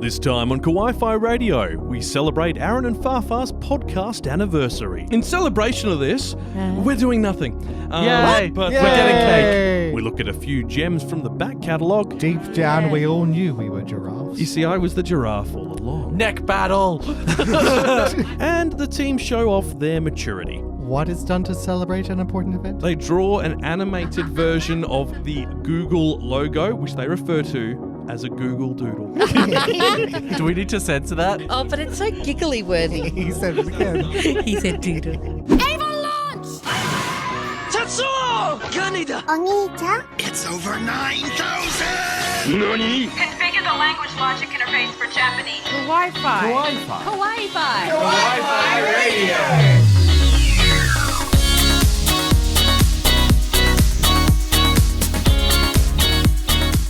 This time on Kawaii-Fi Radio, we celebrate Aaron and Farfar's podcast anniversary. In celebration of this, we're doing nothing. Yay! But We're getting cake. we look at a few gems from the back catalogue. Deep down, we all knew we were giraffes. You see, I was the giraffe all along. Neck battle. And the team show off their maturity. What is done to celebrate an important event? They draw an animated version of the Google logo, which they refer to as a Google Doodle. Do we need to censor that? Oh, but it's so giggly worthy. He said it again. He said doodle. It's over 9,000! Configure the language logic interface for Japanese. Kawaii-Fi. Kawaii-Fi.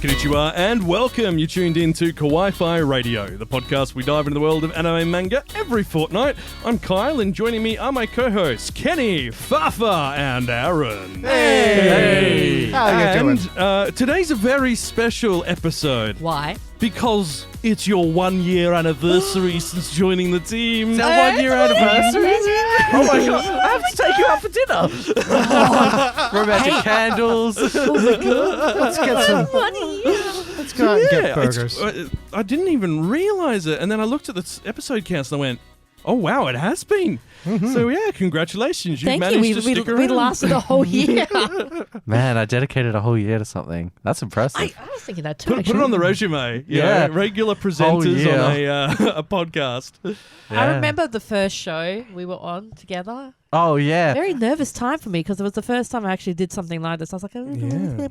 Konnichiwa and welcome. You tuned in to Kawaii-Fi Radio, the podcast we dive into the world of anime and manga every fortnight. I'm Kyle, and joining me are my co-hosts Kenny, Fafa, and Aaron. Hey! How are you doing? And today's a very special episode Why? because it's your 1 year anniversary since joining the team. Is that 1 year anniversary? Oh my god, I have to take you out for dinner. Romantic candles. Let's get some. Let's go out and get burgers. I didn't even realize it, and then I looked at the episode counts and I went, "Oh wow, it has been." So yeah, congratulations! You've Thank you. managed to stick We around. lasted a whole year. Man, I dedicated a whole year to something. That's impressive. I was thinking that too. Put it on the resume. Yeah. Regular presenters year. on a podcast. I remember the first show we were on together. Oh yeah. Very nervous time for me because it was the first time I actually did something like this. I was like,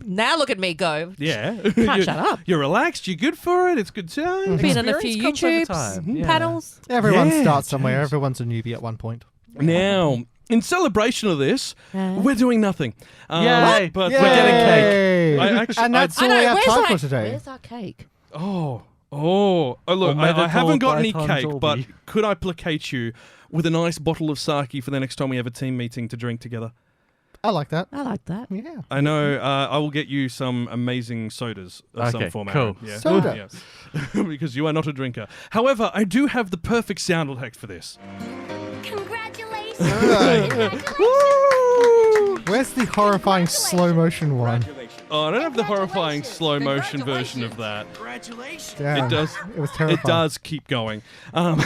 now look at me go. Yeah, Can't shut up. You're relaxed. You're good for it. It's good time. Been on a few Experience comes over time. YouTubes, Yeah. panels. Everyone Yeah, starts somewhere. Everyone's a newbie at one point. Now, in celebration of this, we're doing nothing. Yay! But We're getting cake. Yay! I And that's all we have time for today. Where's our cake? Oh, look, I haven't got any cake, but could I placate you with a nice bottle of sake for the next time we have a team meeting to drink together? I like that. I like that. Yeah. I know. I will get you some amazing sodas of some Okay, format. cool. Yeah. Soda. Yes. Because you are not a drinker. However, I do have the perfect sound effect for this. Congratulations! Where's the horrifying slow motion one? Oh, I don't have the horrifying slow motion version of that. Damn, It does. It was terrifying. It does keep going. But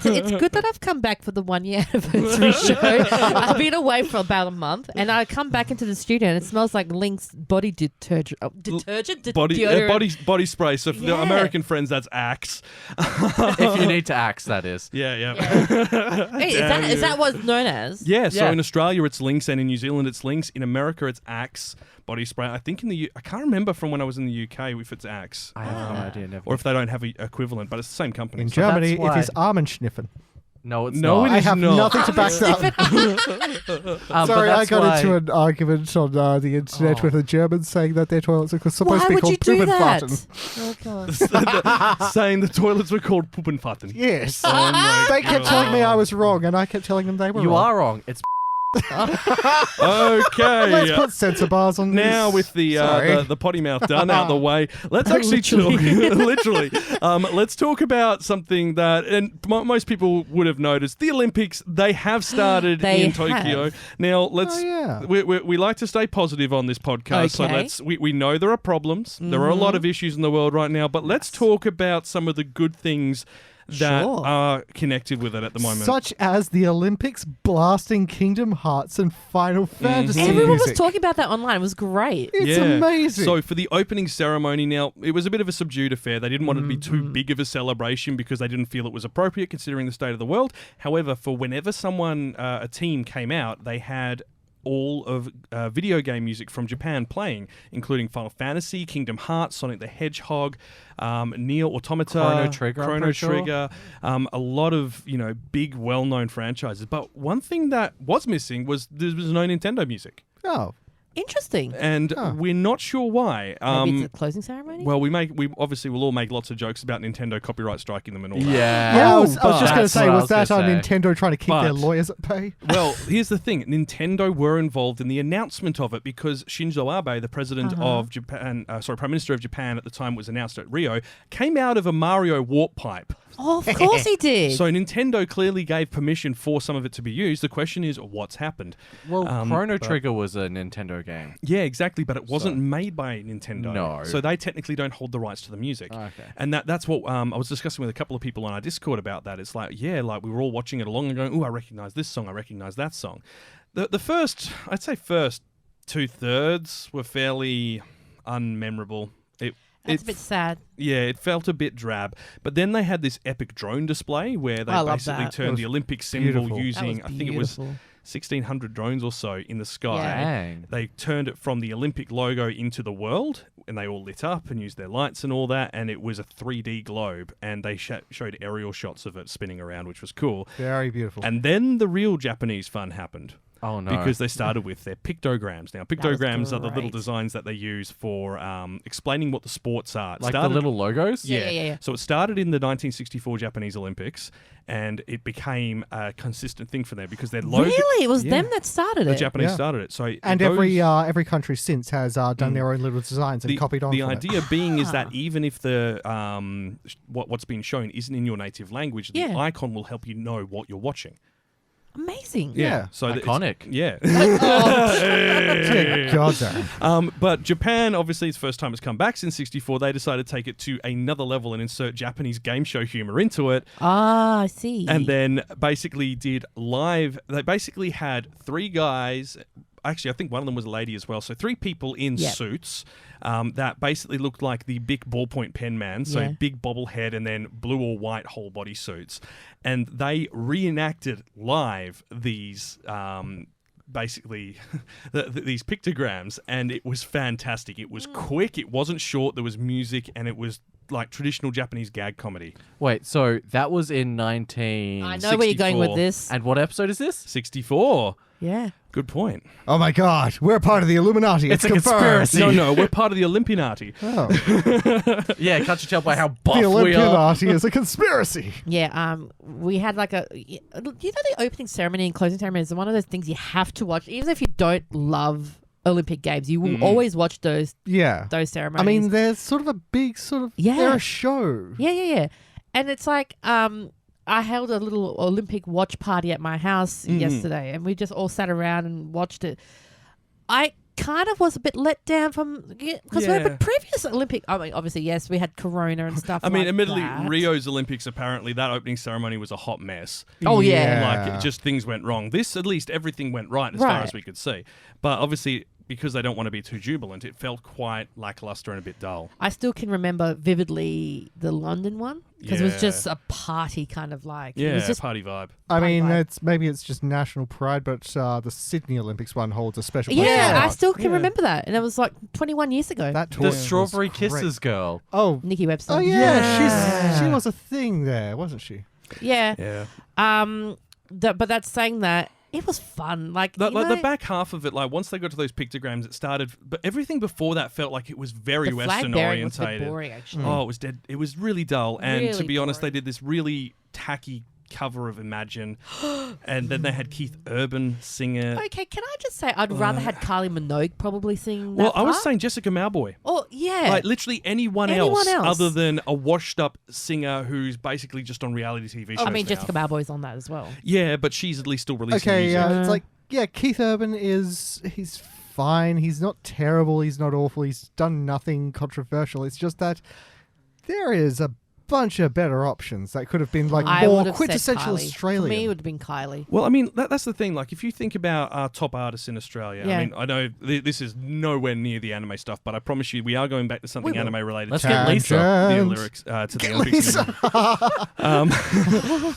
it's good that I've come back for the 1 year anniversary show. I've been away for about a month, and I come back into the studio, and it smells like Link's body detergent. Deodorant. Body spray. So for the Yeah. American friends, that's Axe. If you need to axe, that is. Yeah. Hey, is that what's known as? Yeah, so Yeah. in Australia it's Lynx and in New Zealand it's Lynx. In America it's Axe body spray. I think I can't remember from when I was in the UK if it's Axe. I have no idea. Never. Or if they don't have an equivalent, but it's the same company. In So- Germany, that's why- it is Armenschniffen. No, it's No, not. it I is have not. nothing to back that up. Sorry, I got into an argument on the internet with a German saying that their toilets are supposed Why to be would you called do that? Pubenfahrten. Oh, God. saying the toilets were called Puppenfahrten. Yes. Oh my They kept telling me I was wrong, and I kept telling them they were You wrong. are wrong. It's Okay. Let's put sensor bars on Now this. with Sorry. the potty mouth done out the way, let's actually talk. Literally, let's talk about something that most people would have noticed. The Olympics, they have started They in Tokyo. have. Now let's. Oh, yeah. We like to stay positive on this podcast, Okay. so we know there are problems. There are a lot of issues in the world right now, but let's talk about some of the good things that Sure. are connected with it at the moment. Such as the Olympics blasting Kingdom Hearts and Final Fantasy Everyone was music. talking about that online. It was great. It's amazing. So for the opening ceremony, now it was a bit of a subdued affair. They didn't want it to be too big of a celebration because they didn't feel it was appropriate considering the state of the world. However, for whenever a team came out, they had all of video game music from Japan playing, including Final Fantasy, Kingdom Hearts, Sonic the Hedgehog, Nier Automata, Chrono Trigger, I'm pretty sure. Trigger, a lot of big, well-known franchises. But one thing that was missing was there was no Nintendo music. Oh. Interesting. And we're not sure why. Maybe it's a closing ceremony? Well, we obviously will all make lots of jokes about Nintendo copyright striking them and all that. Yeah, I was just going to say, was that gonna say. Nintendo trying to keep their lawyers at bay? Well, here's the thing. Nintendo were involved in the announcement of it because Shinzo Abe, the president of Japan, Prime Minister of Japan at the time, was announced at Rio, came out of a Mario warp pipe. Oh, of course he did. So Nintendo clearly gave permission for some of it to be used. The question is, what's happened? Well, Chrono Trigger was a Nintendo game. Yeah, exactly, but it wasn't made by Nintendo. No. So they technically don't hold the rights to the music. Okay. And that's what I was discussing with a couple of people on our Discord about that. It's like, we were all watching it along and going, oh, I recognize this song, I recognize that song. The first 2/3 were fairly unmemorable. That's a bit sad. Yeah, it felt a bit drab. But then they had this epic drone display where they basically turned the Olympic symbol using, I think it was 1,600 drones or so in the sky. Yeah. They turned it from the Olympic logo into the world, and they all lit up and used their lights and all that, and it was a 3D globe, and they showed aerial shots of it spinning around, which was cool. Very beautiful. And then the real Japanese fun happened. Oh, no. Because they started with their pictograms. Now, pictograms are the little great. designs that they use for explaining what the sports are. Like the little logos? Yeah. So it started in the 1964 Japanese Olympics, and it became a consistent thing for them because their logo... Really? It was them that started The it? Japanese started it. So and every country since has done their own little designs and copied on The from idea being is that even if the what's being shown isn't in your native language, the icon will help you know what you're watching. Amazing. Yeah. So iconic. Yeah. God, but Japan, obviously, it's the first time it's come back since '64. They decided to take it to another level and insert Japanese game show humor into it. Ah, I see. And then basically did live. They basically had 3 guys. Actually, I think one of them was a lady as well. So 3 people in suits that basically looked like the big ballpoint pen man. So big bobblehead and then blue or white whole body suits. And they reenacted live these basically these pictograms, and it was fantastic. It was quick. It wasn't short. There was music, and it was like traditional Japanese gag comedy. Wait, so that was in 19... I know where you're going with this. And what episode is this? 64. Yeah. Good point. Oh my God, we're part of the Illuminati. It's a confirmed. conspiracy. No, we're part of the Olympianati. Oh. Yeah, can't you tell by how buff The we are? Olympianati is a conspiracy. Yeah, we had like the opening ceremony and closing ceremony is one of those things you have to watch. Even if you don't love Olympic Games, you will always watch those ceremonies. I mean, there's sort of a big they're a show. Yeah. And it's like, I held a little Olympic watch party at my house yesterday, and we just all sat around and watched it. I kind of was a bit let down because with previous Olympic, I mean, obviously, yes, we had Corona and stuff. I mean, admittedly, that. Rio's Olympics, apparently, that opening ceremony was a hot mess. Oh, yeah. Like, just things went wrong. This, at least, everything went right as far as we could see. But obviously, because they don't want to be too jubilant, it felt quite lackluster and a bit dull. I still can remember vividly the London one because it was just a party kind of like. Yeah, it was just party vibe. I mean, vibe. maybe it's just national pride, but the Sydney Olympics one holds a special place. Yeah, in my I heart. still can remember that. And it was like 21 years ago. That The tournament Strawberry was Kisses great. girl. Oh, Nikki Webster. Oh yeah, she was a thing there, wasn't she? Yeah. Yeah. But that's saying that it was fun. Like The back half of it, like once they got to those pictograms, it started. But everything before that felt like it was very the flag Western bearing was a bit orientated. boring, actually. Oh, it was dead. It was really dull. And to Really be honest, they boring. did this really tacky cover of Imagine, and then they had Keith Urban sing it. Okay, can I just say I'd rather had Kylie Minogue probably sing that Well, I was part? saying Jessica Mauboy. Oh, yeah. Like literally anyone else other than a washed-up singer who's basically just on reality TV shows. I mean, now. Jessica Mauboy's on that as well. Yeah, but she's at least still releasing Okay, music. it's like Keith Urban he's fine. He's not terrible. He's not awful. He's done nothing controversial. It's just that there is a bunch of better options that could have been like I more would have said quintessential Kylie. Australian. For me, it would have been Kylie. Well, I mean, that's the thing. Like, if you think about our top artists in Australia, Yeah. I mean, I know this is nowhere near the anime stuff, but I promise you, we are going back to something anime related. Let's to get Lisa. the lyrics to the Olympics.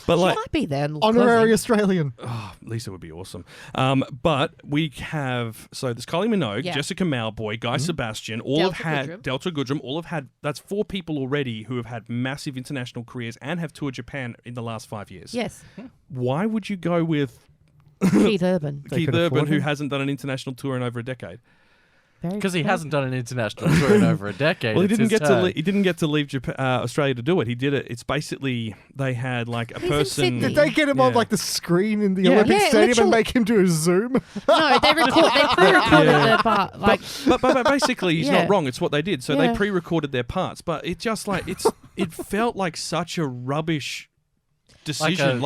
But like, She might be there. in Honorary closing. Australian. oh, Lisa would be awesome. But we have there's Kylie Minogue, Yeah. Jessica Mauboy, Guy Sebastian, all Delta have had Goodrem. Delta Goodrem, all have had. That's 4 people already who have had massive international careers and have toured Japan in the last 5 years. Yes. Why would you go with Keith Urban. They Keith could Urban, afford who him. hasn't done an international tour in over a decade? Because he hasn't done an international tour in over a decade. Well, he It's didn't his get turn. he didn't get to leave Australia to do it. He did it. It's basically they had like a He's in person. Sydney. Did they get him on Yeah. like the screen in the Yeah. Olympic Yeah, Stadium literal- and make him do a Zoom? No, they pre-recorded Yeah. the part. Like, But basically, he's Yeah. not wrong. It's what they did. So Yeah. they pre-recorded their parts. But it just like it felt like such a rubbish decision.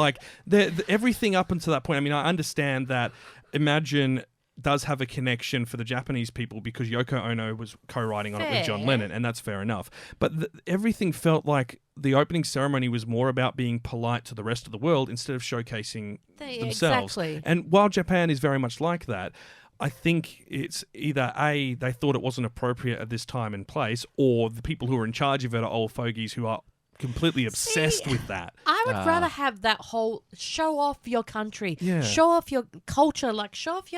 Everything up until that point. I mean, I understand that Imagine does have a connection for the Japanese people because Yoko Ono was co-writing on it with John Fair. Lennon, and that's fair enough. But everything felt like the opening ceremony was more about being polite to the rest of the world instead of showcasing themselves. Exactly. And while Japan is very much like that, I think it's either A, they thought it wasn't appropriate at this time and place, or the people who are in charge of it are old fogies who are completely obsessed with that. I would rather have that whole show off your country, Yeah. show off your culture, like show off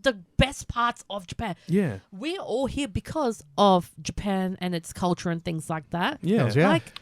the best parts of Japan. Yeah. We're all here because of Japan and its culture and things like that. Yeah. Hells yeah. Like,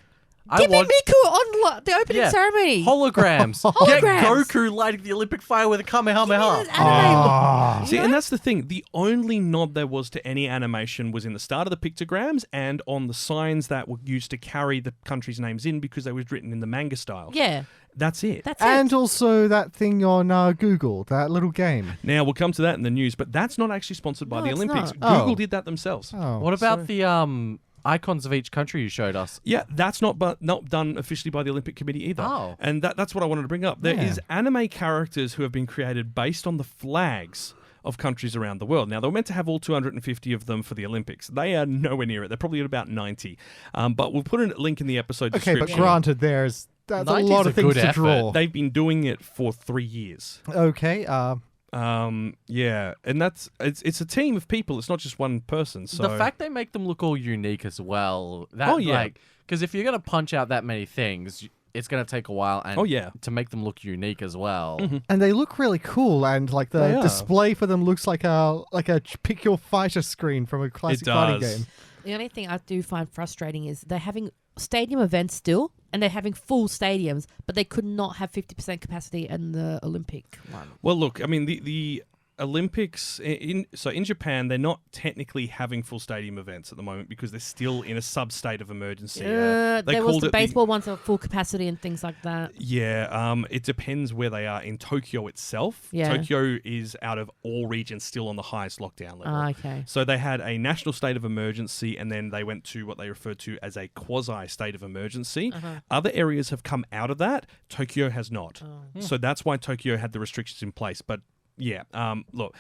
I give me want- Miku on the opening ceremony. Holograms. Get Holograms. Goku lighting the Olympic fire with a Kamehameha. Give me this anime. See, and that's the thing. The only nod there was to any animation was in the start of the pictograms and on the signs that were used to carry the countries' names in because they was written in the manga style. Yeah, That's it. that's And it. also that thing on Google, that little game. Now, we'll come to that in the news, but that's not actually sponsored by No, the it's Olympics. not. Google Oh. did that themselves. Oh. What about the icons of each country you showed us? Yeah, that's not done officially by the Olympic Committee either. Oh. And that's what I wanted to bring up. There Yeah. is anime characters who have been created based on the flags of countries around the world. Now, they were meant to have all 250 of them for the Olympics. They are nowhere near it. They're probably at about 90. But we'll put a link in the episode Okay, but description. granted, that's a 90's lot a of things good to effort. draw. They've been doing it for 3 years. Okay, Yeah, and it's a team of people. It's not just one person. So The fact they make them look all unique as well. That, yeah. Because if you're going to punch out that many things, it's going to take a while. And yeah. to make them look unique as well. and they look really cool, and like They the are. display for them looks like a pick your fighter screen from a classic fighting does. game. The only thing I do find frustrating is they're having stadium events still, and they're having full stadiums, but they could not have 50% capacity in the Olympic one. Well, look, I mean, the Olympics in Japan, they're not technically having full stadium events at the moment because they're still in a sub-state of emergency. They There was called the it baseball ones at full capacity and things like that. it depends where they are in Tokyo itself. Yeah. Tokyo is out of all regions still on the highest lockdown level. Okay. So they had a national state of emergency, and then they went to what they referred to as a quasi state of emergency. Other areas have come out of that. Tokyo has not. So that's why Tokyo had the restrictions in place. But yeah, look,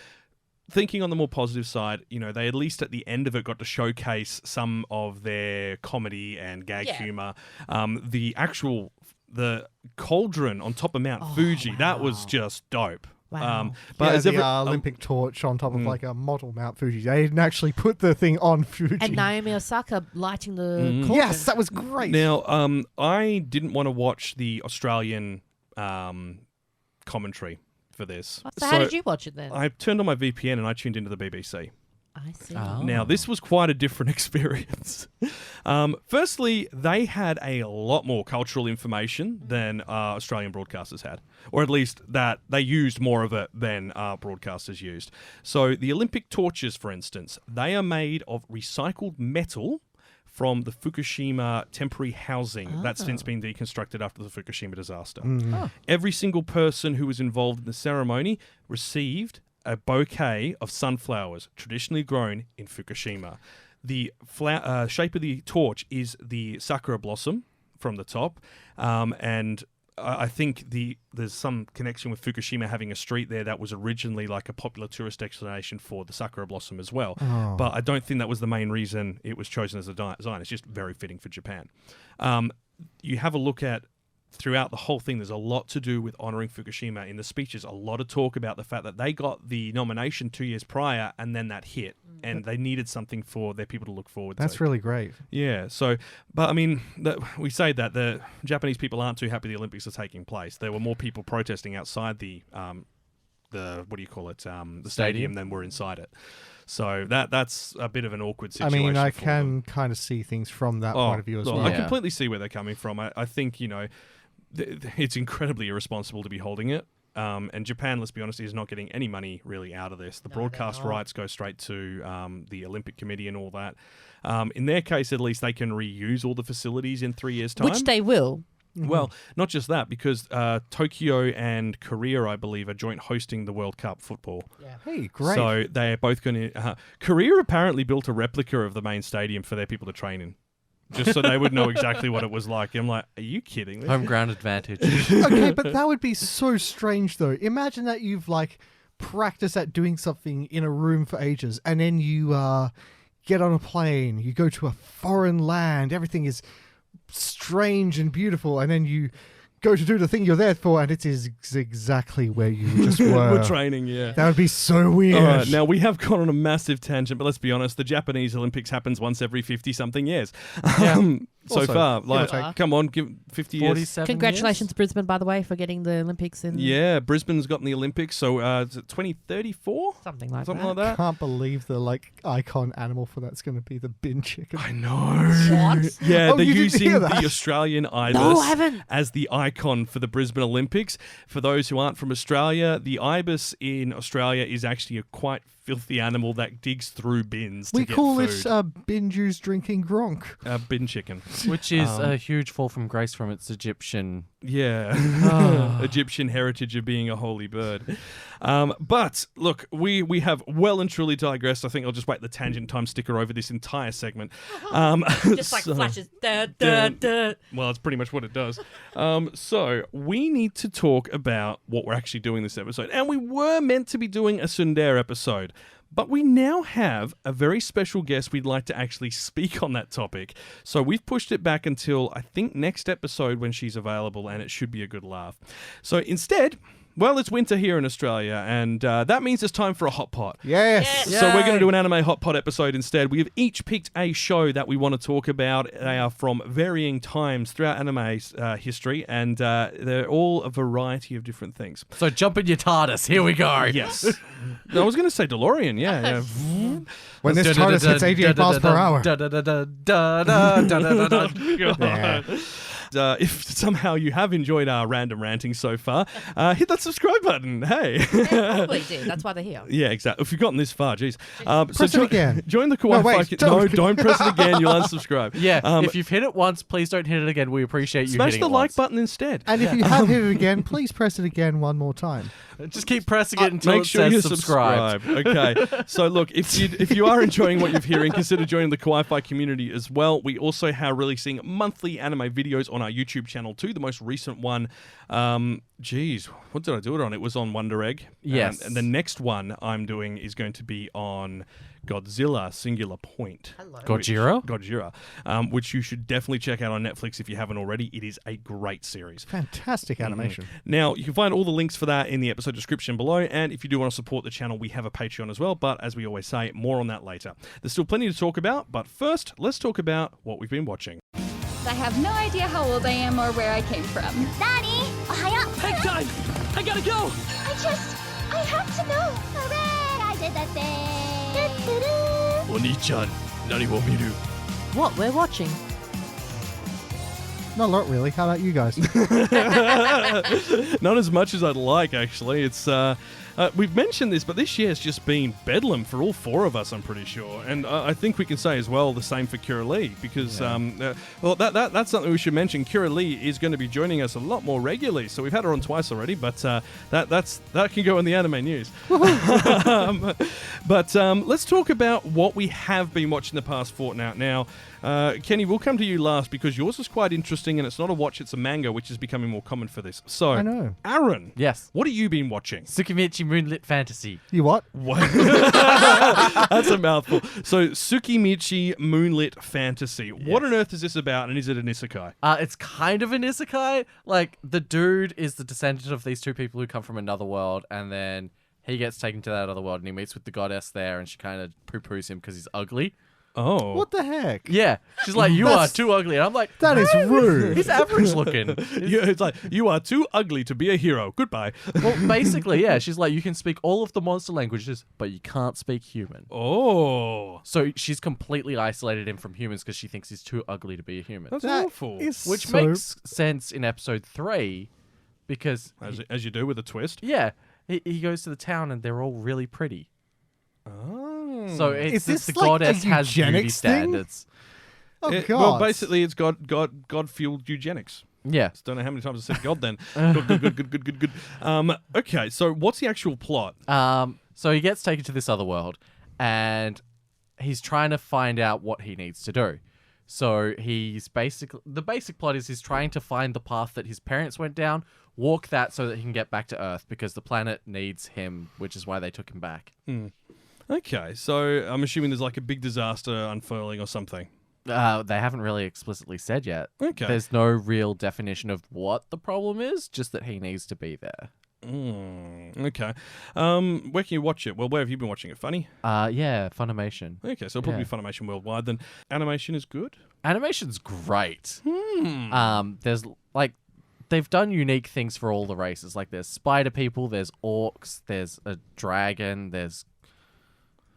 thinking on the more positive side, they at least at the end of it got to showcase some of their comedy and gag humor. The cauldron on top of Mount Fuji, that was just dope. Wow. But Yeah, as the ever, Olympic torch on top of like a model Mount Fuji. They didn't actually put the thing on Fuji. And Naomi Osaka lighting the cauldron. Yes, that was great. now, I didn't want to watch the Australian commentary for this. So how did you watch it then? I turned on my VPN and I tuned into the BBC. I see. Now, this was quite a different experience. Firstly, they had a lot more cultural information than Australian broadcasters had, or at least that they used more of it than broadcasters used. So the Olympic torches, for instance, they are made of recycled metal from the Fukushima temporary housing that's since been deconstructed after the Fukushima disaster. Every single person who was involved in the ceremony received a bouquet of sunflowers traditionally grown in Fukushima. The shape of the torch is the sakura blossom from the top, and I think there's some connection with Fukushima having a street there that was originally like a popular tourist destination for the sakura blossom as well. But I don't think that was the main reason it was chosen as a design. It's just very fitting for Japan. You have a look at throughout the whole thing, there's a lot to do with honouring Fukushima. In the speeches, a lot of talk about the fact that they got the nomination 2 years prior and then that hit, and they needed something for their people to look forward to. That's really great. Yeah, so, but I mean, we say that the Japanese people aren't too happy the Olympics are taking place. There were more people protesting outside the what do you call it, the stadium than were inside it. So that's a bit of an awkward I situation. mean, I for can them. kind of see things from that point of view as look, well. I Yeah. completely see where they're coming from. I think, it's incredibly irresponsible to be holding it. And Japan, let's be honest, is not getting any money really out of this. The broadcast rights go straight to the Olympic Committee and all that. In their case, at least, they can reuse all the facilities in 3 years' time. Which they will. Well, not just that, because Tokyo and Korea, I believe, are joint hosting the World Cup football. Yeah. Hey, great. So they're both going to... Korea apparently built a replica of the main stadium for their people to train in, just so they would know exactly what it was like. I'm like, are you kidding me? Home ground advantage. Okay, but that would be so strange, though. Imagine that you've, practiced at doing something in a room for ages, and then you get on a plane, you go to a foreign land, everything is strange and beautiful, and then you go to do the thing you're there for, and it is exactly where you just were. We're training, yeah. That would be so weird. All right, now we have gone on a massive tangent, but let's be honest, the Japanese Olympics happens once every 50-something years. So Also, far, give or take. come on, give 50 years. 47 Congratulations, Brisbane, by the way, for getting the Olympics in Yeah, Brisbane's gotten the Olympics, so is it 2034? something like Something that. like that? Can't believe the icon animal for that's going to be the bin chicken. I know. What? Yeah, Oh, they're you didn't using hear the that? Australian ibis No, I haven't. as the icon for the Brisbane Olympics. For those who aren't from Australia, the ibis in Australia is actually a quite filthy animal that digs through bins to We get call food. it bin juice drinking gronk. Bin chicken. Which is a huge fall from grace from its Egyptian. Yeah. Egyptian heritage of being a holy bird. But look, we have well and truly digressed. I think I'll just wait the tangent time sticker over this entire segment. Just like flashes. Da, da, da. Well, it's pretty much what it does. So we need to talk about what we're actually doing this episode. And we were meant to be doing a Sundare episode. But we now have a very special guest we'd like to actually speak on that topic. So we've pushed it back until, I think, next episode when she's available, and it should be a good laugh. So instead, well, it's winter here in Australia, and that means it's time for a hot pot. Yes. So we're going to do an Anime Hotpot episode instead. We've each picked a show that we want to talk about. They are from varying times throughout anime history, and they're all a variety of different things. So jump in your TARDIS. Here we go. Yes. I was going to say DeLorean, yeah. When this TARDIS hits 88 miles per hour. Yeah. If somehow you have enjoyed our random ranting so far, hit that subscribe button. Hey. They probably do. That's why they're here. Yeah, exactly. If you've gotten this far, jeez. Press it again. Join the No, Kawaii-Fi. wait, don't. Don't press it again. You'll unsubscribe. Yeah, if you've hit it once, please don't hit it again. We appreciate you Smash hitting the it like once. button instead. And if you have hit it again, please press it again one more time. Just keep pressing it until Make it sure says you subscribe. subscribe. Okay. So look, if you are enjoying what you're hearing, consider joining the Kawaii-Fi community as well. We also are releasing monthly anime videos on our YouTube channel too. The most recent one, what did I do it on? It was on Wonder Egg. Yes. And the next one I'm doing is going to be on Godzilla Singular Point. Gojira? Which you should definitely check out on Netflix if you haven't already. It is a great series. Fantastic animation. Now, you can find all the links for that in the episode description below, and if you do want to support the channel, we have a Patreon as well, but as we always say, more on that later. There's still plenty to talk about, but first, let's talk about what we've been watching. I have no idea how old I am or where I came from. Daddy, ohio. Hang time! I gotta go! I have to know. Hooray, I did the thing. Oni-chan, nani wo miru? What we're watching. Not a lot, really. How about you guys? Not as much as I'd like, actually. It's we've mentioned this, but this year has just been bedlam for all four of us, I'm pretty sure. And I think we can say as well the same for Kira Lee, because that's something we should mention. Kira Lee is going to be joining us a lot more regularly. So we've had her on twice already, but that can go in the anime news. But let's talk about what we have been watching the past fortnight. Now, Kenny, we'll come to you last because yours is quite interesting, and it's not a watch, it's a manga, which is becoming more common for this. So, I know. Aaron, Yes. what have you been watching? Tsukimichi Moonlit Fantasy. You what? What? That's a mouthful. So, Tsukimichi Moonlit Fantasy. What on earth is this about, and is it an isekai? It's kind of an isekai. Like, the dude is the descendant of these two people who come from another world, and then he gets taken to that other world, and he meets with the goddess there, and she kind of poo-poos him because he's ugly. Oh. What the heck? Yeah. She's like, you are too ugly. And I'm like, That is rude. he's average looking. It's like, you are too ugly to be a hero. Goodbye. Well, basically, yeah. She's like, you can speak all of the monster languages, but you can't speak human. Oh. So she's completely isolated him from humans because she thinks he's too ugly to be a human. That's That awful. is Which so- makes sense in episode 3 because As you do with a twist. yeah, he goes to the town and they're all really pretty. Oh. So it's this the like a goddess has beauty eugenics thing? standards. Oh, God. Well, basically, it's God-fueled eugenics. Yeah. Don't know how many times I said God then. Good. Okay, so what's the actual plot? So he gets taken to this other world, and he's trying to find out what he needs to do. So the basic plot is he's trying to find the path that his parents went down, walk that so that he can get back to Earth because the planet needs him, which is why they took him back. Okay, so I'm assuming there's like a big disaster unfurling or something. They haven't really explicitly said yet. Okay. There's no real definition of what the problem is, just that he needs to be there. Okay. Where can you watch it? Well, where have you been watching it? Funny? Yeah, Funimation. Okay, so probably Yeah. Funimation worldwide. Then animation is good? Animation's great. There's like they've done unique things for all the races. Like there's spider people, there's orcs, there's a dragon, is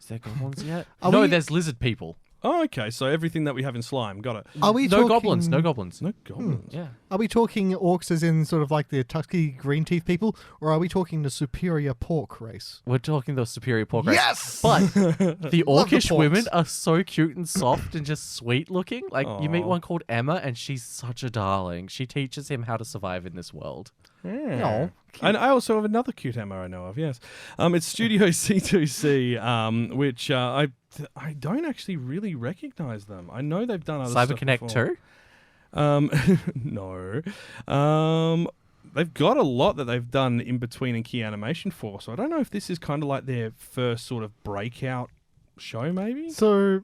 there goblins yet? There's lizard people. Oh, okay, so everything that we have in Slime. Got it. Are we No talking... goblins, no goblins. No goblins. Yeah. Are we talking orcs as in sort of like the Tusky green teeth people, or are we talking the superior pork race? We're talking the superior pork race. Yes! But the Love the orcish porks. women are so cute and soft and just sweet looking. Like you meet Aw. one called Emma and she's such a darling. She teaches him how to survive in this world. No. And I also have another cute Emma I know of, yes. It's Studio C2C, which I don't actually really recognize them. I know they've done other stuff CyberConnect before. 2? No. They've got a lot that they've done in between and Key Animation for, so I don't know if this is kind of like their first sort of breakout show, maybe? So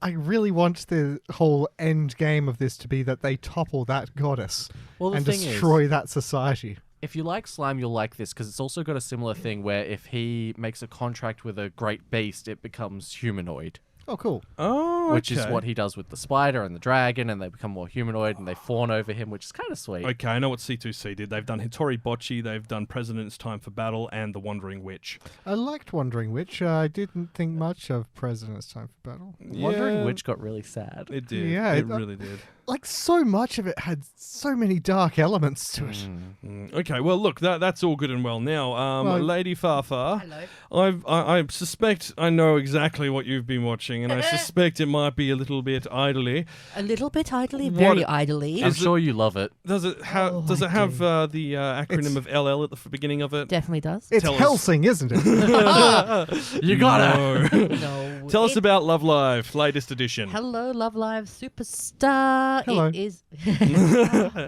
I really want the whole end game of this to be that they topple that goddess Well, the and thing destroy that society. if you like Slime, you'll like this because it's also got a similar thing where if he makes a contract with a great beast, it becomes humanoid. Oh, cool. Oh, Which is okay. what he does with the spider and the dragon, and they become more humanoid and they fawn over him, which is kind of sweet. Okay, I know what C2C did. They've done Hitori Bocchi, they've done President's Time for Battle, and The Wandering Witch. I liked Wandering Witch. I didn't think much of President's Time for Battle. Wandering Yeah, Witch got really sad. It did. Yeah, it it- really did. Like, so much of it had so many dark elements to it. Okay, well, look, that's all good and well. Now, Well- Lady Farfar, Hello. I suspect I know exactly what you've been watching, and I suspect it might be a little bit idly. A little bit idly, What- very idly. I'm sure you love it. Does it have Oh, Does I it have do. the acronym of LL at the beginning of it? Definitely does. It's Tell us. Helsing, isn't it? You got it. No. No. Tell us it- about Love Live, latest edition. Hello, Love Live Superstar. Hello. It is.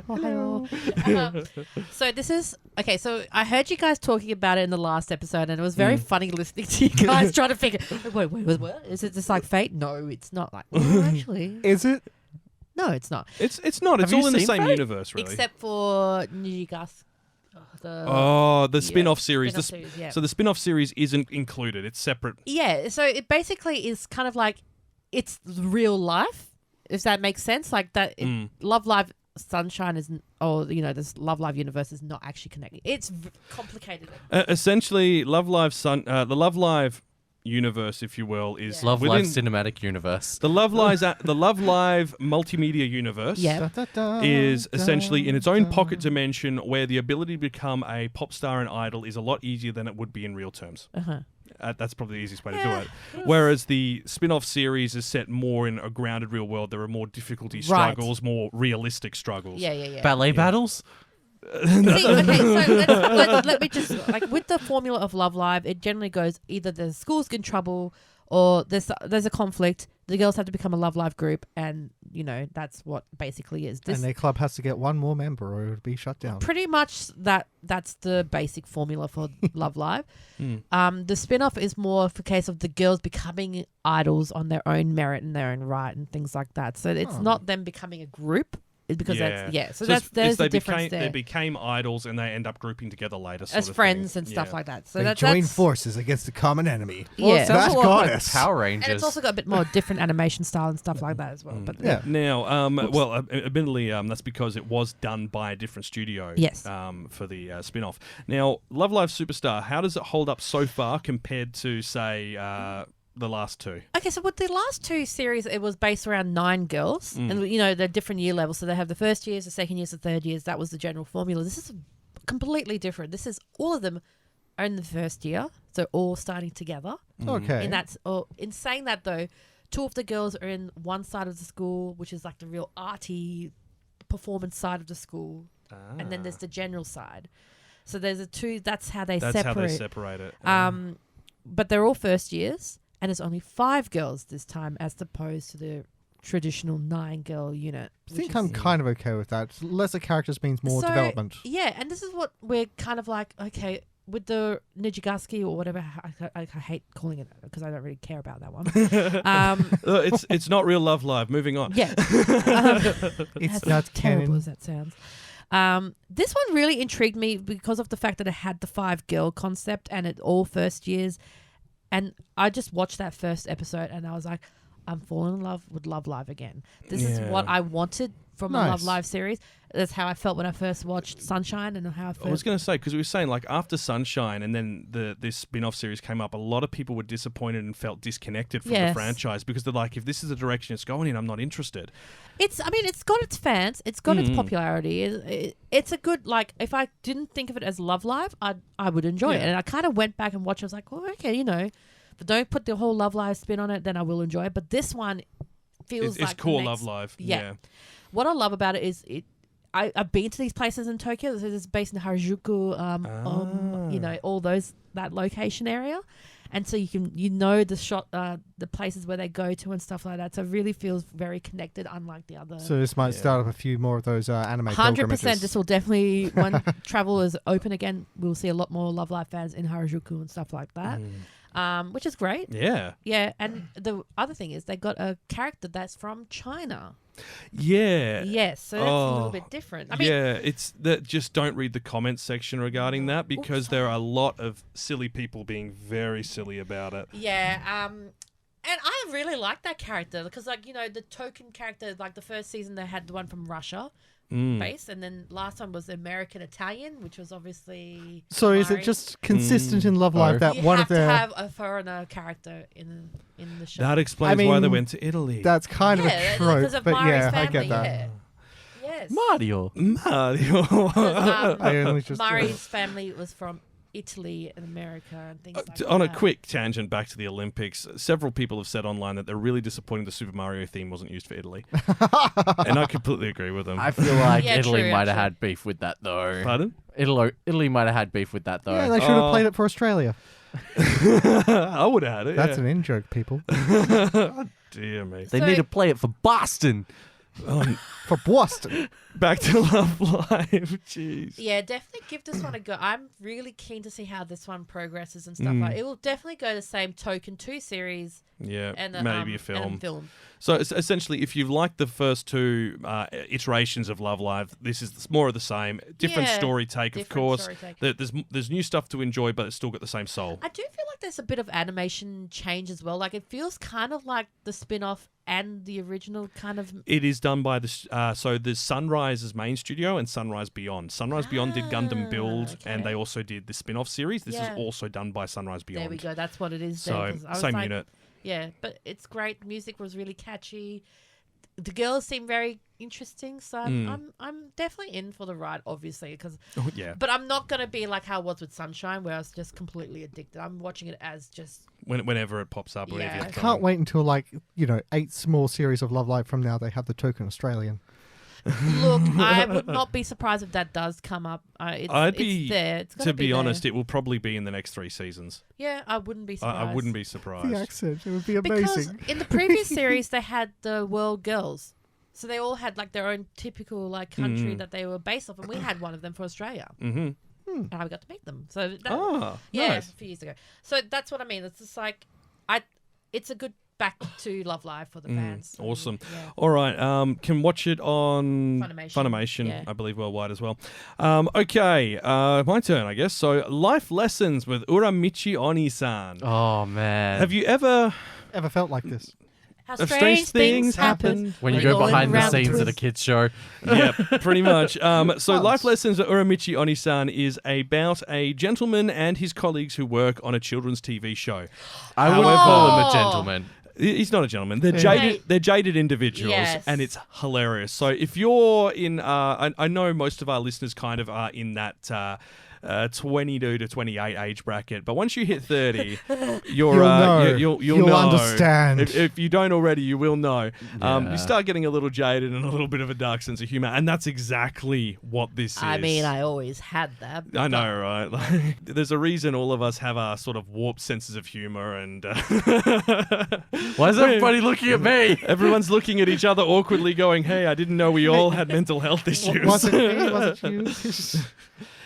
Oh, hello. So this is okay. So I heard you guys talking about it in the last episode, and it was very funny listening to you guys trying to figure. Wait, what? Is it just like Fate? No, it's not like. Well, actually, Is it? no, it's not. It's not. It's Have you all in the seen same Fate? universe, really. Except for Nijigas. The spin-off series. spin-off series, yeah. So the spin-off series isn't included. It's separate. Yeah, so it basically is kind of like it's real life, if that makes sense. Like that, Love Live Sunshine isn't, or this Love Live universe is not actually connected. It's complicated. Essentially, Love Live the Love Live universe, if you will, is Love within Live Cinematic Universe. the Love Live multimedia universe. Yeah. Is essentially in its own pocket dimension where the ability to become a pop star and idol is a lot easier than it would be in real terms. That's probably the easiest way to do it. Whereas the spin-off series is set more in a grounded real world. There are more difficulty struggles, more realistic struggles. Yeah. Ballet battles? See, okay, so let me just like with the formula of Love Live, it generally goes either the school's in trouble or there's a conflict. The girls have to become a Love Live group, and that's what basically is. This And their club has to get one more member or it'll be shut down. pretty much that's the basic formula for Love Live. The spin-off is more for case of the girls becoming idols on their own merit and their own right and things like that. So it's not them becoming a group. Because so there's the difference there. They became idols and they end up grouping together later, sort As of friends thing. and stuff Yeah. like that. So They that's join forces against the common enemy. Well, Yeah. it sounds That a lot like goddess. Power Rangers. And it's also got a bit more different animation style and stuff like that as well. But Yeah. Now, admittedly, that's because it was done by a different studio. Yes. For the spin-off. Now, Love Live Superstar, how does it hold up so far compared to, say, the last two? Okay, so with the last two series, it was based around 9 girls, and they're different year levels. So they have the first years, the second years, the third years. That was the general formula. This is completely different. This is all of them are in the first year, so all starting together. Okay. And that's in saying that though, 2 of the girls are in one side of the school, which is like the real arty performance side of the school, and then there's the general side. So there's a 2. That's how they separate. That's how they separate it. But they're all first years, and there's only 5 girls this time, as opposed to the traditional 9-girl unit. I think I'm kind of okay with that. Lesser characters means more development. Yeah, and this is what we're kind of like, okay, with the Nijigasuki or whatever, I hate calling it that because I don't really care about that one. It's not real Love Live. Moving on. Yeah. It's not terrible canon. as that sounds. This one really intrigued me because of the fact that it had the 5-girl concept and it all first years. And I just watched that first episode and I was like, I'm falling in love with Love Live again. This is what I wanted from a Love Live series. That's how I felt when I first watched Sunshine and how I felt. I was going to say, because we were saying, like, after Sunshine and then this spin-off series came up, a lot of people were disappointed and felt disconnected from the franchise because they're like, if this is the direction it's going in, I'm not interested. It's got its fans. It's got its popularity. It's a good, like, if I didn't think of it as Love Live, I would enjoy it. And I kind of went back and watched it. I was like, well, okay, if I don't put the whole Love Live spin on it, then I will enjoy it. But this one feels like it's cool Love Live. Yeah. What I love about it is I've been to these places in Tokyo. So it's based in Harajuku, all that location area, and so the places where they go to and stuff like that. So it really feels very connected, unlike the other. So this might start up a few more of those anime 100%. This will definitely, when travel is open again, we'll see a lot more Love Live fans in Harajuku and stuff like that. Which is great. Yeah. Yeah, and the other thing is they got a character that's from China. Yeah. Yes, so that's a little bit different. I mean, it's that just don't read the comments section regarding that because there are a lot of silly people being very silly about it. Yeah, and I really like that character because, like, the token character, like the first season they had the one from Russia. Base, and then last one was American Italian, which was obviously. So is it just consistent in Love Live that one of their? You have to have a foreigner character in the show. That explains why they went to Italy. That's kind of a trope, but Mari's family, I get that. Yeah. Yes. Mario. Mari's family was from Italy and America and things like that. On a quick tangent back to the Olympics, several people have said online that they're really disappointed the Super Mario theme wasn't used for Italy. And I completely agree with them. I feel like Italy might have had beef with that, though. Pardon? Italy might have had beef with that, though. Yeah, they should have played it for Australia. I would have had it. That's an in-joke, people. Dear me. They need to play it for Boston. For Boston. Back to Love Live. Jeez. Yeah, definitely give this one a go. I'm really keen to see how this one progresses and stuff like. It will definitely go the same Token 2 series. Yeah, and maybe a film. film. So essentially, if you've liked the first 2 iterations of Love Live, this is more of the same. Different story take, of course. There's new stuff to enjoy, but it's still got the same soul. I do feel like there's a bit of animation change as well. Like, it feels kind of like the spin-off and the original kind of. It is done by there's Sunrise's main studio and Sunrise Beyond. Sunrise Beyond did Gundam Build, and they also did the spin-off series. This is also done by Sunrise Beyond. There we go. That's what it is. So same unit. Yeah, but it's great. Music was really catchy. The girls seem very interesting, so I'm definitely in for the ride, obviously, because. But I'm not gonna be like how it was with Sunshine, where I was just completely addicted. I'm watching it as just whenever it pops up. I can't wait until 8 small series of Love Live from now. They have the token Australian. Look, I would not be surprised if that does come up. It's there. It's to be honest, it will probably be in the next 3 seasons. Yeah, I wouldn't be surprised. I wouldn't be surprised. The accent, it would be amazing. Because in the previous series, they had the World Girls. So they all had their own typical country that they were based off, and we had one of them for Australia. Mm-hmm. And I got to meet them. So nice. A few years ago. So that's what I mean. It's just it's a good back to Love Live for the fans. So, awesome. Yeah. All right. Can watch it on Funimation, I believe, worldwide as well. Okay. My turn, I guess. So, Life Lessons with Uramichi Oni-san. Oh, man. Have you ever felt like this? How strange things happen when you go behind the scenes at a kids show. Yeah, pretty much. So Life Lessons at Uramichi Oni-san is about a gentleman and his colleagues who work on a children's TV show. I wouldn't call him a gentleman. He's not a gentleman. They're Yeah. jaded. They're jaded individuals, Yes. and it's hilarious. So if you're in, I know most of our listeners kind of are in that 22 to 28 age bracket, but once you hit 30, you're You'll know. you'll You'll know. understand. If you don't already, you will know. Yeah. You start getting a little jaded and a little bit of a dark sense of humor, and that's exactly what this is. I mean, I always had that. I know, right? Like, there's a reason all of us have our sort of warped senses of humor, and Why is everybody looking at me? everyone's looking at each other awkwardly, going, "Hey, I didn't know we all had mental health issues." Was it me? Was it you?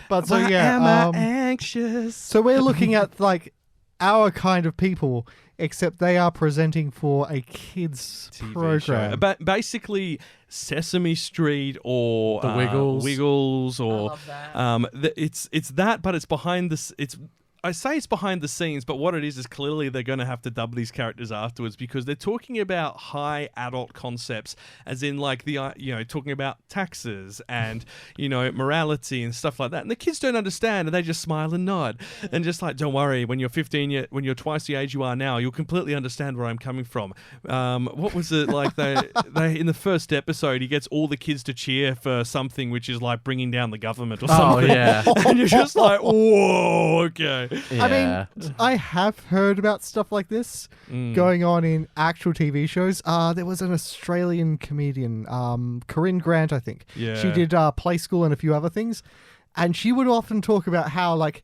But so Why yeah, am I anxious? so we're looking at like our kind of people, except they are presenting for a kids TV program. show. But basically, Sesame Street or The Wiggles. Wiggles, or love that. it's that, but it's behind this. I say it's behind the scenes, but what it is clearly they're going to have to dub these characters afterwards because they're talking about high adult concepts, as in like talking about taxes and morality and stuff like that. And the kids don't understand, and they just smile and nod and just like, don't worry, when you're 15, when you're twice the age you are now, you'll completely understand where I'm coming from. What was it like? They in the first episode, he gets all the kids to cheer for something which is like bringing down the government or Oh, something. yeah. And you're just like, whoa, okay. I mean, I have heard about stuff like this going on in actual TV shows. There was an Australian comedian, Corinne Grant, I think. Yeah. She did Play School and a few other things. And she would often talk about how, like,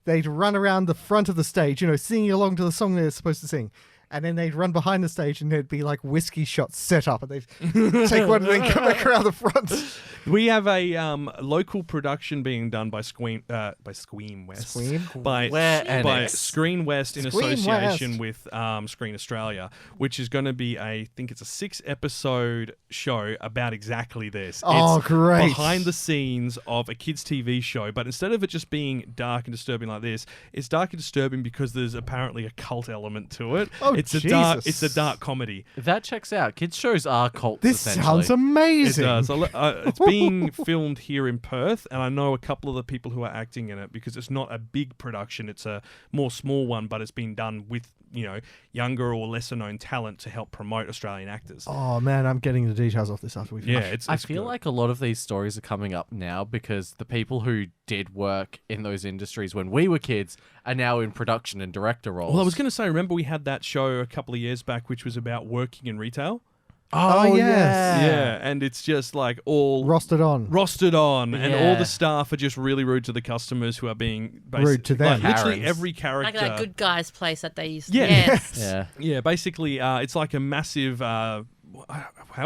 they'd run around the front of the stage, singing along to the song they're supposed to sing. And then they'd run behind the stage and there'd be like whiskey shots set up and they'd take one and then come back around the front. We have a local production being done by Screen West. Screen? By West. Screen West in Screen association West. with Screen Australia, which is going to be I think it's a 6-episode show about exactly this. Oh, it's great. behind the scenes of a kids' TV show, but instead of it just being dark and disturbing like this, it's dark and disturbing because there's apparently a cult element to it. Oh, it's Jesus. it's a dark comedy. That checks out. Kids shows are cults. This essentially. sounds amazing. It does. It's being filmed here in Perth, and I know a couple of the people who are acting in it because it's not a big production. It's a more small one, but it's been done with younger or lesser known talent to help promote Australian actors. Oh, man, I'm getting the details off this after we Yeah, finish. I feel like a lot of these stories are coming up now because the people who did work in those industries when we were kids are now in production and director roles. Well, I was going to say, remember we had that show a couple of years back, which was about working in retail. Oh, yes. Yeah, and it's just like all Rostered on. and all the staff are just really rude to the customers who are being Rude to them. Like, literally Karens. every Like character. that good guy's place that they used to. Yeah. Yes. Yeah. Yeah, basically, it's like a massive. How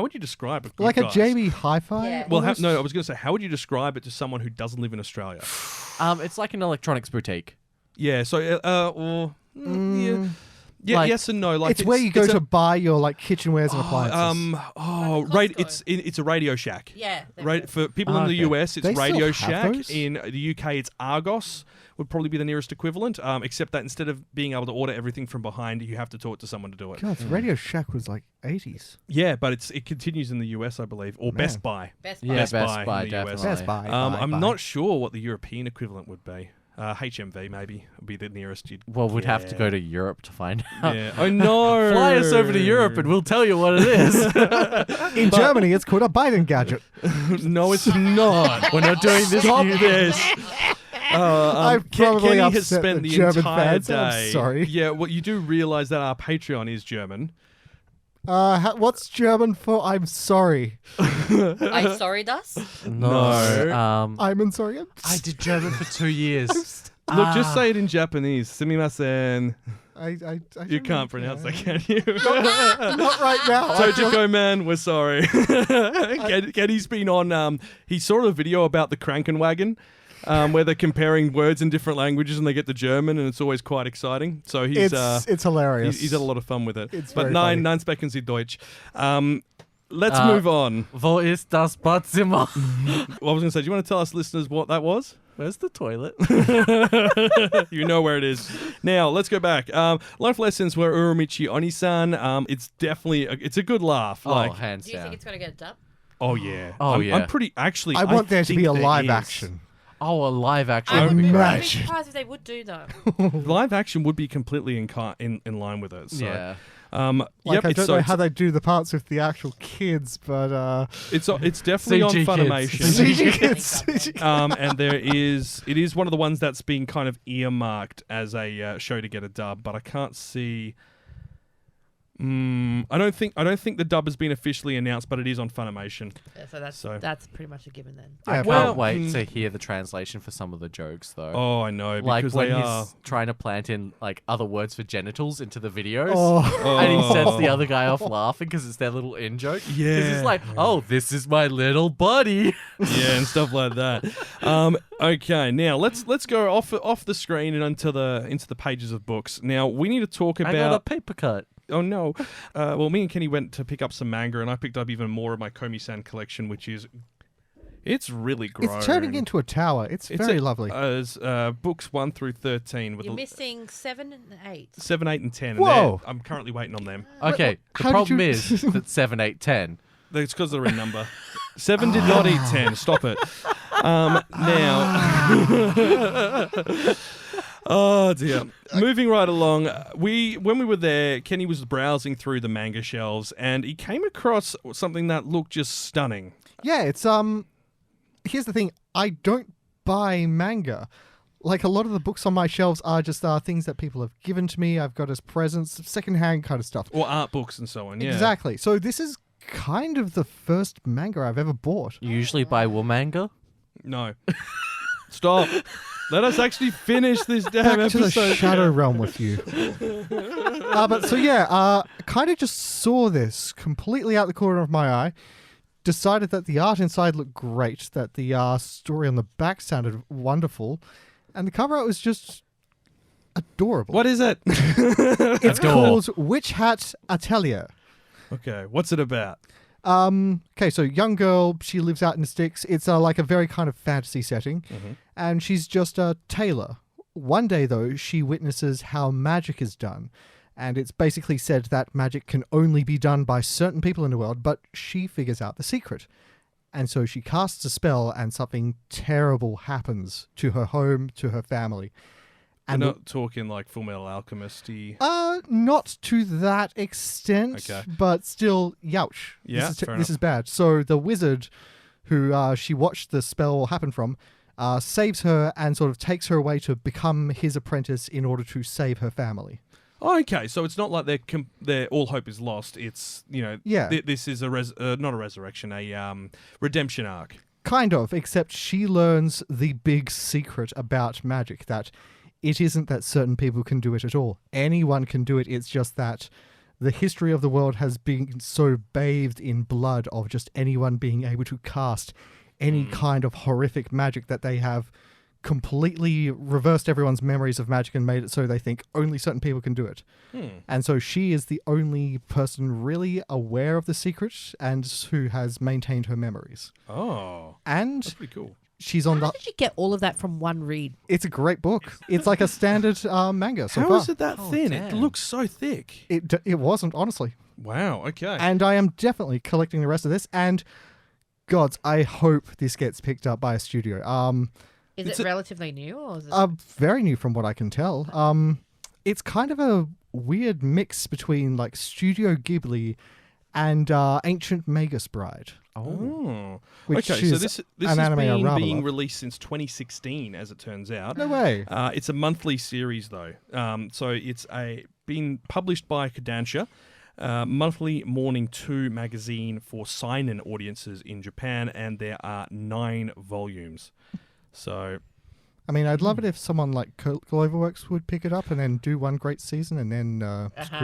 would you describe it? Like a Jamie Hi-Fi? Yeah. Well, almost? no, I was going to say, how would you describe it to someone who doesn't live in Australia? It's like an electronics boutique. Yeah, so, yeah, Like- yes and no. Like It's where you go a- to buy your like kitchenwares and appliances. right. Costco. It's a Radio Shack. Yeah. Right, for people in the Okay. US, it's They still Radio have Shack. those? In the UK, it's Argos. Would probably be the nearest equivalent. Except that instead of being able to order everything from behind, you have to talk to someone to do it. God, Radio Shack was like 80s. Yeah, but it continues in the US, I believe, or Best Buy. Best Yeah, Buy. Best Best Buy Buy, in the US. definitely. Best Buy. I'm Buy. not sure what the European equivalent would be. HMV maybe would be the nearest you'd. Well, we'd have to Yeah. go to Europe to find out. Yeah. I know. Fly us over to Europe and we'll tell you what it is. In Germany, it's called a Biden gadget. No, it's not. We're not doing this. Stop this. I've probably Kenny has upset spent the the German entire fans. day. I'm sorry. Yeah, well, you do realize that our Patreon is German. What's German for I'm sorry? I sorry, das. No. I'm sorry. I did German for 2 years. Look, just say it in Japanese. Sumimasen. I You don't can't know. pronounce that, can you? Not right now. Tojiko man, we're sorry. Kenny's been on. He saw a video about the Krankenwagen, where they're comparing words in different languages, and they get the German, and it's always quite exciting. So he's It's hilarious. he's had a lot of fun with it. It's but very nine funny. sprechen Sie Deutsch. Let's move on. Wo ist das Badzimmer? Well, I was going to say, do you want to tell us listeners what that was? Where's the toilet? You know where it is. Now, let's go back. Life lessons were Uromichi Onisan. It's definitely it's a good laugh. Like, Hands Do you think down. it's gonna get dubbed? oh yeah, Oh, I'm yeah. pretty actually. I want there to think be a there live is. action. Oh, a live action. I would be would be great. Imagine. surprised if they would do though. Live action would be completely in line with it. So. Yeah. I don't know how they do the parts with the actual kids, but it's definitely on CG Funimation. CG kids. And it is one of the ones that's been kind of earmarked as a show to get a dub, but I can't see. I don't think the dub has been officially announced, but it is on Funimation. Yeah, so that's pretty much a given then. I Well, can't wait to hear the translation for some of the jokes, though. Oh, I know, Like because when they he's are. trying to plant in like other words for genitals into the videos, Oh. and he sets the other guy off laughing because it's their little in joke. Yeah. Because it's like, oh, this is my little buddy. Yeah, and stuff like that. Okay, now let's go off the screen and into the pages of books. Now we need to talk I got a about. paper cut. Oh no! Well, me and Kenny went to pick up some manga, and I picked up even more of my Komi-san collection, which is. It's really grown. It's turning into a tower. It's very lovely. As books 1 through 13. With You're missing 7 and 8. 7, 8, and 10. Whoa. And I'm currently waiting on them. Okay, the how did problem you- is that 7, 8, 10. It's because they're in number. 7 did not eat 10. Stop it. Now. Oh dear. Moving right along, when we were there, Kenny was browsing through the manga shelves, and he came across something that looked just stunning. Yeah, it's here's the thing, I don't buy manga. Like, a lot of the books on my shelves are just things that people have given to me. I've got as presents, secondhand kind of stuff. Or art books and so on, yeah. Exactly. So this is kind of the first manga I've ever bought. You usually buy manga. No. Stop. Let us actually finish this damn Back episode. to the Shadow Realm with you. Kind of just saw this completely out the corner of my eye. Decided that the art inside looked great, that the story on the back sounded wonderful, and the cover art was just adorable. What is it? It's called Witch Hat Atelier. Okay, what's it about? Okay, so young girl, she lives out in the sticks. It's like a very kind of fantasy setting, and she's just a tailor. One day, though, she witnesses how magic is done, and it's basically said that magic can only be done by certain people in the world, but she figures out the secret. And so she casts a spell, and something terrible happens to her home, to her family. We're And not talking like Full Metal Alchemist-y. not to that extent, Okay. but still, youch. Yeah, this fair is enough. bad. So the wizard, who she watched the spell happen from, saves her and sort of takes her away to become his apprentice in order to save her family. Oh, okay, so it's not like their all hope is lost. It's, Yeah. this is not a resurrection, a redemption arc. Kind of, except she learns the big secret about magic, that it isn't that certain people can do it at all. Anyone can do it. It's just that the history of the world has been so bathed in blood of just anyone being able to cast any kind of horrific magic that they have completely reversed everyone's memories of magic and made it so they think only certain people can do it. And so she is the only person really aware of the secret and who has maintained her memories. Oh, And that's pretty cool. she's on How the... did you get all of that from one read? It's a great book. It's like a standard manga so How far. is it that thin? It damn. looks so thick. It wasn't, honestly. Wow, okay. And I am definitely collecting the rest of this. And gods, I hope this gets picked up by a studio. Is It's it relatively new or is it? Very new from what I can tell. It's kind of a weird mix between like Studio Ghibli and Ancient Magus Bride. Oh, Which okay. So is this an has anime I been rather being love. released since 2016, as it turns out. No way. It's a monthly series though, so it's been published by Kodansha, monthly Morning 2 magazine for seinen audiences in Japan, and there are 9 volumes. So I mean, I'd love it if someone like Cloverworks would pick it up and then do one great season and then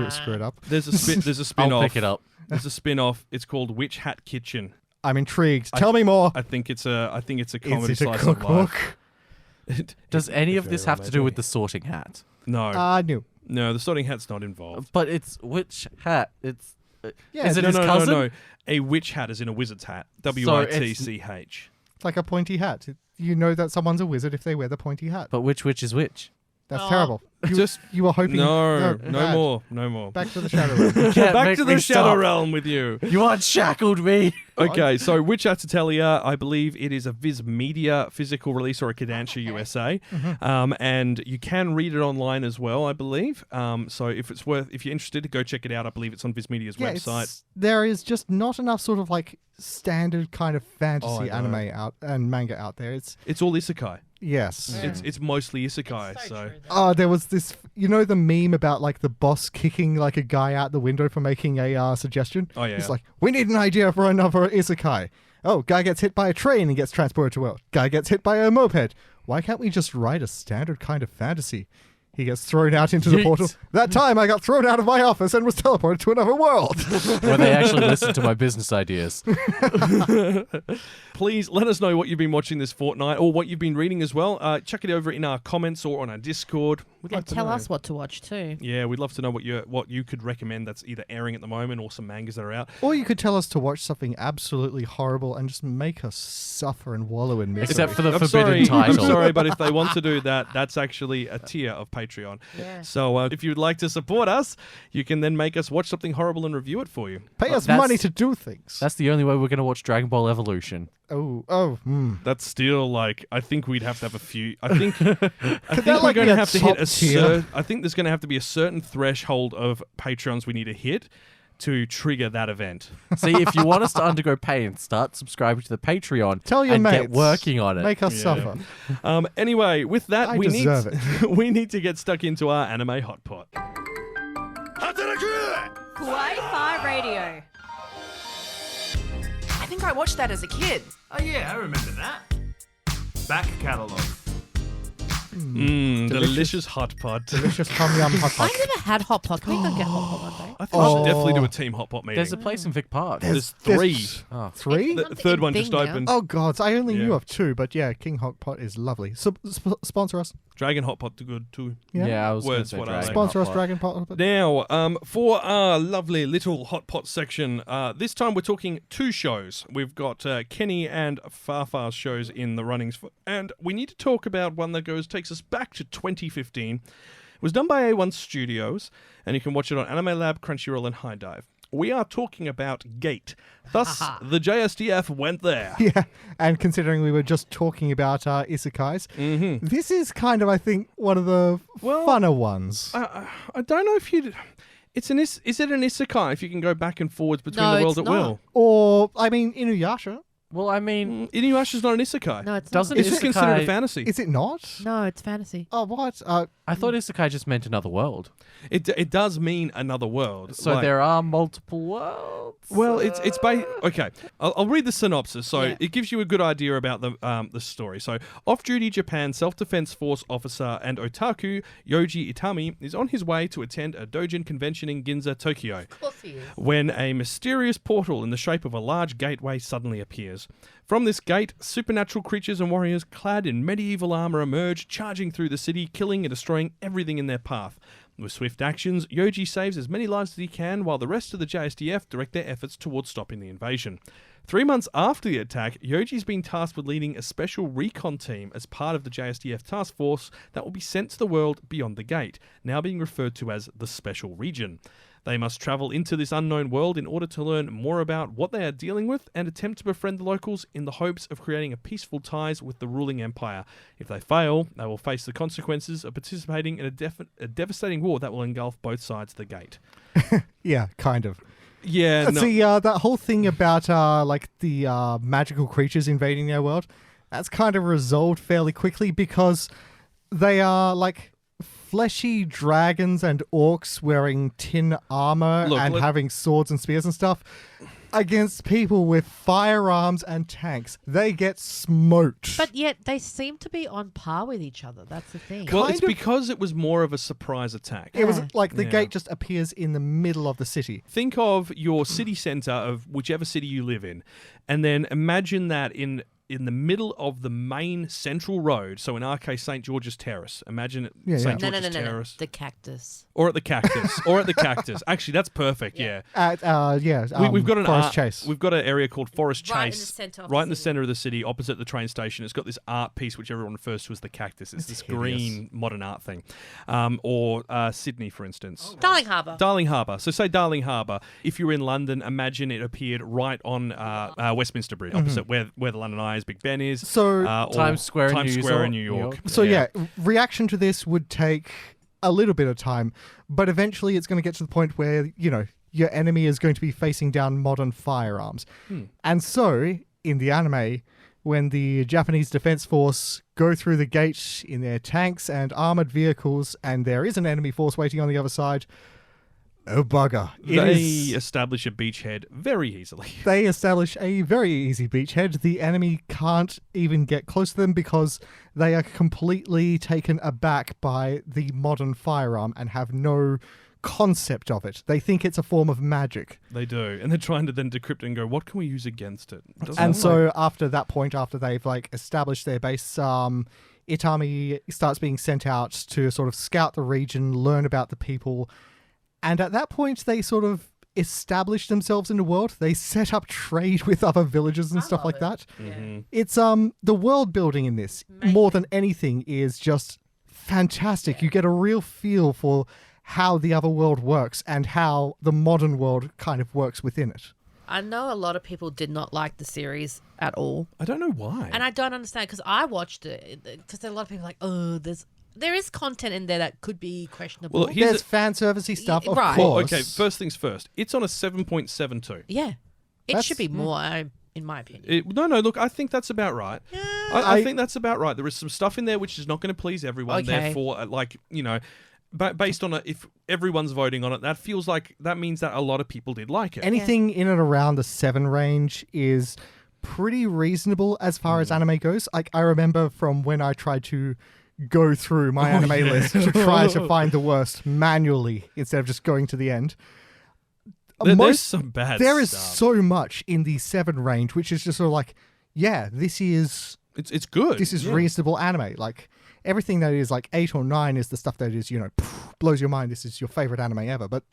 screw it up. there's a spin-off. I'll pick it up. There's a spin-off. It's called Witch Hat Kitchen. I'm intrigued. Tell me more. I think it's a comedy Is it a slice of life. cookbook? Does any of this very have to do with the sorting hat? No, No. no, the Sorting Hat's not involved. But it's which hat? It's Yeah, is it no, his no, cousin? no. A witch hat is in a wizard's hat. WITCH. It's like a pointy hat. You know that someone's a wizard if they wear the pointy hat. But which is which? That's terrible. You were hoping. No bad. more. Back to the Shadow Realm. Back to the Shadow Realm with you. You unshackled me. Okay, so Witch Atatelia, I believe it is a Viz Media physical release or a Kodansha USA, and you can read it online as well, I believe. So if you're interested, go check it out. I believe it's on Viz Media's website. There is just not enough sort of like standard kind of fantasy I know. anime out and manga out there. It's all isekai. yes. It's mostly isekai. So There was this, the meme about like the boss kicking like a guy out the window for making a suggestion. Oh, yeah. It's like, we need an idea for another isekai. Oh, guy gets hit by a train and gets transported to a world. Guy gets hit by a moped. Why can't we just write a standard kind of fantasy? He gets thrown out into the portal. That time I got thrown out of my office and was teleported to another world. Where they actually listen to my business ideas. please let us know what you've been watching this fortnight or what you've been reading as well. Chuck it over in our comments or on our Discord. We'd like And to tell know. us what to watch too. Yeah, we'd love to know what you could recommend that's either airing at the moment or some mangas that are out. Or you could tell us to watch something absolutely horrible and just make us suffer and wallow in misery. Except for the I'm forbidden sorry, title. I'm sorry, but if they want to do that, that's actually a tier of Patreon. Yeah. So if you'd like to support us, you can then make us watch something horrible and review it for you. Pay us That's- money to do things. That's the only way we're going to watch Dragon Ball Evolution. That's still I think we'd have to have a few. I think we're like, going be to a have to hit top a tier? I think there's going to have to be a certain threshold of Patreons we need to hit to trigger that event. See, if you want us to undergo pain, start subscribing to the Patreon Tell your and mates. get working on it. Make us Yeah. suffer. Anyway, with that, I we deserve we need to get stuck into our Anime Hotpot. Kawaii-Fi Radio. I think I watched that as a kid. Oh yeah, I remember that. Back Catalogue. Delicious Hotpot. Delicious Tom Yum Hot Pot. I never had hot pot. Can we go get hot pot one day? I think we should definitely do a team Hotpot meeting. There's a place in Vic Park. There's three. Oh. Three? The third one just Thing now. opened. Oh, God. I only Yeah. knew of two, but yeah, King Hot Pot is lovely. Sponsor us. Dragon Hotpot too good too. Yeah, I was going to Words, say what are Dragon they? Sponsor us, Hotpot. Dragon Pot. Now, for our lovely little hot pot section, this time we're talking two shows. We've got Kenny and Farfar's shows in the runnings, and we need to talk about one that takes us back to 2015. It was done by A1 Studios, and you can watch it on Anime Lab, Crunchyroll, and High Dive. We are talking about Gate. Thus, the JSDF went there. Yeah, and considering we were just talking about isekais, this is kind of, I think, one of the funner ones. I don't know if you'd... Is it an isekai if you can go back and forwards between No, the world it's at not. will? Or, I mean, Inuyasha. Well, I mean, Inuyasha's not an isekai. No, it's Doesn't not. It's just considered a fantasy. Is it not? No, it's fantasy. Oh, what? I thought Isekai just meant another world. It does mean another world. So there are multiple worlds. Well, it's okay. I'll read the synopsis. So Yeah. it gives you a good idea about the story. So, off-duty Japan self-defense force officer and otaku Yoji Itami is on his way to attend a doujin convention in Ginza, Tokyo, Of course he is. when a mysterious portal in the shape of a large gateway suddenly appears. From this gate, supernatural creatures and warriors clad in medieval armor emerge, charging through the city, killing and destroying everything in their path. With swift actions, Yoji saves as many lives as he can, while the rest of the JSDF direct their efforts towards stopping the invasion. 3 months after the attack, Yoji's been tasked with leading a special recon team as part of the JSDF task force that will be sent to the world beyond the gate, now being referred to as the Special Region. They must travel into this unknown world in order to learn more about what they are dealing with and attempt to befriend the locals in the hopes of creating a peaceful ties with the ruling empire. If they fail, they will face the consequences of participating in a devastating war that will engulf both sides of the gate. Yeah, kind of. Yeah, no. See, that whole thing about the magical creatures invading their world, that's kind of resolved fairly quickly because they are fleshy dragons and orcs wearing tin armor and having swords and spears and stuff against people with firearms and tanks. They get smoked. But yet they seem to be on par with each other. That's the thing. Well, kind it's of- because it was more of a surprise attack. It was like the Yeah. gate just appears in the middle of the city. Think of your city center of whichever city you live in, and then imagine that in in the middle of the main central road. So in our case, St. George's Terrace. Imagine it, St. No, George's Terrace. The cactus. Or at the cactus. Or at the cactus. Actually, that's perfect, yeah. At We've got an Forest Chase. We've got an area called Forest Chase. Right in the centre of right the in the city. centre of the city, opposite the train station. It's got this art piece, which everyone refers to as the cactus. It's this hideous. green modern art thing. Or Sydney, for instance. Darling Harbour. Darling Harbour. So say Darling Harbour. If you're in London, imagine it appeared right on Westminster Bridge, opposite where the London Eye's Big Ben is. So or Times Square in New York. So yeah, reaction to this would take a little bit of time, but eventually it's going to get to the point where, you know, your enemy is going to be facing down modern firearms. And so, in the anime, when the Japanese Defense Force go through the gate in their tanks and armored vehicles, and there is an enemy force waiting on the other side, oh bugger. They establish a beachhead very easily. They establish a very easy beachhead. The enemy can't even get close to them because they are completely taken aback by the modern firearm and have no concept of it. They think it's a form of magic. They do. And they're trying to then decrypt it and go, what can we use against it? And so after that point, after they've like established their base, Itami starts being sent out to sort of scout the region, learn about the people. And at that point, they sort of establish themselves in the world. They set up trade with other villages and stuff like that. It's the world building in this, more than anything, is just fantastic. You get a real feel for how the other world works and how the modern world kind of works within it. I know a lot of people did not like the series at all. I don't know why. And I don't understand because I watched it because a lot of people are like, oh, there is content in there that could be questionable. Well, There's fan servicey stuff, of Right. course. Well, okay, first things first. It's on a 7.72. Yeah. It That's- should be more, in my opinion. No, look, I think that's about right. I think that's about right. There is some stuff in there which is not going to please everyone. Okay. Therefore, based on it, if everyone's voting on it, that means that a lot of people did like it. Anything in and around the 7 range is pretty reasonable as far as anime goes. Like, I remember from when I tried to go through my anime list to try to find the worst manually instead of just going to the end. There's some bad There is stuff. so much in the 7 range, which is just sort of like, yeah, this is It's good. this is reasonable anime. Like, everything that is like 8 or 9 is the stuff that is, blows your mind. This is your favorite anime ever. But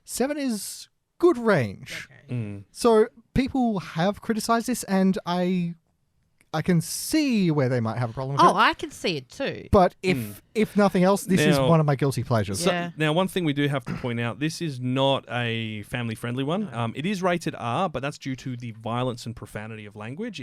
7 is good range. So people have criticized this, and I can see where they might have a problem with it. I can see it too. But if nothing else, this is Now- one of my guilty pleasures. Yeah. Now, one thing we do have to point out, this is not a family-friendly one. It is rated R, but that's due to the violence and profanity of language.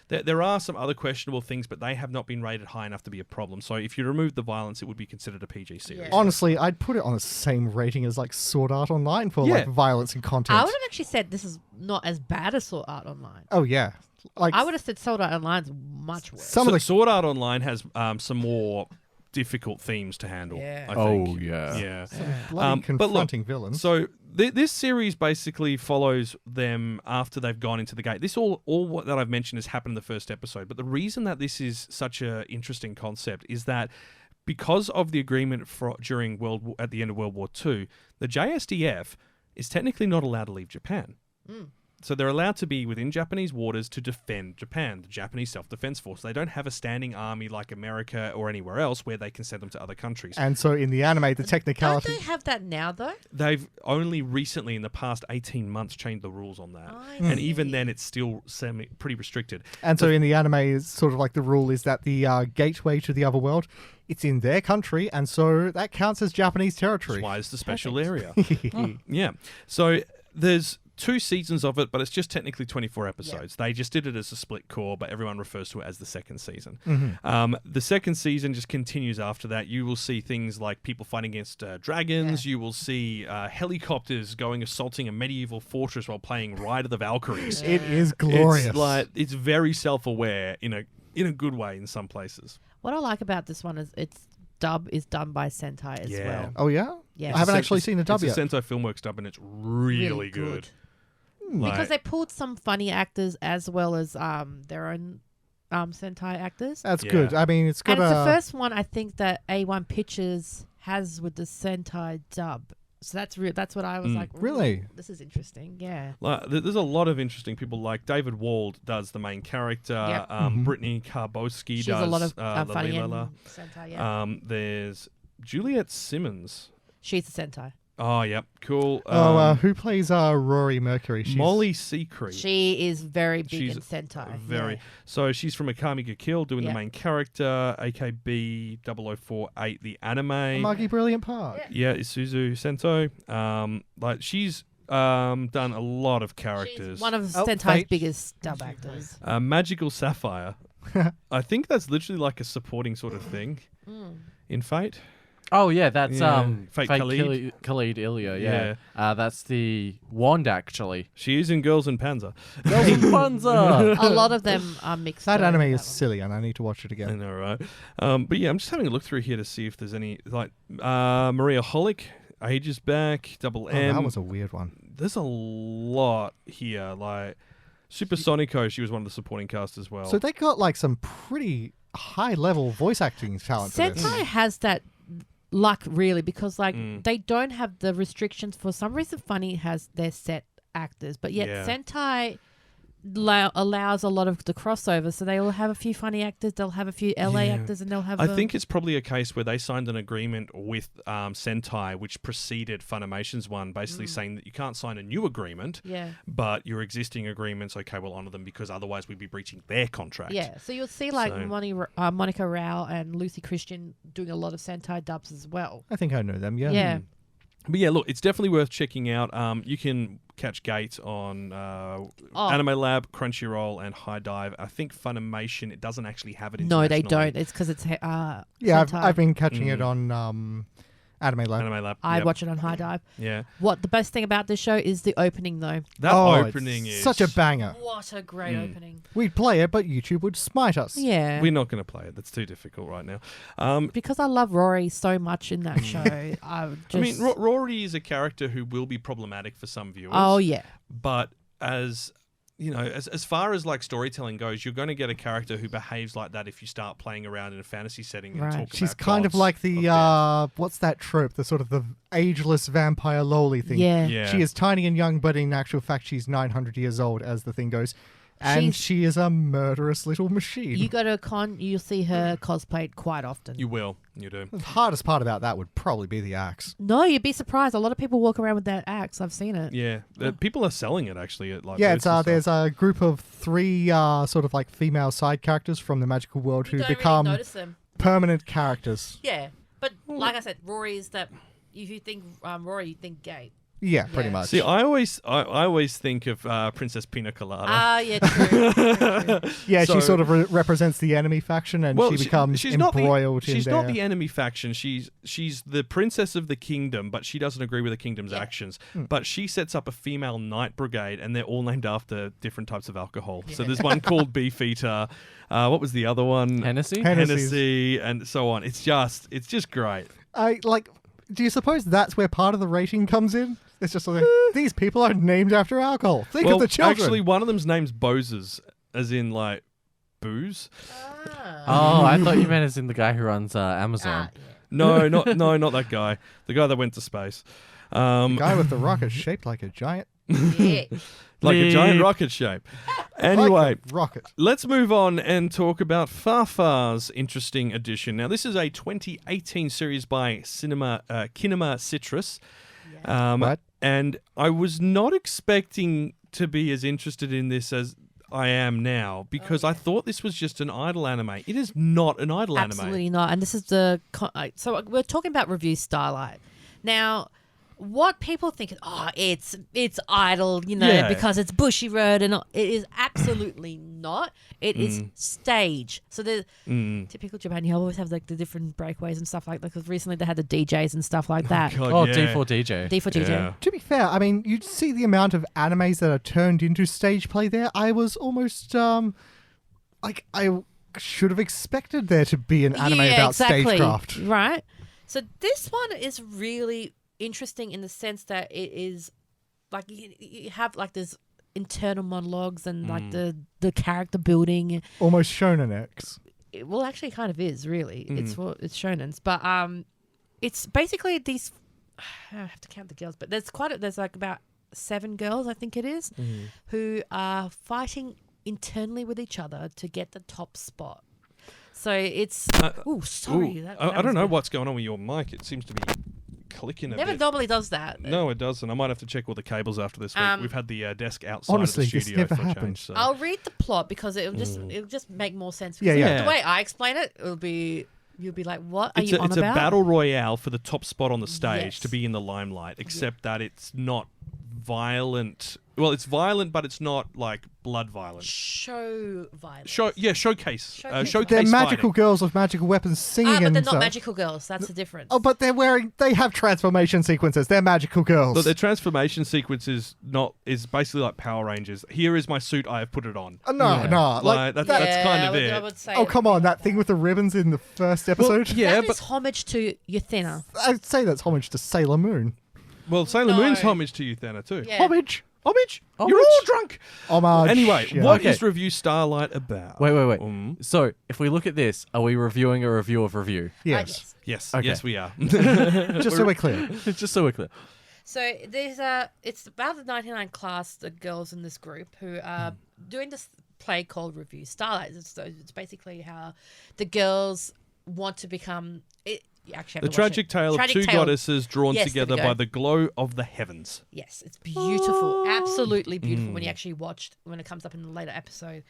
There are some other questionable things, but they have not been rated high enough to be a problem. So if you remove the violence, it would be considered a PG series. Honestly, I'd put it on the same rating as like Sword Art Online for like violence and content. I would have actually said this is not as bad as Sword Art Online. Oh yeah, like I would have said Sword Art Online's much worse. some of the Sword Art Online has some more difficult themes to handle. Yeah. I think. Oh, yeah. Yeah. bloody but look, confronting villains. So this series basically follows them after they've gone into the gate. This all what that I've mentioned has happened in the first episode. But the reason that this is such an interesting concept is that because of the agreement at the end of World War II, the JSDF is technically not allowed to leave Japan. So they're allowed to be within Japanese waters to defend Japan, the Japanese Self-Defense Force. They don't have a standing army like America or anywhere else where they can send them to other countries. And so in the anime, the Don't technicality. they have that now though? They've only recently, in the past 18 months, changed the rules on that. I And even see. then, it's still pretty restricted. And so in the anime, it's sort of like the rule is that the gateway to the other world, it's in their country, and so that counts as Japanese territory. That's why it's the special area. Yeah. So there's 2 seasons of it, but it's just technically 24 episodes. They just did it as a split core, but everyone refers to it as the second season. The second season just continues after that. You will see things like people fighting against dragons. You will see helicopters assaulting a medieval fortress while playing Ride of the Valkyries. It is glorious. It's very self-aware in a good way in some places. What I like about this one is its dub is done by Sentai as well. Oh yeah, Yeah. I haven't actually seen the dub It's yet. a Sentai Filmworks dub, and it's really good. Because they pulled some funny actors as well as their own Sentai actors. That's Yeah. good. I mean, it's got And it's the first one I think that A1 Pictures has with the Sentai dub. So that's what I was like. Really? This is interesting. Yeah. Like, there's a lot of interesting people. Like David Wald does the main character. Yep. Brittany Karbowski She's does a lot of the funny Lila. and Sentai. Yeah. There's Juliet Simmons. She's a Sentai. Oh, yep, cool. Who plays Rory Mercury? Molly Secret. She is very big She's in Sentai. Very. Yeah. So she's from Akame ga Kill, doing the Yep. main character. AKB 0048, the anime. Maggie Brilliant Park. Yeah, Isuzu Sento. Like she's done a lot of characters. She's one of Oh, Sentai's Fate. biggest dub actors. Magical Sapphire. I think that's literally like a supporting sort of thing in Fate. Oh yeah, that's Yeah. Fake Fake Khalid. Khalid Ilya. Yeah, that's the wand actually. She is in Girls in Panzer. Girls in Panzer. A lot of them are mixed. That though, anime that is one. silly, and I need to watch it I again. know, right? But yeah, I'm just having a look through here to see if there's any like Maria Holick, Ages Back, Double Oh, M. that was a weird one. There's a lot here. Like Supersonico, she was one of the supporting cast as well. So they got like some pretty high-level voice acting talent for this. Sentai has that luck really because like Mm. they don't have the restrictions. For some reason, Funny has their set actors, but yet Yeah. Sentai allows a lot of the crossover. So they will have a few Funny actors, they'll have a few LA Yeah. actors, and they'll have. I think it's probably a case where they signed an agreement with Sentai, which preceded Funimation's one, basically saying that you can't sign a new agreement, Yeah. but your existing agreements, okay, we'll honour them because otherwise we'd be breaching their contract. Yeah, so you'll see like So- Monica Rao and Lucy Christian doing a lot of Sentai dubs as well. I think I know them. Yeah. Yeah. But yeah, look, it's definitely worth checking out. You can catch Gate on Anime Lab, Crunchyroll, and High Dive. I think Funimation, it doesn't actually have it. No, they internationally. don't. It's because it's Yeah, Sentai. I've been catching it on Anime Lab. Anime Lab. I yep. watch it on High Dive. Yeah, What the best thing about this show is the opening though. that Oh, opening it's is such a banger. What a great opening. We'd play it, but YouTube would smite us. Yeah. We're not going to play it. That's too difficult right now. Because I love Rory so much in that show. I I mean, Rory is a character who will be problematic for some viewers. Oh yeah. But as you know, as far as like storytelling goes, you're going to get a character who behaves like that if you start playing around in a fantasy setting and Right. talking She's about kind of gods like the death. what's that trope? The sort of the ageless vampire loli thing. Yeah. Yeah. She is tiny and young, but in actual fact, she's 900 years old, as the thing goes. And she is a murderous little machine. You go to a con, you'll see her cosplayed quite often. You will. You do. The hardest part about that would probably be the axe. No, you'd be surprised. A lot of people walk around with that axe. I've seen it. Yeah. People are selling it actually at like Yeah, booths it's and there's stuff. a group of 3 sort of like female side characters from the magical world who You don't become really notice them. permanent characters. Yeah, but like I said, Rory is that. If you think Rory, you think gay. Yeah, pretty Yeah. much. See, I always think of Princess Pina Colada. Ah, yeah, true. True. Yeah, So- she sort of represents the enemy faction, and she becomes she's embroiled in She's their... not the enemy faction. She's the princess of the kingdom, but she doesn't agree with the kingdom's actions. But she sets up a female knight brigade, and they're all named after different types of alcohol. So there's one called Beefeater. What was the other one? Hennessy. Hennessy, and so on. It's just great. Do you suppose that's where part of the rating comes in? It's just like, these people are named after alcohol. Think of the children. Actually, one of them's name's Bozes, as in like booze. Oh, I thought you meant as in the guy who runs Amazon. No, not that guy. The guy that went to space. Guy with the rocket shaped like a giant... Yeah. Like a Bleep. giant rocket shape. Anyway, like a rocket. let's move on and talk about Farfar's interesting edition. Now, this is a 2018 series by Kinema Citrus. What? And I was not expecting to be as interested in this as I am now because I thought this was just an idol anime. It is not an idol anime. Absolutely not. And this is so we're talking about review Starlight. Now, what people think is, it's idle, Yeah. because it's Bushiroad, and it is absolutely not. It is stage. So the typical Japan, you always have like the different breakaways and stuff like that. Because recently they had the DJs and stuff like that. God, Oh, yeah. D4DJ. D4DJ. Yeah. To be fair, I mean, you see the amount of animes that are turned into stage play there. I was almost, I should have expected there to be an anime about stagecraft. Right. So this one is really interesting in the sense that it is like you have like this internal monologues and like the character building. Almost Shonen X. Well, actually, it kind of is really. It's shonens, but it's basically these I have to count the girls, but there's like about 7 girls, I think it is, who are fighting internally with each other to get the top spot. So it's sorry. I don't know what's going on with your mic. It seems to be clicking a Never bit. normally does that. No, it doesn't. I might have to check all the cables after this week. We've had the desk outside honestly, of the this studio never for a happened. change. So. I'll read the plot because it'll just make more sense. Yeah, yeah. The way I explain it, you'll be like, what are It's you a, on it's about? a battle royale for the top spot on the stage Yes. to be in the limelight, except that it's not violent. Well, it's violent, but it's not like blood violent. Show violence. Showcase. Showcase. Showcase They're magical fighting. girls with magical weapons singing but and they're not stuff. magical girls. That's the difference. Oh, but they have transformation sequences. They're magical girls. Look, their transformation sequence is basically like Power Rangers. Here is my suit. I have put it on. No. Like, that's kind of it. I would say Oh, come on. That thing with the ribbons in the first episode? Yeah, that is homage to Euthena. I'd say that's homage to Sailor Moon. Well, Sailor No. Moon's homage to Euthena too. Yeah. Homage. Homage? Homage? You're all drunk. Homage. Anyway, yeah. what Okay. is Review Starlight about? Wait. So, if we look at this, are we reviewing a review of review? Yes. Yes, Okay. yes, we are. Just so we're clear. Just so we're clear. So there's it's about the 99 class, the girls in this group who are doing this play called Review Starlight. It's basically how the girls want to become. You actually have The to watch tragic it. tale of Tragic two tale. goddesses drawn Yes, together there we by go. the glow of the heavens. Yes, it's beautiful, absolutely beautiful when you actually when it comes up in the later episode.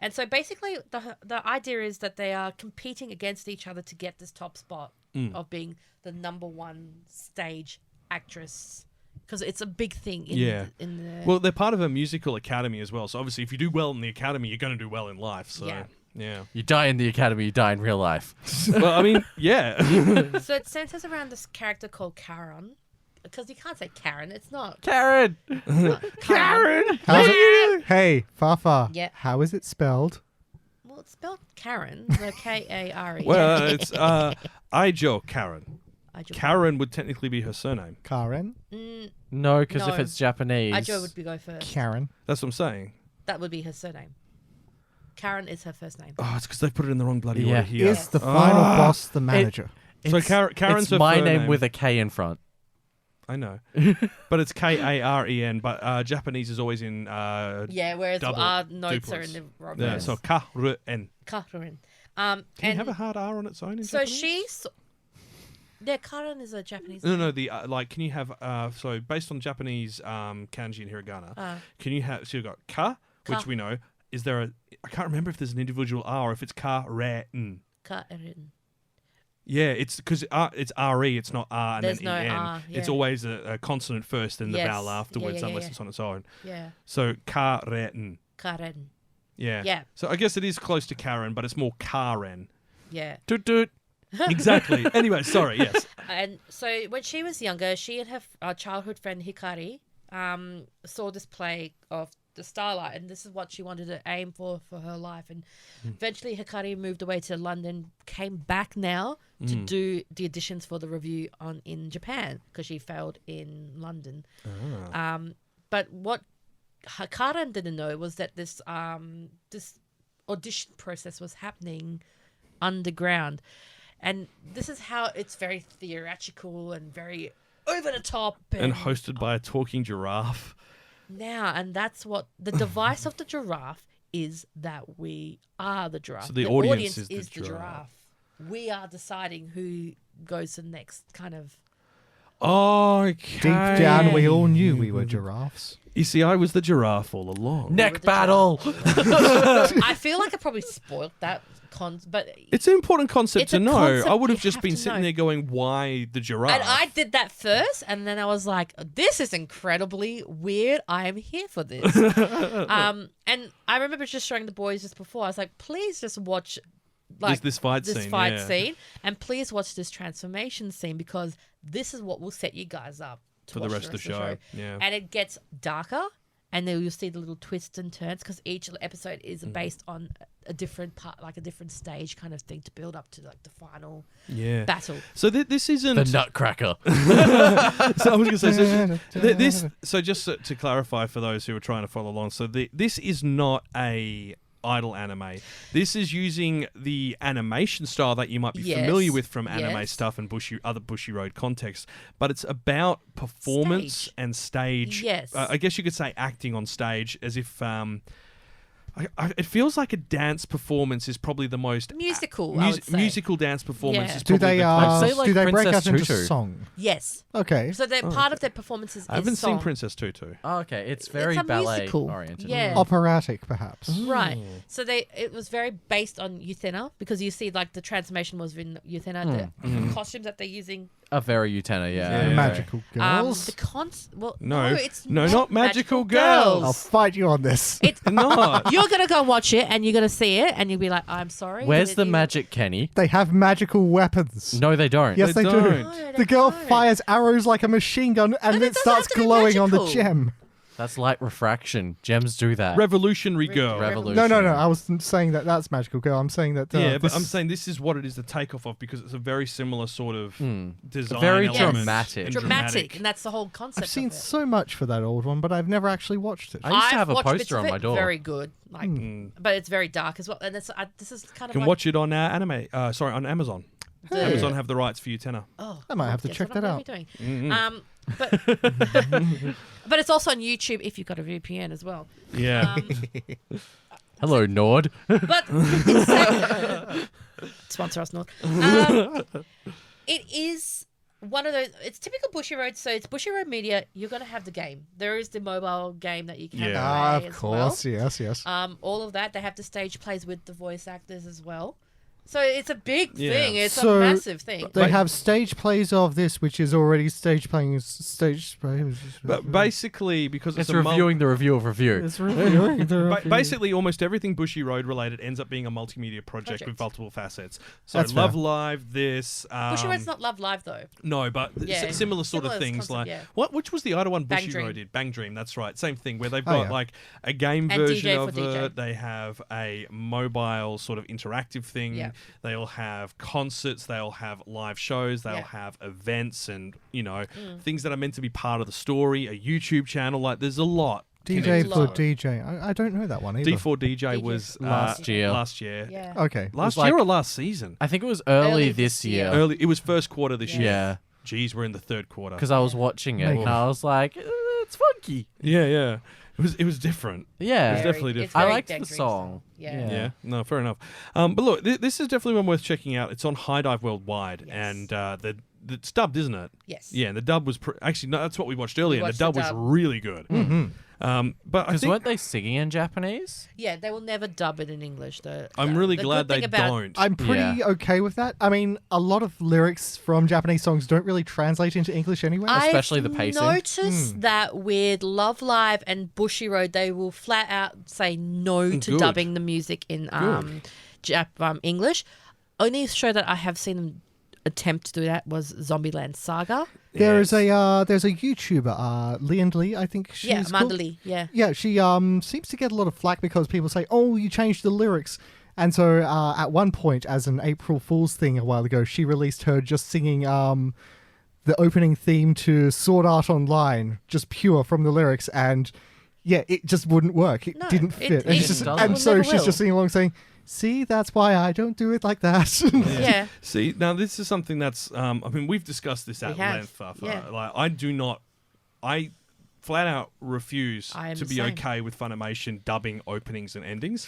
And so basically, the idea is that they are competing against each other to get this top spot of being the #1 stage actress, because it's a big thing. In the Well, they're part of a musical academy as well. So obviously, if you do well in the academy, you're going to do well in life. So yeah. You die in the academy, you die in real life. Well, I mean, yeah. So it centers around this character called Karen, because you can't say Karen. It's not Karen! Karen. How's it? Hey, Fafa. Yeah. How is it spelled? Well, it's spelled Karen. So Kare. Well, it's Ijo Karen. Karen would technically be her surname. Karen? No, because No. if it's Japanese... Ijo would go first. Karen. That's what I'm saying. That would be her surname. Karen is her first name. Oh, it's because they put it in the wrong bloody Yeah. order here. Is the final boss the manager? So Karen's it's her my surname. name with a K in front. I know. But it's Karen, but Japanese is always in Yeah, whereas double our notes are in duplets. the wrong Yeah, place. so Karen. Karen. Can you have a hard R on its own in So Japanese? Yeah, Karen is a Japanese No, name. the can you have so based on Japanese kanji and hiragana, can you have so you got ka, which Ka. we know. Is there I can't remember if there's an individual R or if it's Karen. Karen. Yeah, it's because it's RE, it's not R and There's then no EN. R, It's yeah. always a consonant first and the Yes. vowel afterwards, Yeah, unless yeah. it's on its own. Yeah. So Karen. Karen. Yeah. Yeah. So I guess it is close to Karen, but it's more Karen. Yeah. Toot toot. Exactly. Anyway, sorry, yes. And so when she was younger, she and her childhood friend Hikari saw this play of the Starlight, and this is what she wanted to aim for her life. And eventually Hikari moved away to London, came back now to do the auditions for the review in Japan, because she failed in London. But what Hikari didn't know was that this audition process was happening underground. And this is how it's very theatrical and very over the top. And hosted by a talking giraffe. And that's what the device of the giraffe is, that we are the giraffe. So the audience is the giraffe. We are deciding who goes to the next kind of. Okay. Deep down, we all knew we were giraffes. You see, I was the giraffe all along. Neck battle! I feel like I probably spoiled that but It's an important concept It's to a know. concept I would have you just have been to sitting know. there going, why the giraffe? and I did that first, and then I was like, "This is incredibly weird. I am here for this." And I remember just showing the boys just before. I was like, "Please just watch, like this fight this scene, fight yeah. scene, and please watch this transformation scene, because this is what will set you guys up to For the watch rest of the show, yeah. And it gets darker, and then you'll see the little twists and turns, because each episode is based on a different part, like a different stage kind of thing, to build up to like the final Yeah. battle. So this isn't The Nutcracker. So I was going to say, this. So just to clarify for those who are trying to follow along, so this is not a idol anime. This is using the animation style that you might be familiar with from anime stuff and other Bushiroad contexts, but it's about performance and stage. Yes. I guess you could say acting on stage, as if it feels like a dance performance is probably the most musical. I would say. Musical dance performance Yeah. is Do probably they I'd say like do they break out Princess into Tutu. song? Yes. Okay. So part of their performances I haven't is seen song. Princess Tutu. Oh, okay, it's very a ballet musical. oriented. Yeah. Operatic, perhaps. Right. So it was very based on Utena, because you see like the transformation was in Utena, the costumes that they're using. A very Utena, yeah. Magical girls. No, it's not magical girls. I'll fight you on this. It's Not. You're gonna go watch it and you're gonna see it and you'll be like, I'm sorry. Where's the magic, Kenny? They have magical weapons. No, they don't. Yes, They they, don't. do. No, they The girl don't. fires arrows like a machine gun, and it it doesn't starts have to be glowing on the magical. gem. That's light refraction. Gems do that. Revolutionary girl. Revolution. No. I wasn't saying that that's magical girl. I'm saying that. Yeah, but this- I'm saying this is what it is the takeoff of, because it's a very similar sort of design. Very element dramatic. and dramatic, and that's the whole concept. I've seen of it. so much for that old one, but I've never actually watched it. I used to I've have a watched bits poster of on it, my door. Very good, but it's very dark as well. And this is kind You of can like, watch it on on Amazon. Hey. Amazon have the rights for Utena. Oh, I might have to guess check what that I'm out. gonna be doing. But it's also on YouTube if you've got a VPN as well. Yeah. Hello, Nord. But sponsor us, North. It is one of those. It's typical Bushiroad. So it's Bushiroad Media. You're going to have the game. There is the mobile game that you can play of as course, well. yes. All of that. They have the stage plays with the voice actors as well. So it's a big Yeah. thing. It's So a massive thing. They have stage plays of this, which is already stage playing stage plays. But basically, because It's it's a reviewing the review of review. It's reviewing the basically, almost everything Bushiroad related ends up being a multimedia project with multiple facets. So That's Love fair. Live, this. Bushiroad's not Love Live though. No, but Yeah. similar sort of Similar things. concept, Like yeah. which was the other one Bang Bushiroad Dream. did? Bang Dream. That's right. Same thing where they've Oh, got yeah. like a game And version DJ of for DJ. it. They have a mobile sort of interactive thing. Yeah. They'll have concerts. They'll have live shows. They'll Yeah. have events and things that are meant to be part of the story. A YouTube channel. Like there's a lot. DJ for Lot. DJ. I don't know that one either. D4DJ DJ was Last year. Last year. Yeah. Okay. Last like- year or last season? I think it was early Early this this year. year. Early. It was first quarter this year. Yeah, Jeez, we're in the third quarter. because I was watching it Maybe. and I was like, it's funky. Yeah. It was different. Yeah, It's definitely It's different. I very liked Bang the Dream song. style. Yeah. Yeah, no, fair enough. But look, this is definitely one worth checking out. It's on High Dive Worldwide, Yes. and it's dubbed, isn't it? Yes. Yeah, and the dub was actually no, that's what we watched earlier. We And the watched dub the dub. was really good. But I Because think weren't they singing in Japanese? Yeah, they will never dub it in English. I'm really glad good they thing about- don't. I'm pretty Yeah. okay with that. I mean, a lot of lyrics from Japanese songs don't really translate into English anyway. Especially the pacing. I noticed that with Love Live and Bushiroad, they will flat out say no to Good. dubbing the music in English. Only show that I have seen them attempt to do that was Zombieland Saga. There's a YouTuber, Leon Lee, I think she's Yeah, called. Amanda Lee. Yeah. Yeah, she seems to get a lot of flack because people say, "Oh, you changed the lyrics." And so at one point, as an April Fool's thing a while ago, she released her just singing the opening theme to Sword Art Online, just pure from the lyrics, and yeah, it just wouldn't work. It No, didn't it- fit. it doesn't. And It so never she's will. just singing along saying, "See, that's why I don't do it like that." Yeah. See, now this is something that's. I mean, we've discussed this at have, length. yeah. Like, I flat out refuse I am to the be same. okay with Funimation dubbing openings and endings,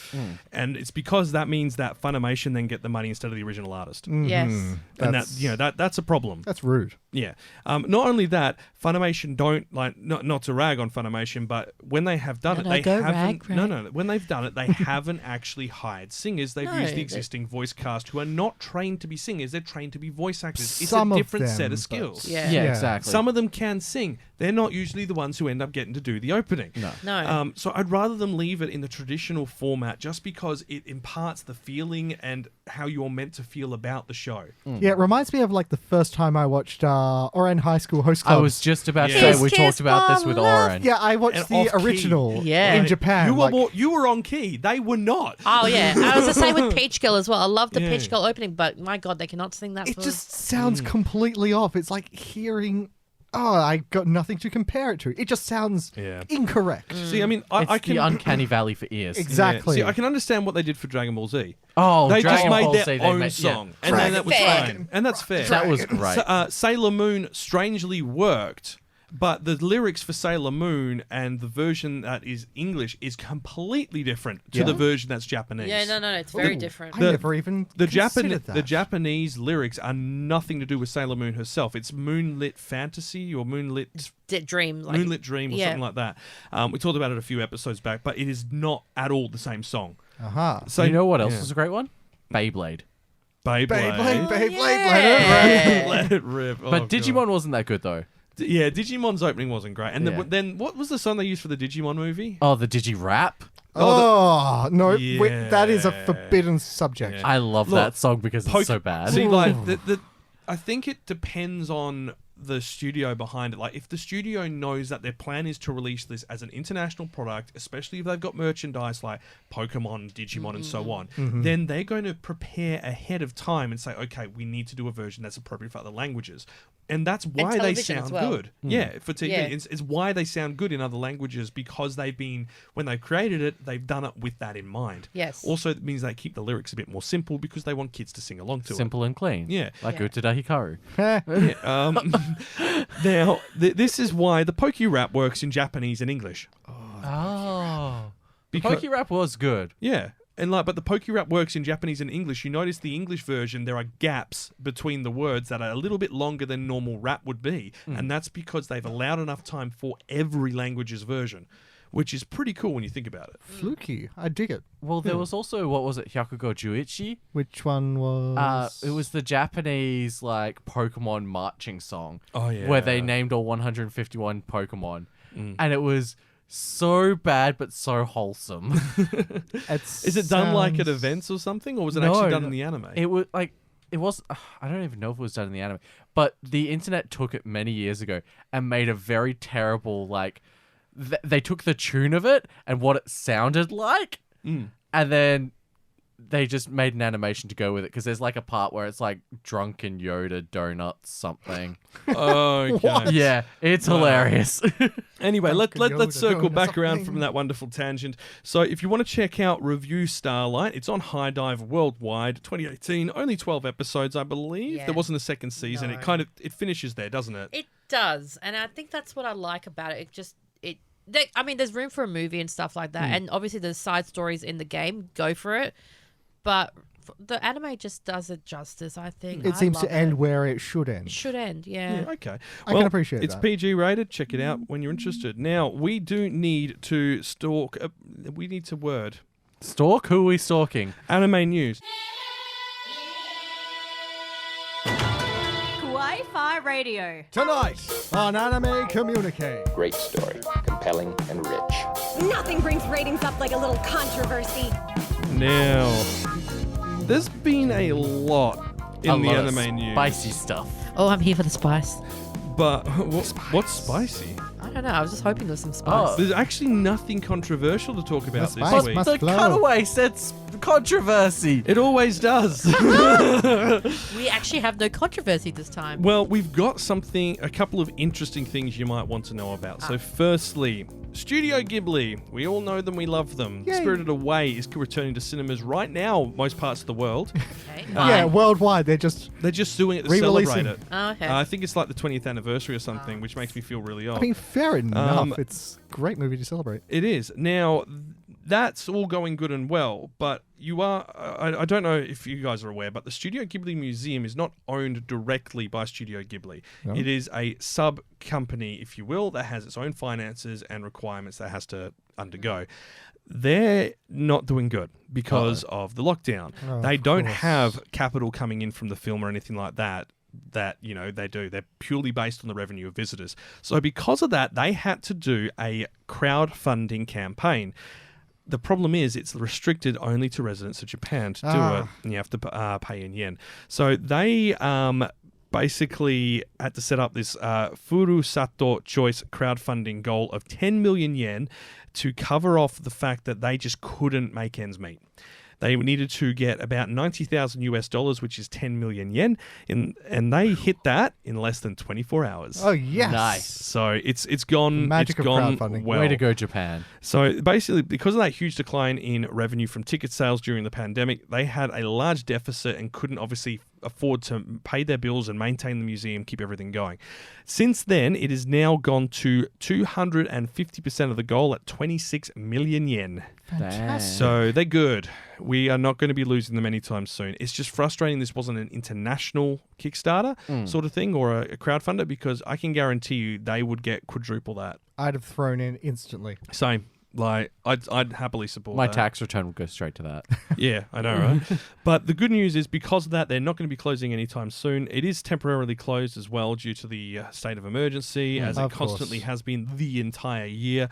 and it's because that means that Funimation then get the money instead of the original artist, Yes. and that's a problem. That's rude. Yeah. Not only that, Funimation don't like not to rag on Funimation, but when they have done No, it, no, they go haven't. rag. No. When they've done it, they haven't actually hired singers. They've No, used the they- existing voice cast who are not trained to be singers. They're trained to be voice actors. It's Some a of different set them, of but- skills. Yeah. Yeah, Yeah. exactly. Some of them can sing. They're not usually the ones who end up getting to do the opening. No. No. So I'd rather them leave it in the traditional format just because it imparts the feeling and how you're meant to feel about the show. Yeah, it reminds me of like the first time I watched Oran High School Host I Club. was just about to Yeah. say Kiss, we kiss, talked about this my with love. Oren. Yeah, I watched And the off-key. original Yeah. in Japan. You were like- you were on key. They were not. Oh yeah, I was the same with Peach Girl as well. I love the Yeah. Peach Girl opening, but my God, they cannot sing that. It for- just sounds completely off. It's like hearing I got nothing to compare it to. It just sounds incorrect. See, I mean, I It's can the uncanny valley for ears. Exactly. See, I can understand what they did for Dragon Ball Z. Oh, They Dragon just made Ball their Z, own song, and then that was fine, and that's fair. That was great. Sailor Moon strangely worked, but the lyrics for Sailor Moon and the version that is English is completely different to the version that's Japanese. Yeah, no, it's very different. I never even considered that. The Japanese lyrics are nothing to do with Sailor Moon herself. It's Moonlit Fantasy or Moonlit Dream. Moonlit Dream or something like that. We talked about it a few episodes back, but it is not at all the same song. So you know what else was a great one? Beyblade. Beyblade. Let it rip. Oh, But Digimon wasn't that good though. Yeah, Digimon's opening wasn't great. And then what was the song they used for the Digimon movie? Oh, the Digi-Rap. No, Yeah. that is a forbidden subject. I love that song because it's so bad. See, like, I think it depends on the studio behind it. Like, if the studio knows that their plan is to release this as an international product, especially if they've got merchandise like Pokemon, Digimon, and so on, then they're going to prepare ahead of time and say, okay, we need to do a version that's appropriate for other languages. And that's why they sound good. Yeah, for TV. Yeah. It's why they sound good in other languages, because when they've created it, they've done it with that in mind. Yes. Also, it means they keep the lyrics a bit more simple because they want kids to sing along to it. Simple and clean. Yeah. Like Utada Hikaru. Now, this is why the Poke-Rap works in Japanese and English. Oh. The Because- Poke-Rap was good. Yeah. And but the Poke-Rap works in Japanese and English. You notice the English version, there are gaps between the words that are a little bit longer than normal rap would be. And that's because they've allowed enough time for every language's version, which is pretty cool when you think about it. Fluky. I dig it. Well, there was also, what was it, Hyakugo Juichi? Which one was... It was the Japanese, like, Pokemon marching song. Oh, yeah. Where they named all 151 Pokemon. And it was so bad, but so wholesome. Is it done like at events or something, or was it actually done in the anime? It was, like... It was, I don't even know if it was done in the anime, but the internet took it many years ago and made a very terrible, like... They took the tune of it and what it sounded like, and then they just made an animation to go with it, because there's like a part where it's like drunken Yoda donuts something. Okay. Yeah, it's hilarious. Anyway, let's circle doing back around something. from that wonderful tangent. So if you want to check out Review Starlight, it's on High Dive Worldwide, 2018, only 12 episodes, I believe. Yeah. There wasn't a second season. No. It finishes there, doesn't it? It does, and I think that's what I like about it. I mean, there's room for a movie and stuff like that, and obviously the side stories in the game go for it, but the anime just does it justice, I think. It I seems love to end it. where it should end. It should end, yeah. Okay. I can appreciate it's that. PG rated. Check it out when you're interested. Now, we do need to stalk... we need to word. Stalk? Who are we stalking? Anime news. Kawaii-Fi Radio. Tonight on Anime Communique. Great story, compelling and rich. Nothing brings ratings up like a little controversy. Now, there's been a lot in the anime news. Spicy stuff. Oh, I'm here for the spice. But what's spicy? I don't know. I was just hoping there was some spice. There's actually nothing controversial to talk about The this spice week. must The flow. cutaway said controversy. It always does. We actually have no controversy this time. Well, we've got a couple of interesting things you might want to know about. So firstly, Studio Ghibli. We all know them, we love them. Yay. Spirited Away is returning to cinemas right now, most parts of the world. Okay. Yeah, worldwide. They're just doing it to Re-releasing. celebrate it. Oh, okay. I think it's like the 20th anniversary or something, which makes me feel really old. I mean, fair enough. It's a great movie to celebrate. It is. Now, that's all going good and well, but I don't know if you guys are aware, but the Studio Ghibli Museum is not owned directly by Studio Ghibli. No. It is a sub-company, if you will, that has its own finances and requirements that has to undergo. They're not doing good because of the lockdown. They of don't course. have capital coming in from the film or anything like that. They do. They're purely based on the revenue of visitors. So because of that, they had to do a crowdfunding campaign. The problem is it's restricted only to residents of Japan to do it, and you have to pay in yen. So they basically had to set up this Furusato Choice crowdfunding goal of 10 million yen to cover off the fact that they just couldn't make ends meet. They needed to get about $90,000 which is 10 million yen, and they hit that in less than 24 hours. Oh yes, Nice. So it's gone. Magic it's of gone crowdfunding. well. Way to go, Japan. So basically, because of that huge decline in revenue from ticket sales during the pandemic, they had a large deficit and couldn't obviously afford to pay their bills and maintain the museum, keep everything going. Since then, it has now gone to 250% of the goal at 26 million yen. Fantastic. So they're good. We are not going to be losing them anytime soon. It's just frustrating this wasn't an international Kickstarter sort of thing or a crowdfunder, because I can guarantee you they would get quadruple that. I'd have thrown in instantly. Same. Like, I'd happily support My that. tax return will go straight to that. Yeah, I know, right? But the good news is because of that, they're not going to be closing anytime soon. It is temporarily closed as well due to the state of emergency, as it Of course. constantly has been the entire year.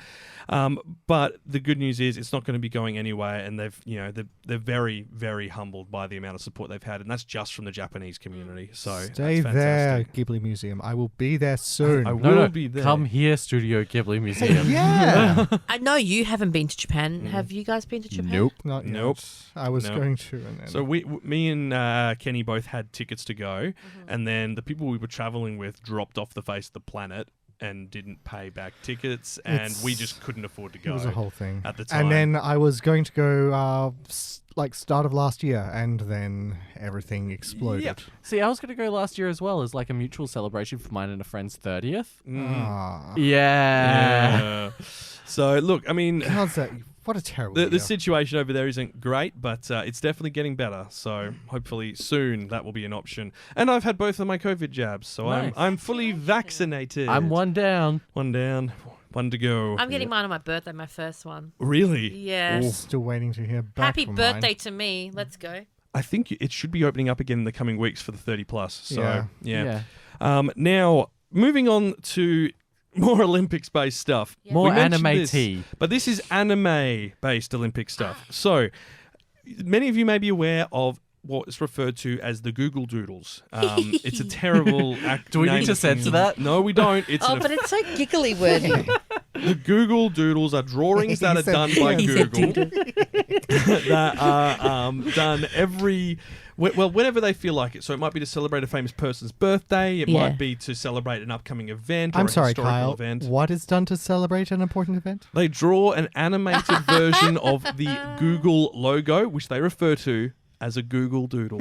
But the good news is it's not going to be going anywhere, and they're very, very humbled by the amount of support they've had, and that's just from the Japanese community. So Stay that's there, fantastic. Ghibli Museum. I will be there soon. I No, will be there. Come here, Studio Ghibli Museum. Yeah. I know you haven't been to Japan. Have you guys been to Japan? Nope. Not Nope. yet. I was Nope. going to. And then So me and Kenny both had tickets to go, and then the people we were traveling with dropped off the face of the planet and didn't pay back tickets, and we just couldn't afford to go. it was a whole thing. at the time. And then I was going to go start of last year, and then everything exploded. Yep. See, I was going to go last year as well as like a mutual celebration for mine and a friend's 30th. Ah. Yeah. So look, I mean, How's that? What a terrible the year. situation over there isn't great, but it's definitely getting better. So hopefully soon that will be an option. And I've had both of my COVID jabs, so Nice. I'm fully vaccinated. I'm one down. One down, one to go. I'm getting mine on my birthday, my first one. Really? Yeah. Still waiting to hear back Happy from birthday mine. to me. Let's go. I think it should be opening up again in the coming weeks for the 30 plus. So Yeah. now moving on to more Olympics-based stuff. Yeah. More We mentioned anime this, tea. but this is anime-based Olympic stuff. So many of you may be aware of what is referred to as the Google Doodles. It's a terrible act. Do we need name to censor that? No, we don't. It's Oh, but it's so giggly wordy. the Google Doodles are drawings that He are said- done by he said Google that are done every. Well, whenever they feel like it. So it might be to celebrate a famous person's birthday. It Yeah. might be to celebrate an upcoming event or I'm a sorry, historical Kyle. event. What is done to celebrate an important event? They draw an animated version of the Google logo, which they refer to as a Google Doodle.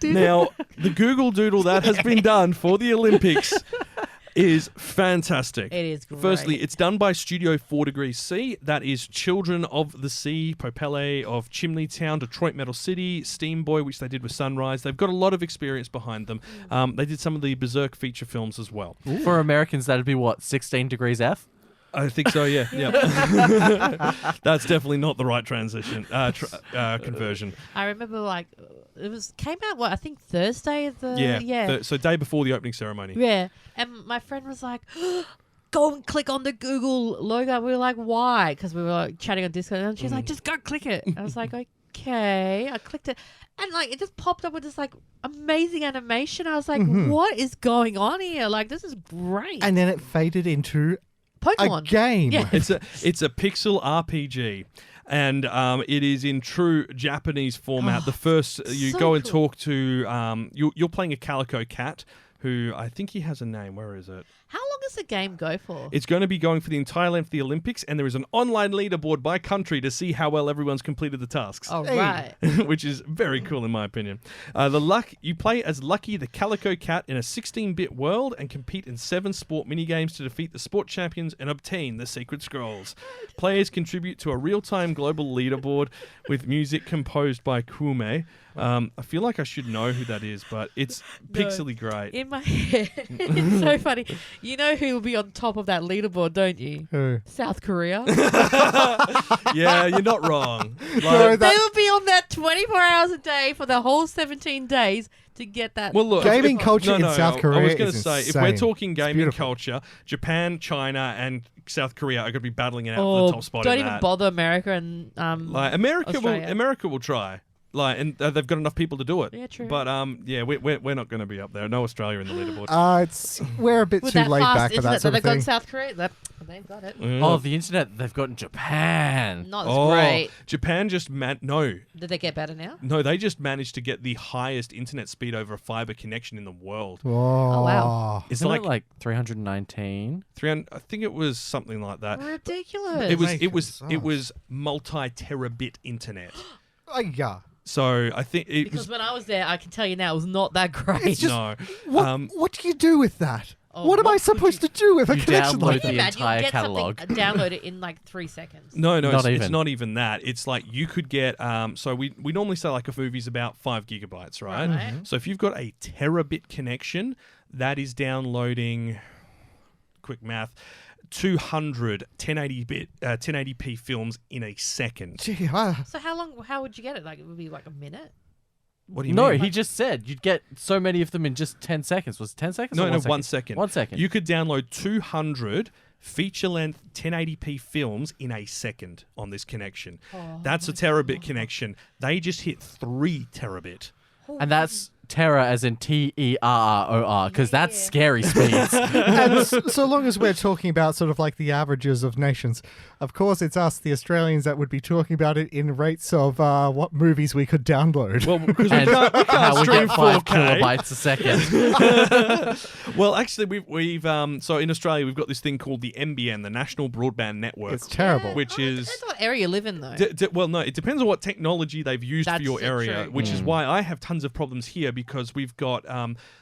Now, the Google Doodle that has been done for the Olympics is fantastic. It is great. Firstly, it's done by Studio 4 Degrees C. That is Children of the Sea, Popele of Chimney Town, Detroit Metal City, Steam Boy, which they did with Sunrise. They've got a lot of experience behind them. They did some of the Berserk feature films as well. For Americans, that'd be what, 16 degrees F? I think so, yeah. Yep. That's definitely not the right transition, conversion. I remember came out I think Thursday of the Yeah. So day before the opening ceremony. Yeah. And my friend was like, go and click on the Google logo. We were like, why? Because we were chatting on Discord, and she's like, just go click it. I was like, okay. I clicked it, and it just popped up with this amazing animation. I was like, what is going on here? This is great. And then it faded into Pokemon a game. Yeah. It's a pixel RPG. And it is in true Japanese format. The first you so go and cool. talk to you're playing a calico cat who I think he has a name. Where is it? How long does the game go for? It's going to be going for the entire length of the Olympics, and there is an online leaderboard by country to see how well everyone's completed the tasks. Oh, right. Which is very cool in my opinion. You play as Lucky the Calico Cat in a 16-bit world and compete in 7 sport minigames to defeat the sport champions and obtain the secret scrolls. Players contribute to a real-time global leaderboard with music composed by Kume. I feel like I should know who that is, but it's pixely great. In my head, it's so funny. You know who will be on top of that leaderboard, don't you? Who? South Korea. Yeah, you're not wrong. No, They will be on that 24 hours a day for the whole 17 days to get that. Well, look, Gaming culture in South Korea I was going to is say, if we're insane. talking It's gaming beautiful. culture, Japan, China, and South Korea are going to be battling it out for the top spot. don't in even that. bother America and America Australia. will try. and they've got enough people to do it. Yeah, true. But we're not going to be up there. No Australia in the leaderboard. We're a bit With too that laid fast back for internet that sort they've of got in thing. South Korea, they've got it. Oh, the internet they've got in Japan. Not as great. Japan just no. Did they get better now? No, they just managed to get the highest internet speed over a fiber connection in the world. Whoa. Oh, wow. It's Isn't it like 319? 300. I think it was something like that. Ridiculous. It was multi-terabit internet. Oh, yeah. So I think because when I was there, I can tell you now, it was not that great. It's just, no. What do you do with that? What am I supposed to do with a You connection like download the that? entire get catalog. download it in like 3 seconds. No, Not it's even. not even that. It's like you could get. So we normally say like a movie's about 5 gigabytes, right? Right. So if you've got a terabit connection, that is downloading. Quick math. 200 1080p films in a second. Gee, So how would you get it? Like it would be like a minute? What do you No, mean? he just said you'd get so many of them in just 10 seconds. Was it 10 seconds? No, or 1 second. 1 second. You could download 200 feature-length 1080p films in a second on this connection. That's a terabit connection. They just hit 3 terabit. And that's terror as in TERROR, because that's scary speeds. and so long as we're talking about sort of like the averages of nations, of course it's us, the Australians, that would be talking about it in rates of what movies we could download. Well, because And we can't how we stream get 5 4K. kilobytes a second. Well, actually, we've so in Australia we've got this thing called the NBN, the National Broadband Network. It's terrible. Which is Depends what area you live in, though. well, no, it depends on what technology they've used That's for your area, true. which is why I have tons of problems here because we've got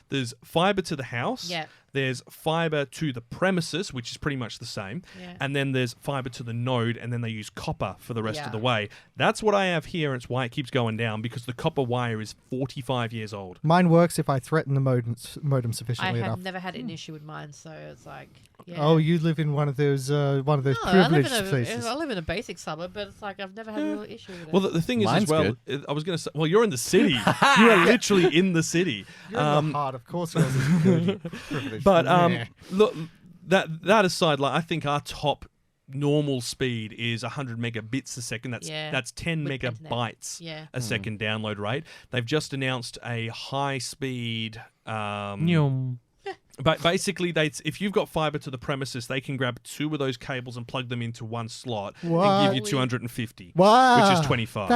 there's fiber to the house. Yeah. There's fiber to the premises, which is pretty much the same. Yeah. And then there's fiber to the node, and then they use copper for the rest Yeah. of the way. That's what I have here, and it's why it keeps going down, because the copper wire is 45 years old. Mine works if I threaten the modem I sufficiently have enough. never had an issue with mine, so it's like, yeah. Oh, you live in one of those No, privileged places. I live in a basic suburb, but it's like I've never had a real issue with it. Well, the thing is Mine's as well, I was going to say, well, you're in the city. You are literally in the city. You're in the heart, of course. Yours is good. Privileged. But Yeah. look, that aside, like I think our top normal speed is 100 megabits a second. That's 10 With megabytes internet. a second download rate. They've just announced a high speed. Nyum. But basically, if you've got fiber to the premises, they can grab 2 of those cables and plug them into one slot and give you 250, Wow. which is 25.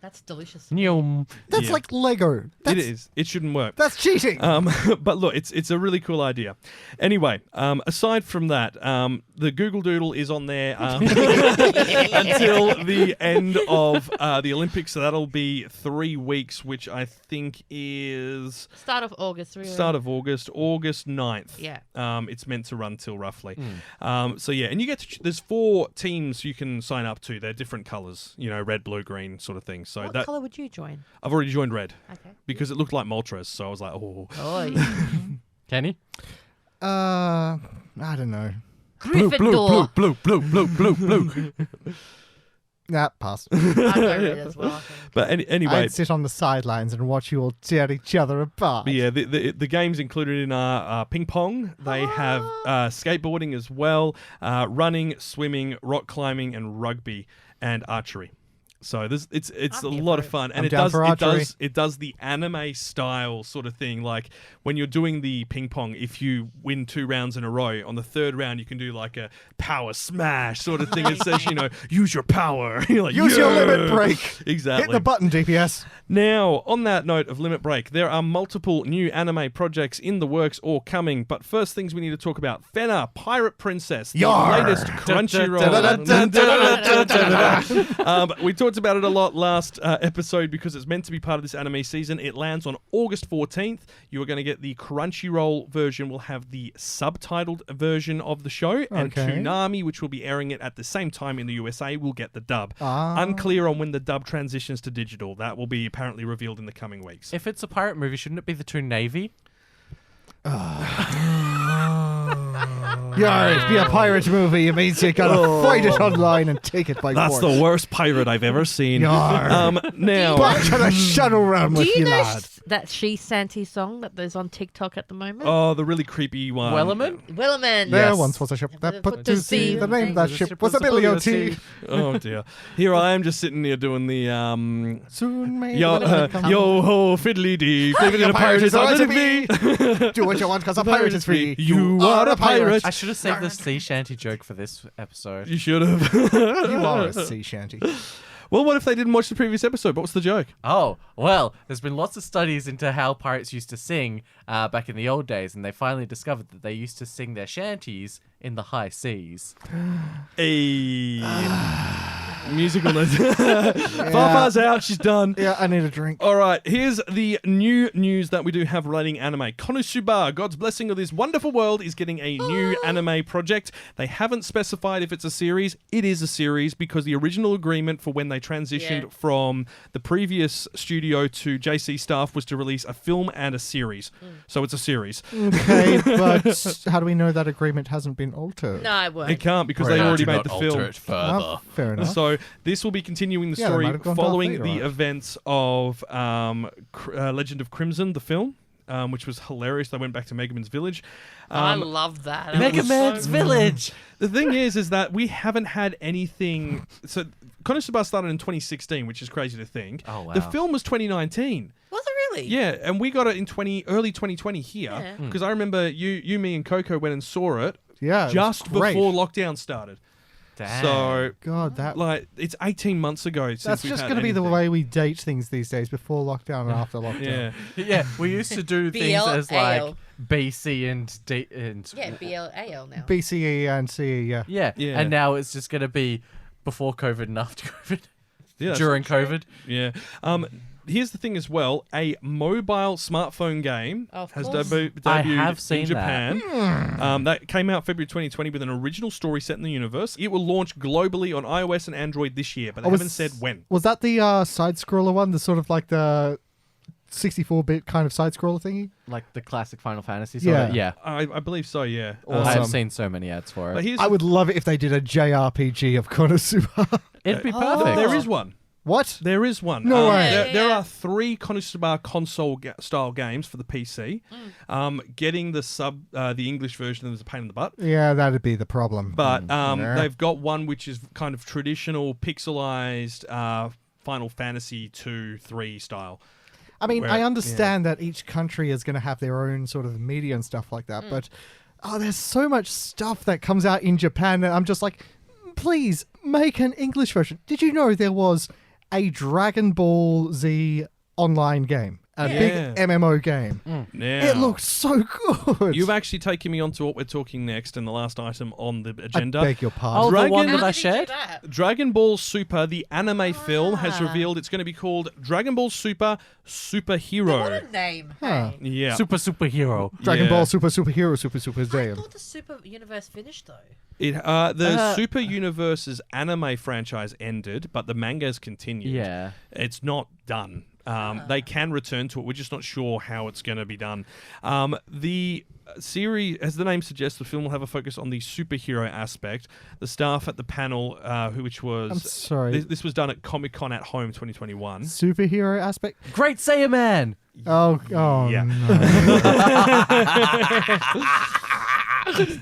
That's delicious. Nyum. That's Yeah. like Lego. It is. It shouldn't work. That's cheating. But look, it's a really cool idea. Anyway, aside from that, the Google Doodle is on there until the end of the Olympics. So that'll be 3 weeks, which I think is Start of August, really. August 9th. Yeah. It's meant to run till roughly. So yeah, and you get to there's 4 teams you can sign up to. They're different colors, red, blue, green sort of thing. So What colour would you join? I've already joined red. Okay. Because it looked like Moltres, so I was like, oh. Oh, yeah. Kenny? I don't know. Gryffindor. Blue. Nah, pass. I'd go red as well, I think. But anyway, I'd sit on the sidelines and watch you all tear each other apart. but yeah, the games included in are ping pong. They have skateboarding as well, running, swimming, rock climbing, and rugby and archery. So it's I'm a here lot for of fun, and I'm down for archery. it does the anime style sort of thing. Like when you're doing the ping pong, if you win 2 rounds in a row, on the 3rd round you can do like a power smash sort of thing. It says use your power. You're like, Use your "Yeah." limit break. Exactly. Hit the button, DPS. Now, on that note of Limit Break, there are multiple new anime projects in the works or coming, but first things we need to talk about. Fena, Pirate Princess, the Yar. latest Crunchyroll. We talked about it a lot last episode because it's meant to be part of this anime season. It lands on August 14th. You are going to get the Crunchyroll version. Will have the subtitled version of the show, and Okay. Toonami, which will be airing it at the same time in the USA, will get the dub. Unclear on when the dub transitions to digital. That will be apparently revealed in the coming weeks. If it's a pirate movie, shouldn't it be the Toon Navy? Yeah, it'd be a pirate movie. It means you gotta fight it online and take it by That's force. the worst pirate I've ever seen. Yar. Now, Back to the shuttle run Do with you you, know lad. that She Santy song that there's on TikTok at the moment? Oh, the really creepy one. Wellerman? Wellerman. There Yes. once was a ship that put To to sea. sea. The name of that The ship ship was was a Billy the O.T. Oh dear. Here I am just sitting here doing the Soon may yo the weather come. yo ho fiddly dee, living in a pirate is all to be. Do what you want because a pirate is free. You are a pirate. I should have saved the sea shanty joke for this episode. You should have. You are a sea shanty. Well, what if they didn't watch the previous episode? What was the joke? Oh, well, there's been lots of studies into how pirates used to sing back in the old days, and they finally discovered that they used to sing their shanties in the high seas. Musical notes. Fafa's out. She's done. Yeah, I need a drink. All right, here's the new news that we do have relating anime. Konosuba, God's blessing of this wonderful world, is getting a new anime project. They haven't specified if it's a series. It is a series because the original agreement for when they transitioned from the previous studio to JC staff was to release a film and a series. So it's a series. Okay, but how do we know that agreement hasn't been altered? No, it won't. It can't because they already made the film. Oh, fair enough. So this will be continuing the Yeah, they story might have gone Darth following Vader the on it. events of Legend of Crimson, the film, which was hilarious. They went back to Megaman's village. I love that. That Mega was Man's so- Village! The thing is that we haven't had anything. So Konosuba started in 2016, which is crazy to think. Oh, wow. The film was 2019. Was it really? Yeah, and we got it in early 2020 here Yeah. because I remember you, me, and Coco went and saw it Yeah, it was just great. before lockdown started. Damn. So God, that like it's 18 months ago since that's we've just had going to be the anything. way we date things these days, before lockdown and after lockdown. Yeah. Yeah, we used to do things as like BLAL. BC and D and Yeah, BLAL now. BCE and CE, yeah. yeah, Yeah. and now it's just gonna be before COVID and after COVID, Yeah, that's during COVID. Yeah. Here's the thing as well. A mobile smartphone game Of has course. debuted I have seen in Japan. That came out February 2020 with an original story set in the universe. It will launch globally on iOS and Android this year, but they haven't said when. Was that the side-scroller one? The sort of like the 64-bit kind of side-scroller thingy? Like the classic Final Fantasy. Sort of, Yeah. yeah. I believe so, yeah. Awesome. I've seen so many ads for But it. here's I would love it if they did a JRPG of Konosuba. It'd be Oh. perfect. there is one. What? There is one. No way. There are 3 Konosuba console style games for the PC. Getting the English version is a pain in the butt. Yeah, that'd be the problem. But Yeah. they've got one which is kind of traditional pixelized Final Fantasy 2-3 style. I mean, where- I understand that each country is going to have their own sort of media and stuff like that, but there's so much stuff that comes out in Japan that I'm just like, please make an English version. Did you know there was a Dragon Ball Z online game? A Yeah. big MMO game. Now, It looks so good. You've actually taken me on to what we're talking next in the last item on the I agenda. beg your Oh, pardon. the one Dragon- that I shared? Dragon Ball Super, the anime film, has revealed it's going to be called Dragon Ball Super Superhero. What a name. Huh. Hey. Yeah. Superhero. Dragon Yeah. Ball Superhero Super I Saiyan. thought the Super Universe finished though. The Super Universe's anime franchise ended, but the manga's continued. Yeah. It's not done. They can return to it. We're just not sure how it's going to be done. The series, as the name suggests, the film will have a focus on the superhero aspect. The staff at the panel, which was... I'm sorry. This was done at Comic-Con at Home 2021. Superhero aspect? Great Saiyaman! Oh Yeah. no.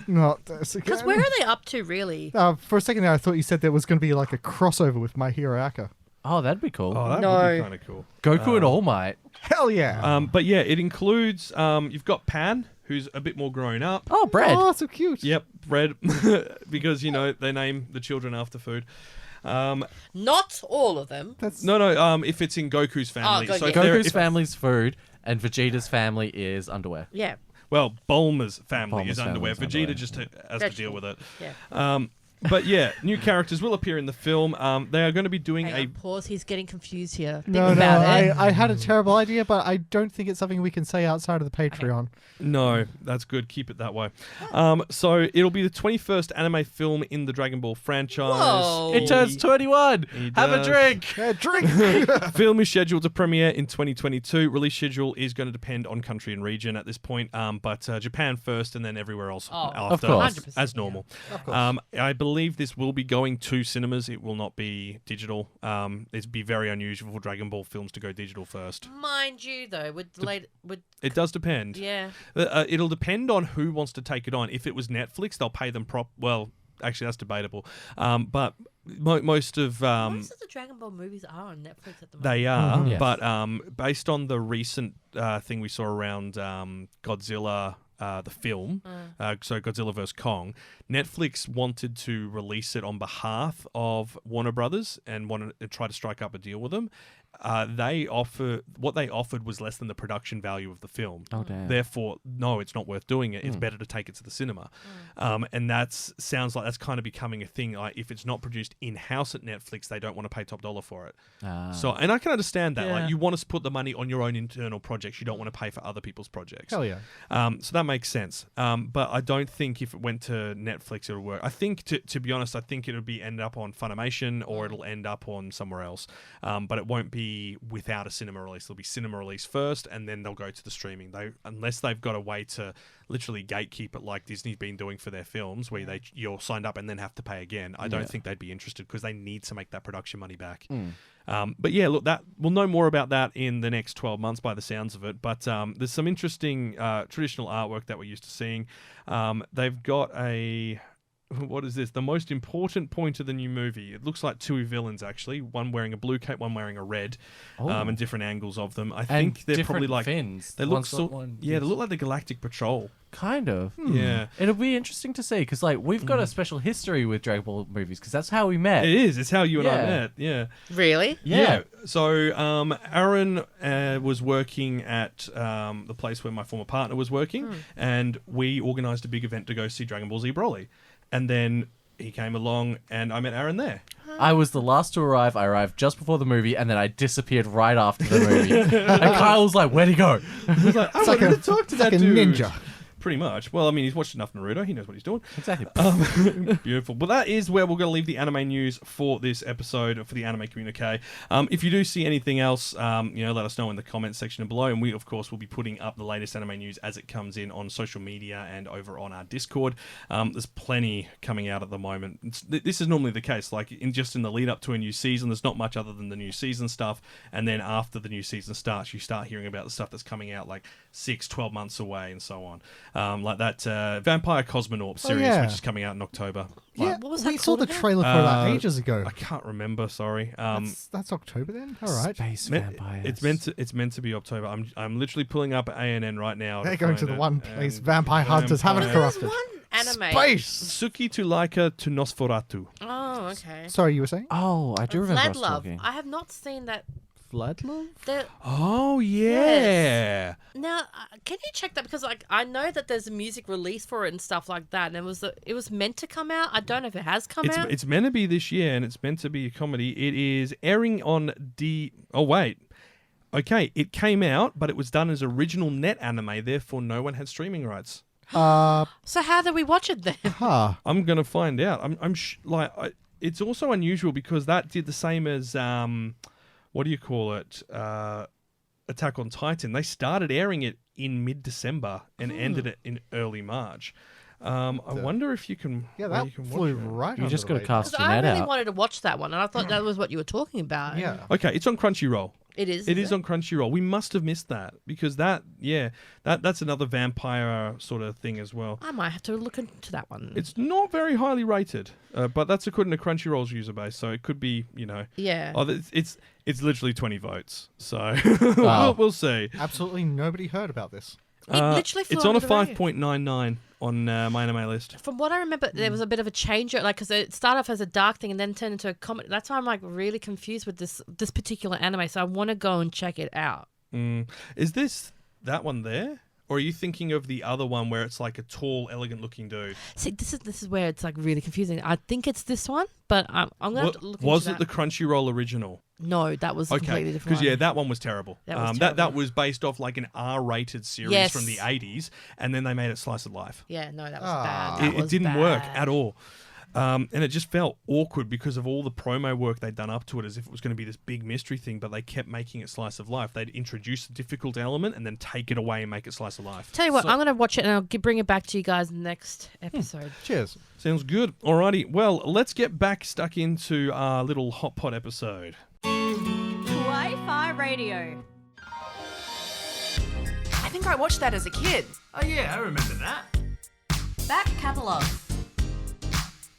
Not this again. Because where are they up to really? For a second there, I thought you said there was going to be like a crossover with My Hero Acca. Oh, that'd be cool. Oh, that would No. be kind of cool. Goku and All Might. Hell yeah. But yeah, it includes... you've got Pan, who's a bit more grown up. Oh, bread. Oh, so cute. Yep, bread, because they name the children after food. Not all of them. That's No, if it's in Goku's family. God, so yeah. if they're- Goku's if- family's food, and Vegeta's family is underwear. Yeah. Well, Bulma's family Bulma's is underwear. family is Vegeta underwear. just has to Vegetable. deal with it. Yeah. But yeah, new characters will appear in the film. They are going to be doing Hang on, pause. He's getting confused here. Think no. about it. I had a terrible idea, but I don't think it's something we can say outside of the Patreon. No, that's good. Keep it that way. So it'll be the 21st anime film in the Dragon Ball franchise. Whoa. It turns 21! He Have a does. drink! Drink. Film is scheduled to premiere in 2022. Release schedule is going to depend on country and region at this point, but Japan first and then everywhere else Oh, after, of course. 100%, as normal. Of course. I believe believe this will be going to cinemas. It will not be digital. It'd be very unusual for Dragon Ball films to go digital first. Mind you, though, It does depend. Yeah. It'll depend on who wants to take it on. If it was Netflix, they'll pay them Well, actually, that's debatable. But most of the Dragon Ball movies are on Netflix at the moment. they are. Yes. But based on the recent thing we saw around Godzilla. The film, so Godzilla vs. Kong, Netflix wanted to release it on behalf of Warner Brothers and wanted to try to strike up a deal with them. What they offered was less than the production value of the film. Oh, damn. Therefore, no, it's not worth doing it. It's better to take it to the cinema. And sounds like that's kind of becoming a thing. Like if it's not produced in-house at Netflix, they don't want to pay top dollar for it. And I can understand that. Yeah. Like you want to put the money on your own internal projects. You don't want to pay for other people's projects. Hell yeah. So that makes sense. But I don't think if it went to Netflix, it'll work. I think, to be honest, I think it'll end up on Funimation or it'll end up on somewhere else. But it won't be without a cinema release. There'll be cinema release first, and then they'll go to the streaming. Unless they've got a way to literally gatekeep it like Disney's been doing for their films, where you're signed up and then have to pay again. I don't think they'd be interested because they need to make that production money back. But yeah, look, we'll know more about that in the next 12 months by the sounds of it. But there's some interesting traditional artwork that we're used to seeing. They've got what is this? The most important point of the new movie. It looks like two villains, actually. One wearing a blue cape, one wearing a red, and different angles of them. I think they're probably like fins. They look they look like the Galactic Patrol. Kind of. Yeah. It'll be interesting to see because we've got a special history with Dragon Ball movies because that's how we met. It is. It's how you and I met. Yeah. Really? Yeah. So Aaron was working at the place where my former partner was working, and we organised a big event to go see Dragon Ball Z Broly. And then he came along, and I met Aaron there. I was the last to arrive. I arrived just before the movie, and then I disappeared right after the movie. And Kyle was like, "Where'd he go?" I was like, "I wanted to talk to that like a dude." ninja. Pretty much. Well, I mean, he's watched enough Naruto. He knows what he's doing. Exactly. Beautiful. Well, that is where we're going to leave the anime news for this episode for the Anime Communique. If you do see anything else, let us know in the comments section below. And we, of course, will be putting up the latest anime news as it comes in on social media and over on our Discord. There's plenty coming out at the moment. This is normally the case. Like, in the lead up to a new season, there's not much other than the new season stuff. And then after the new season starts, you start hearing about the stuff that's coming out like 6-12 months away and so on. Like that Vampire Cosmonaut series, which is coming out in October. Yeah, what was we that saw called the again? trailer for that ages ago. I can't remember. Sorry. That's October then. All right. Space vampires. It's meant to be October. I'm literally pulling up ANN right now. They're going to the one place Vampire Hunters haven't corrupted. Anime. Space. Suki to Laika to Nosferatu. Oh, okay. Sorry, you were saying? Oh, I do remember us Love. talking. I have not seen that. Bloodlove? Oh yeah. Yes. Now, can you check that because I know that there's a music release for it and stuff like that, and it was meant to come out. I don't know if it has come out. It's meant to be this year, and it's meant to be a comedy. It is airing on Oh wait. Okay, it came out, but it was done as original net anime. Therefore, no one had streaming rights. So how do we watch it then? I'm gonna find out. It's also unusual because that did the same as what do you call it? Attack on Titan. They started airing it in mid-December and ended it in early March. I wonder if you can. Yeah, that you can flew watch it. right. You just got to cast Because your I net really out. wanted to watch that one, and I thought that was what you were talking about. Yeah. Okay, it's on Crunchyroll. It is. It is on Crunchyroll. We must have missed that because that's another vampire sort of thing as well. I might have to look into that one. It's not very highly rated, but that's according to Crunchyroll's user base, so it could be, Yeah. Oh, it's literally 20 votes, so Wow. we'll see. Absolutely nobody heard about this. It literally flew It's on a under the radar. 5.99 on my anime list. From what I remember, there was a bit of a change, because it started off as a dark thing and then turned into a comedy. That's why I'm really confused with this particular anime. So I want to go and check it out. Is this that one there? Or are you thinking of the other one where it's like a tall, elegant-looking dude? See, this is where it's really confusing. I think it's this one, but I'm gonna have to look into Was that. it the Crunchyroll original? No, that was a completely different. Because one. that one was terrible. That was that terrible. was based off like an R-rated series Yes. from the 80s, and then they made it slice of life. Yeah, no, that was Ah. bad. That It was didn't work bad. at all. And it just felt awkward because of all the promo work they'd done up to it, as if it was going to be this big mystery thing, but they kept making it slice of life. They'd introduce a difficult element and then take it away and make it slice of life. Tell you what, I'm going to watch it and I'll bring it back to you guys next episode. Cheers. Sounds good. Alrighty, well, let's get back stuck into our little Hot Pot episode. Kawaii-Fi Radio. I think I watched that as a kid. Oh yeah, I remember that. Back Catalogue.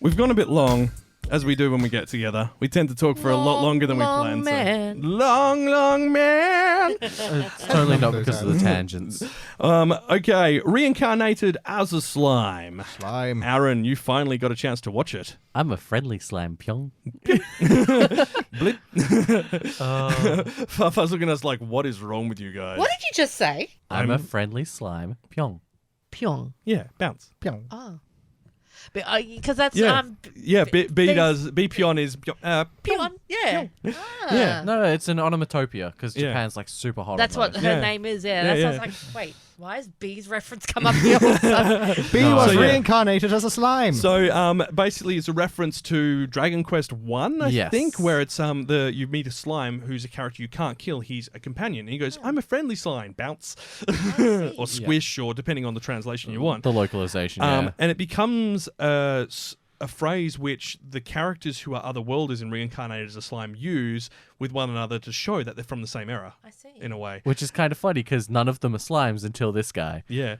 We've gone a bit long, as we do when we get together. We tend to talk for a lot longer than we planned. Man. So. Long man. It's totally not because of the tangents. Okay, reincarnated as a slime. Slime. Aaron, you finally got a chance to watch it. I'm a friendly slime, Pyong. Blip. Fafa's looking at us like, what is wrong with you guys? What did you just say? I'm a friendly slime, Pyong. Pyong. Yeah, bounce. Pyong. Oh. Because that's... Yeah, B there's- does. B pion is... Pyong. Yeah. Ah. Yeah. No, it's an onomatopoeia because Yeah. Japan's like super hot. That's on what those. her Yeah. name is, yeah. Yeah, That's yeah. why I was like, wait, why has B's reference come up here all of a sudden? B No. was So, yeah. reincarnated as a slime. So basically, it's a reference to Dragon Quest 1, I Yes. think, where it's you meet a slime who's a character you can't kill. He's a companion. And he goes, I'm a friendly slime, bounce. Or squish, or depending on the translation you want. The localization, yeah. And it becomes a phrase which the characters who are otherworlders and reincarnated as a slime use with one another to show that they're from the same era. I see. In a way. Which is kind of funny because none of them are slimes until this guy. Yeah.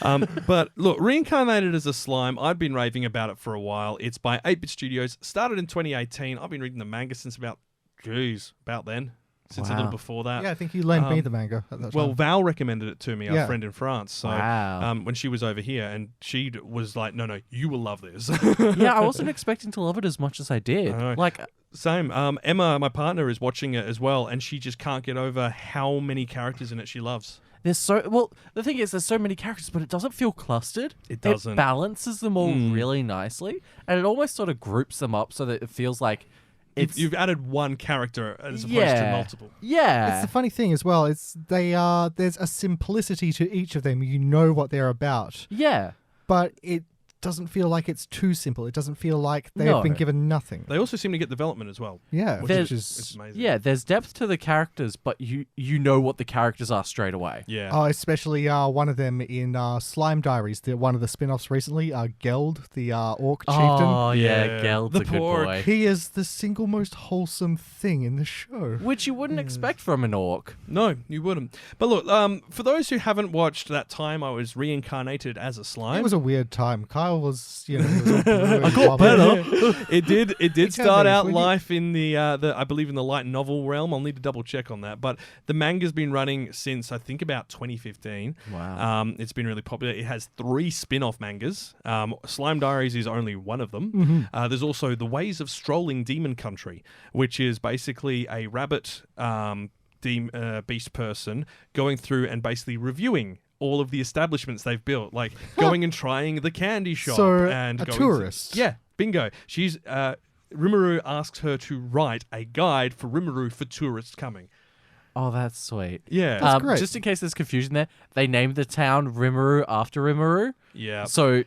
But look, reincarnated as a slime, I've been raving about it for a while. It's by 8-Bit Studios. Started in 2018. I've been reading the manga since about then. Since a Wow. little before that. Yeah, I think you lent me the manga at that Well, time. Val recommended it to me, our Yeah. friend in France. So Wow. when she was over here, and she was like, no, you will love this. Yeah, I wasn't expecting to love it as much as I did. I know. Like, Same. Emma, my partner, is watching it as well, and she just can't get over how many characters in it she loves. the thing is, there's so many characters, but it doesn't feel clustered. It doesn't. It balances them all really nicely, and it almost sort of groups them up so that it feels like You've added one character as opposed to multiple. Yeah. It's the funny thing as well. There's a simplicity to each of them. You know what they're about, Yeah. but it doesn't feel like it's too simple. It doesn't feel like they've No. been given nothing. They also seem to get development as well. Yeah. Which is amazing. Yeah, there's depth to the characters, but you know what the characters are straight away. Yeah. Oh, especially one of them in Slime Diaries, one of the spin-offs recently, Geld, the orc chieftain. Oh, yeah, Yeah. Geld's The a good pork. boy. He is the single most wholesome thing in the show. Which you wouldn't expect from an orc. No, you wouldn't. But look, for those who haven't watched that time I was reincarnated as a slime. It was a weird time. Kyle was, it was all blue and I got wobbly. better. It did can start be, out when you- life in the I believe in the light novel realm. I'll need to double check on that. But the manga's been running since I think about 2015. Wow. It's been really popular. It has 3 spin-off mangas. Slime Diaries is only one of them. There's also The Ways of Strolling Demon Country, which is basically a rabbit beast person going through and basically reviewing all of the establishments they've built, like going and trying the candy shop. So, and a going tourist. Yeah, bingo. She's Rimuru asks her to write a guide for Rimuru for tourists coming. Oh, that's sweet. Yeah. That's great. Just in case there's confusion there, they named the town Rimuru after Rimuru. Yeah. So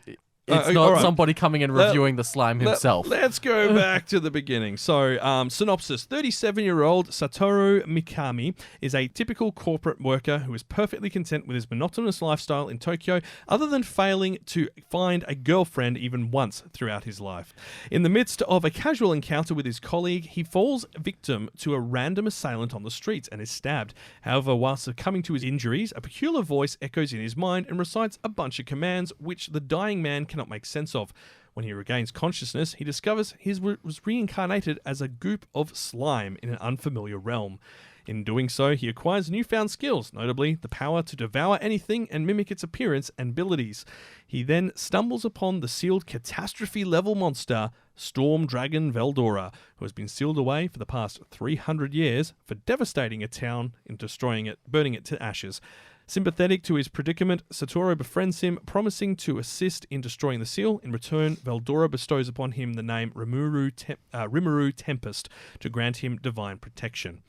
it's all not right. somebody coming and reviewing the slime himself. Let's go back to the beginning. So, synopsis. 37-year-old Satoru Mikami is a typical corporate worker who is perfectly content with his monotonous lifestyle in Tokyo, other than failing to find a girlfriend even once throughout his life. In the midst of a casual encounter with his colleague, he falls victim to a random assailant on the streets and is stabbed. However, while succumbing to his injuries, a peculiar voice echoes in his mind and recites a bunch of commands which the dying man cannot make sense of. When he regains consciousness, he discovers he was reincarnated as a goop of slime in an unfamiliar realm. In doing so, he acquires newfound skills, notably the power to devour anything and mimic its appearance and abilities. He then stumbles upon the sealed catastrophe-level monster, Storm Dragon Veldora, who has been sealed away for the past 300 years for devastating a town and destroying it, burning it to ashes. Sympathetic to his predicament, Satoru befriends him, promising to assist in destroying the seal. In return, Veldora bestows upon him the name Rimuru Tempest to grant him divine protection.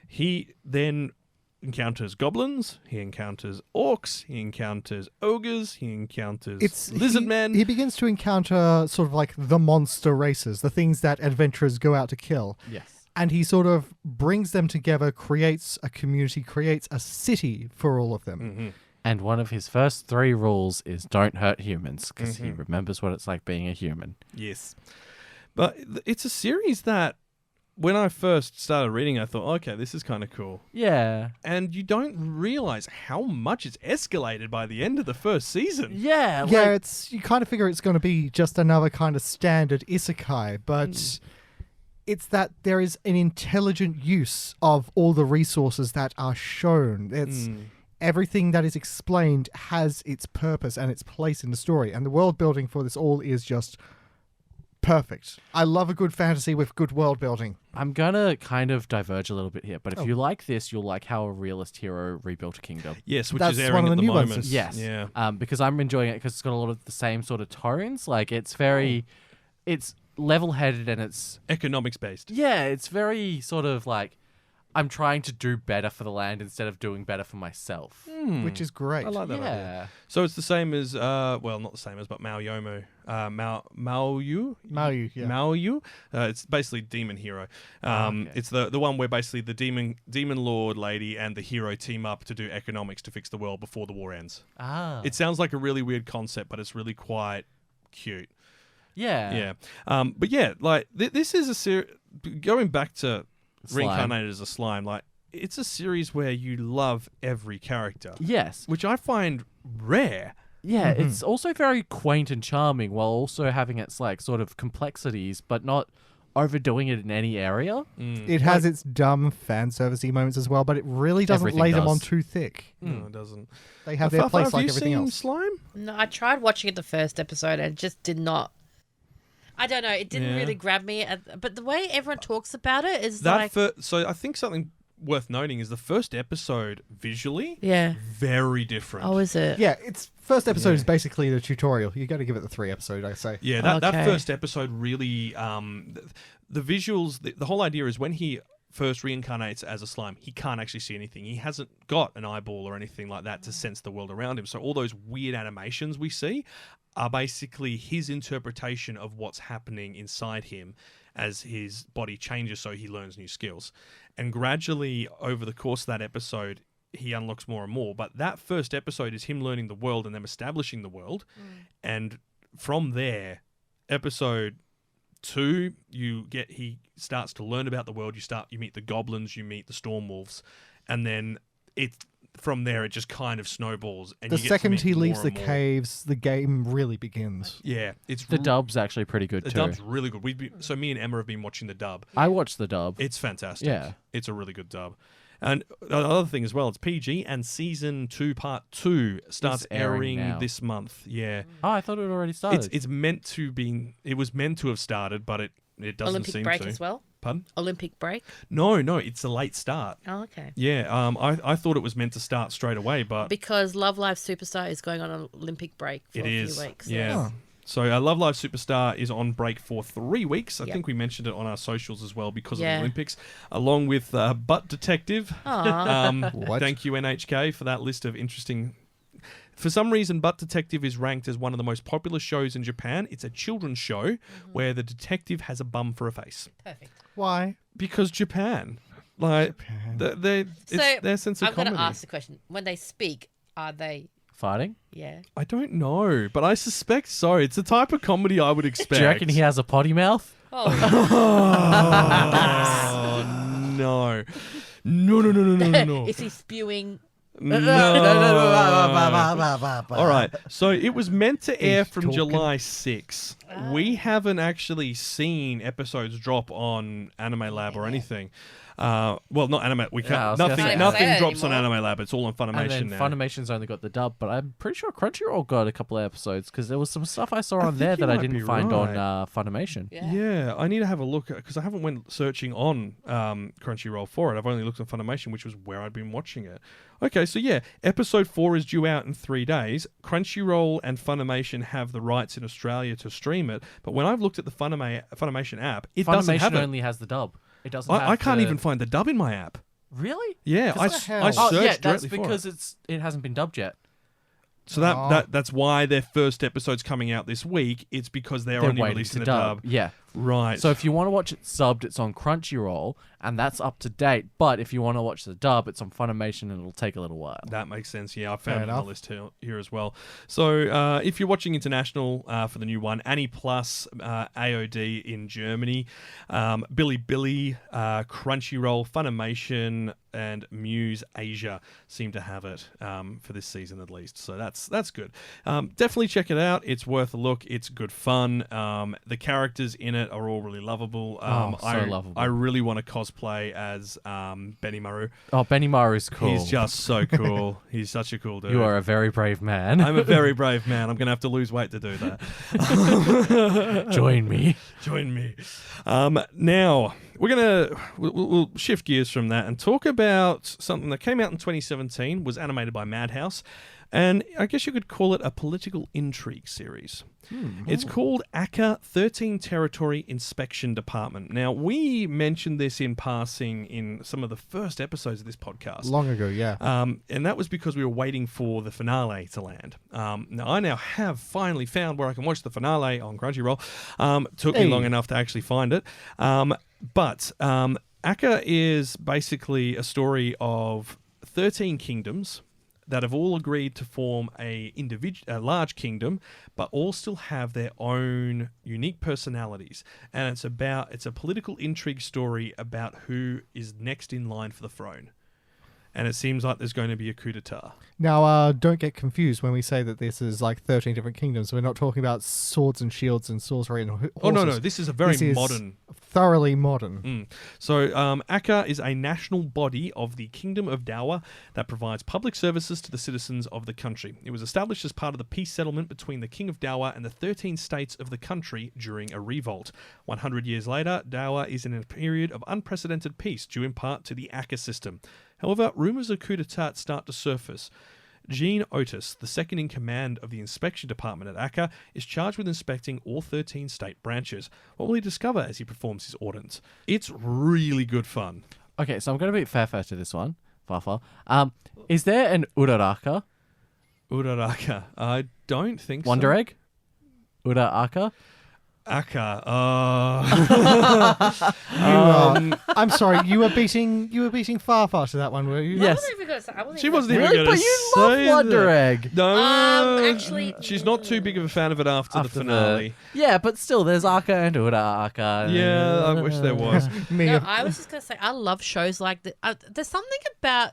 He then encounters goblins, he encounters orcs, he encounters ogres, he encounters lizard men. He begins to encounter sort of like the monster races, the things that adventurers go out to kill. Yes. And he sort of brings them together, creates a community, creates a city for all of them. Mm-hmm. And one of his first 3 rules is don't hurt humans, because he remembers what it's like being a human. Yes. But it's a series that, when I first started reading, I thought, okay, this is kind of cool. Yeah. And you don't realize how much it's escalated by the end of the first season. Yeah. Yeah, you kind of figure it's going to be just another kind of standard isekai, but it's that there is an intelligent use of all the resources that are shown. It's everything that is explained has its purpose and its place in the story, and the world building for this all is just perfect. I love a good fantasy with good world building. I'm going to kind of diverge a little bit here, but if you like this, you'll like how a realist hero rebuilt a kingdom. Yes, which That's is airing one of at the the new ones. moment. Yes. Yeah. Because I'm enjoying it because it's got a lot of the same sort of tones. Like, it's very... It's level-headed and it's... Economics-based. Yeah, it's very sort of like... I'm trying to do better for the land instead of doing better for myself. Which is great. I like that Yeah. idea. So it's the same as, well, not the same as, but Maoyomu. Maoyu? Maoyu, yeah. Maoyu. It's basically demon hero. Okay. It's the one where basically the demon lord lady and the hero team up to do economics to fix the world before the war ends. Ah. It sounds like a really weird concept, but it's really quite cute. Yeah. Yeah. But yeah, like this is a series. Going back to Slime. Reincarnated as a Slime, like it's a series where you love every character. Yes. Which I find rare. Yeah, it's also very quaint and charming while also having its like sort of complexities, but not overdoing it in any area. It has its dumb fan servicey moments as well, but it really doesn't Everything lay them does. on too thick. No, it doesn't. They have their place like everything Have you else. seen Slime? No, I tried watching it the first episode and it just did not. I don't know. It didn't really grab me. But the way everyone talks about it is like... So I think something worth noting is the first episode visually, very different. Oh, is it? Yeah, its first episode is basically the tutorial. You got to give it the 3 episode, I say. Yeah, that first episode really, the visuals, the whole idea is when he first reincarnates as a slime, he can't actually see anything. He hasn't got an eyeball or anything like that to sense the world around him. So all those weird animations we see are basically his interpretation of what's happening inside him as his body changes, so he learns new skills. And gradually, over the course of that episode, he unlocks more and more. But that first episode is him learning the world and them establishing the world. And from there, episode 2, he starts to learn about the world. You meet the goblins, you meet the storm wolves, and then from there it just kind of snowballs. And The you get to second meet he more leaves the and more. caves, the game really begins. Yeah, The dub's actually pretty good the too. dub's really good. So me and Emma have been watching the dub. I watched the dub. It's fantastic. Yeah. It's a really good dub. And the other thing as well, it's PG, and season 2 part 2 starts airing now. this month. Yeah. Oh, I thought it already started. It's meant to be. It was meant to have started, but it doesn't Olympic seem break to. as well? Pardon? Olympic break? No, it's a late start. Oh, okay. Yeah. I thought it was meant to start straight away, but Because Love Live Superstar is going on an Olympic break for it a is. few weeks. Yeah. So Love Live Superstar is on break for 3 weeks. I Yep. think we mentioned it on our socials as well because of Yeah. the Olympics, along with Butt Detective. Aw. Thank you, NHK, for that list of interesting... For some reason, Butt Detective is ranked as one of the most popular shows in Japan. It's a children's show where the detective has a bum for a face. Perfect. Why? Because Japan. Like, it's their sense of I'm going comedy. to ask the question. When they speak, are they... Fighting? Yeah. I don't know, but I suspect so. It's the type of comedy I would expect. Do you reckon he has a potty mouth? Oh, no. No. Is he spewing... No. All right. So it was meant to air from talking. July 6. We haven't actually seen episodes drop on Anime Lab or anything. Well, not Anime. We Yeah, I can't. was gonna say, Nothing I drops on anymore. Anime Lab. It's all on Funimation And then now. Funimation's only got the dub, but I'm pretty sure Crunchyroll got a couple of episodes because there was some stuff I saw on think there you that I might didn't be find right. on Funimation. Yeah, I need to have a look because I haven't went searching on Crunchyroll for it. I've only looked on Funimation, which was where I'd been watching it. Okay, so yeah, episode 4 is due out in 3 days. Crunchyroll and Funimation have the rights in Australia to stream it, but when I've looked at the Funimation app, it doesn't have Funimation it. only has the dub. It doesn't. I can't even find the dub in my app. Really? Yeah, I searched that's directly for because it. it hasn't been dubbed yet. So that's why their first episode's coming out this week. It's because they're only waiting releasing to the dub. Yeah. Right. So if you want to watch it subbed, it's on Crunchyroll, and that's up to date. But if you want to watch the dub, it's on Funimation, and it'll take a little while. That makes sense. Yeah, I found it on the list here as well. So if you're watching international for the new one, Annie Plus, AOD in Germany, Bilibili, Crunchyroll, Funimation, and Muse Asia seem to have it for this season at least. So that's good. Definitely check it out. It's worth a look. It's good fun. The characters in it are all really lovable. So lovable. I really want to cosplay as Benimaru. Oh, Benimaru's cool. He's just so cool. He's such a cool dude. You are a very brave man. I'm a very brave man. I'm going to have to lose weight to do that. Join me. Join me. Now, we'll shift gears from that and talk about something that came out in 2017, was animated by Madhouse, and I guess you could call it a political intrigue series. It's called Aka 13 Territory Inspection Department. Now, we mentioned this in passing in some of the first episodes of this podcast. Long ago, yeah. And that was because we were waiting for the finale to land. Now, I now have finally found where I can watch the finale on Crunchyroll. Took me long enough to actually find it. But Aka is basically a story of 13 kingdoms that have all agreed to form a large kingdom, but all still have their own unique personalities. And it's a political intrigue story about who is next in line for the throne. And it seems like there's going to be a coup d'etat. Now, don't get confused when we say that this is like 13 different kingdoms. We're not talking about swords and shields and sorcery and horses. Oh, no. This is a very modern... thoroughly modern. So, Aka is a national body of the Kingdom of Dawa that provides public services to the citizens of the country. It was established as part of the peace settlement between the King of Dawa and the 13 states of the country during a revolt. 100 years later, Dawa is in a period of unprecedented peace, due in part to the Aka system. However, rumours of coup d'etat start to surface. Gene Otis, the second in command of the inspection department at Aka, is charged with inspecting all 13 state branches. What will he discover as he performs his audits? It's really good fun. Okay, so I'm going to be fair to this one. Fafa. Is there an Uraraka? Uraraka? I don't think so. Wonder Egg? Uraraka? Aka. I'm sorry. You were beating far to that one, were you? Yes. She wasn't even really, going to but you love Wonder Egg. No, actually, she's not too big of a fan of it after the finale. Yeah, but still, there's Aka and Uraraka. Yeah, I wish there was. No, I was just gonna say I love shows like that. There's something about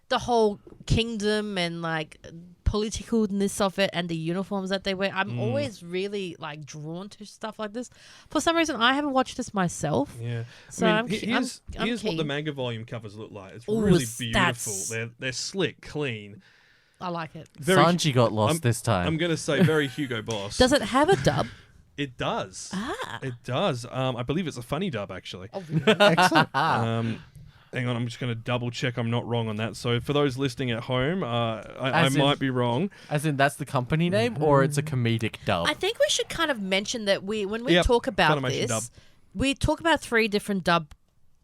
the whole kingdom and like politicalness of it and the uniforms that they wear. I'm always really like drawn to stuff like this. For some reason, I haven't watched this myself. Yeah, so I mean, here's what the manga volume covers look like. It's really beautiful. They're slick, clean. I like it. Sanji got lost this time. I'm gonna say very Hugo Boss. Does it have a dub? It does. Ah, it does. I believe it's a funny dub actually. Oh, really? Excellent. Hang on, I'm just going to double check I'm not wrong on that. So for those listening at home, I might be wrong. As in that's the company name or it's a comedic dub? I think we should kind of mention that when we talk about this, dub. We talk about 3 different dub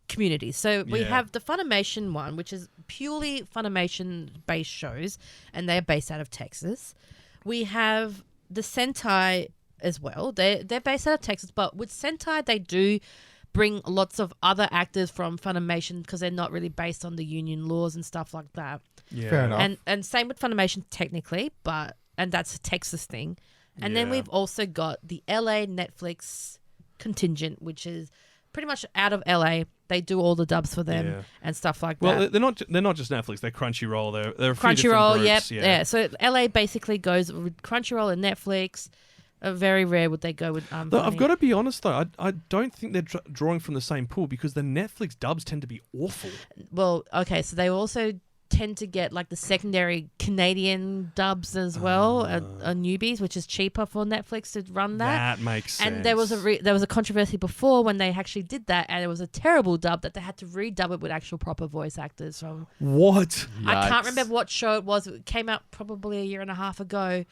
communities. So we have the Funimation one, which is purely Funimation-based shows, and they're based out of Texas. We have the Sentai as well. They're based out of Texas, but with Sentai, they do bring lots of other actors from Funimation because they're not really based on the union laws and stuff like that. Yeah. Fair enough. And same with Funimation technically, and that's a Texas thing. And then we've also got the LA Netflix contingent, which is pretty much out of LA. They do all the dubs for them and stuff like that. Well, they're not just Netflix. They're Crunchyroll. They're a few Crunchyroll. different groups. Yeah. So LA basically goes with Crunchyroll and Netflix. Very rare would they go with. I've got to be honest though, I don't think they're drawing from the same pool because the Netflix dubs tend to be awful. Well, okay, so they also tend to get like the secondary Canadian dubs as well, newbies, which is cheaper for Netflix to run that. That makes sense. And there was a controversy before when they actually did that, and it was a terrible dub that they had to redub it with actual proper voice actors from. What? I can't remember what show it was. It came out probably a year and a half ago.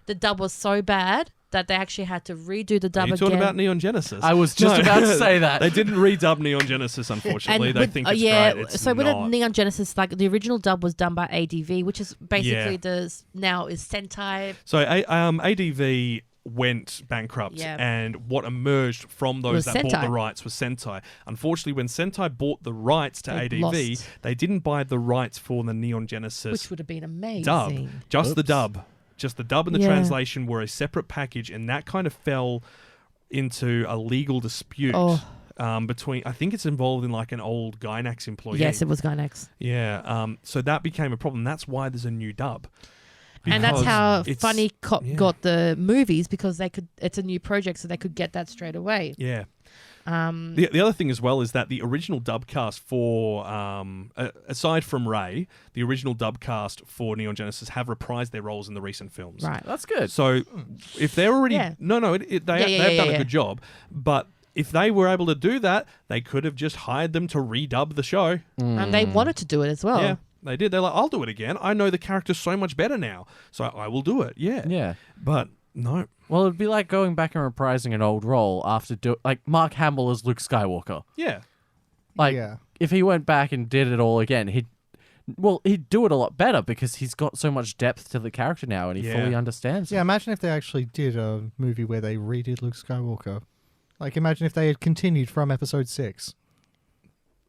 The dub was so bad that they actually had to redo the dub Are you again. talking about Neon Genesis? I was just about to say that. They didn't redub Neon Genesis, unfortunately. They think it's great. It's so with not. a Neon Genesis, like the original dub was done by ADV, which is basically Yeah. now is Sentai. So ADV went bankrupt, Yeah. and what emerged from those Was that bought Sentai. the rights was Sentai. Unfortunately, when Sentai bought the rights to They ADV, lost. they didn't buy the rights for the Neon Genesis Which would have been amazing. dub. Just the Oops. dub. Just the dub and the Yeah. translation were a separate package, and that kind of fell into a legal dispute. Oh. Between, I think it's involved in like an old Gynax employee. Yes, it was Gynax. Yeah. So that became a problem. That's why there's a new dub. And that's Because how it's- Funny Cop yeah. got the movies, because they could. It's a new project, so they could get that straight away. Yeah. The other thing as well is that the original dub cast for, aside from Ray, the original dub cast for Neon Genesis have reprised their roles in the recent films. Right. That's good. So if they're already... Yeah. No, they've done a good job. But if they were able to do that, they could have just hired them to redub the show. And they wanted to do it as well. Yeah, they did. They're like, I'll do it again. I know the character so much better now, so I will do it. Yeah. Yeah. But no. Well, it'd be like going back and reprising an old role after like Mark Hamill as Luke Skywalker. Yeah. Like Yeah. if he went back and did it all again, he'd do it a lot better because he's got so much depth to the character now and he Yeah. fully understands Yeah, it. imagine if they actually did a movie where they redid Luke Skywalker. Like, imagine if they had continued from episode 6.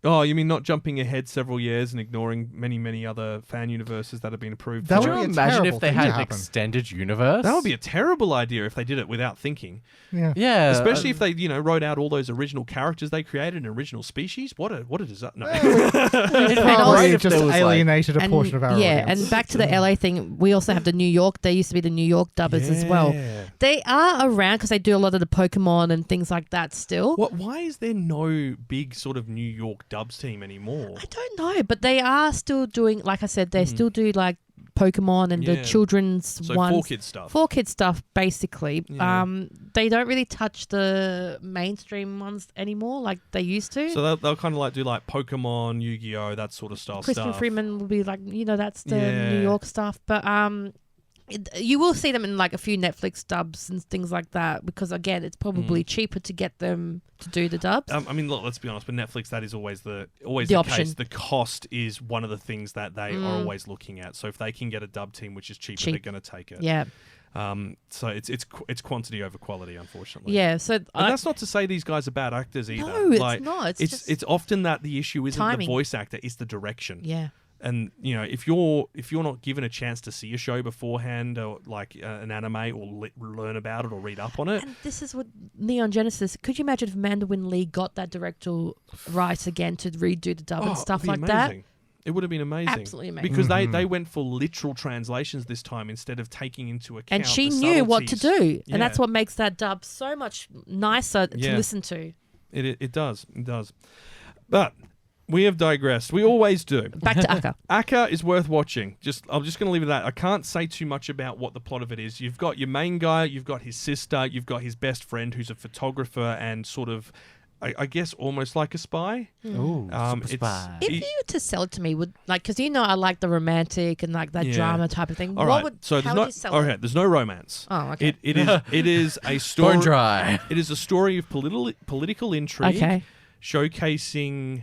Oh, you mean not jumping ahead several years and ignoring many, many other fan universes that have been approved? That for Could would you be a imagine terrible if they thing had to an happen. extended universe? That would be a terrible idea if they did it without thinking. Yeah. Yeah. Especially if they, wrote out all those original characters they created and original species. What a disaster. No. it'd be Probably great if just there was, like- alienated a portion of our audience. and back to the LA thing, we also have the New York. There used to be the New York dubbers as well. Yeah. They are around because they do a lot of the Pokemon and things like that still. Why is there no big sort of New York dubs team anymore? I don't know, but they are still doing, like I said, they still do like Pokemon and the Yeah. children's So ones. 4-kid stuff. 4-kid stuff, basically. Yeah. They don't really touch the mainstream ones anymore like they used to. So they'll kind of like do like Pokemon, Yu-Gi-Oh, that sort of style Crispin stuff. Freeman will be like, that's the Yeah. New York stuff. But you will see them in like a few Netflix dubs and things like that because, again, it's probably cheaper to get them to do the dubs. I mean, look, let's be honest. With Netflix, that is always the option. case. The cost is one of the things that they are always looking at. So if they can get a dub team which is cheaper, they're going to take it. Yeah. So it's quantity over quality, unfortunately. Yeah. So And that's not to say these guys are bad actors either. No, it's like, not. It's just it's often that the issue isn't timing. the voice actor, it's the direction. yeah. And if you're not given a chance to see a show beforehand, or like an anime, or learn about it or read up on it, And this is what Neon Genesis. Could you imagine if Amanda Wynn Lee got that directorial rights again to redo the dub and stuff it'd like be that? amazing. It would have been amazing. Absolutely amazing. Because they went for literal translations this time instead of taking into account. And she the knew what to subtleties. do, and that's what makes that dub so much nicer to Yeah. listen to. It does. But we have digressed. We always do. Back to Akka. Akka is worth watching. I'm just going to leave it at that. I can't say too much about what the plot of it is. You've got your main guy, you've got his sister, you've got his best friend who's a photographer and sort of, I guess, almost like a spy. Ooh, super spy. If you were to sell it to me, because I like the romantic and like that Yeah. drama type of thing. All what right. would how would you sell it? There's no romance. Oh, okay. It is a story. Bone dry. It is a story of political intrigue, Okay. showcasing.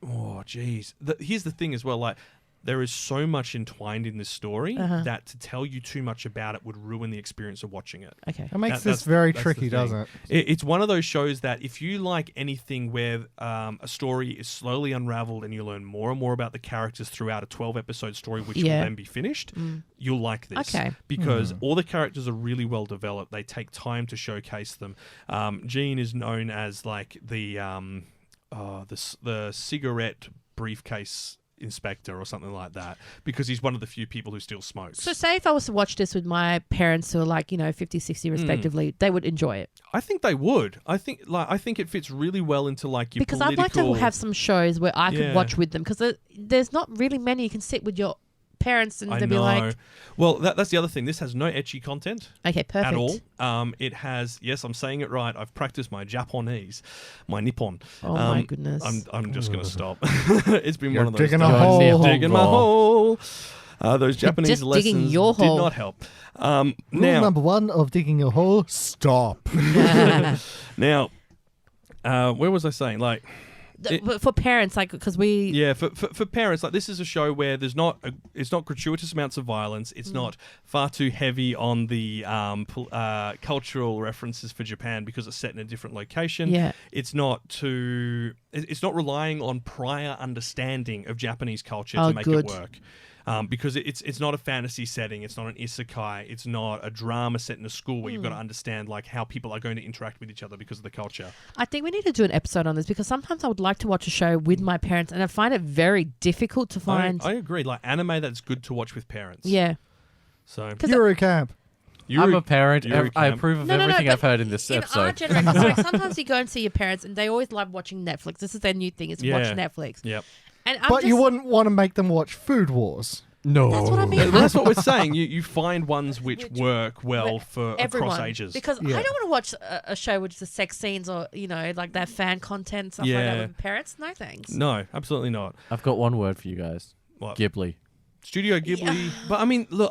Oh, geez. Here's the thing as well. Like, there is so much entwined in this story that to tell you too much about it would ruin the experience of watching it. Okay. It makes That's this very the tricky, thing. doesn't it? It's one of those shows that if you like anything where a story is slowly unraveled and you learn more and more about the characters throughout a 12-episode story, which will then be finished, you'll like this. Okay. Because all the characters are really well developed. They take time to showcase them. Gene is known as like the cigarette briefcase inspector or something like that because he's one of the few people who still smokes. So say if I was to watch this with my parents who are like, 50, 60 respectively, they would enjoy it. I think they would. I think it fits really well into like your Because I'd like to have some shows where I could watch with them because there's not really many you can sit with your parents and they'd be like... Well, that's the other thing. This has no ecchi content. Okay, perfect. At all. It has, yes, I'm saying it right. I've practiced my Japanese, my Nippon. Oh my goodness. I'm just going to stop. It's been one of those digging a days. hole. Digging my hole. Those Japanese Just digging lessons your did hole. not help. Rule Now, number 1 of digging a hole: stop. now, where was I saying? Like, But for parents, like, because we... yeah, for parents, like, this is a show where there's it's not gratuitous amounts of violence. It's not far too heavy on the cultural references for Japan because it's set in a different location. Yeah. It's not relying on prior understanding of Japanese culture Oh, to make good. it work. Because it's not a fantasy setting, it's not an isekai, it's not a drama set in a school where you've got to understand like how people are going to interact with each other because of the culture. I think we need to do an episode on this because sometimes I would like to watch a show with my parents and I find it very difficult to find. I agree. Like anime that's good to watch with parents. Yeah. So Eurocamp. I'm a parent. Eurocamp. I approve of everything I've heard in this in episode. our generation, like, sometimes you go and see your parents and they always love watching Netflix. This is their new thing, is watch Netflix. Yep. And But you wouldn't want to make them watch Food Wars. No. That's what I mean. That's what we're saying. You find ones which work well for everyone, across ages. because I don't want to watch a show with the sex scenes or like that fan content stuff like that with parents. No thanks. No, absolutely not. I've got one word for you guys. What? Ghibli. Studio Ghibli. But I mean, look,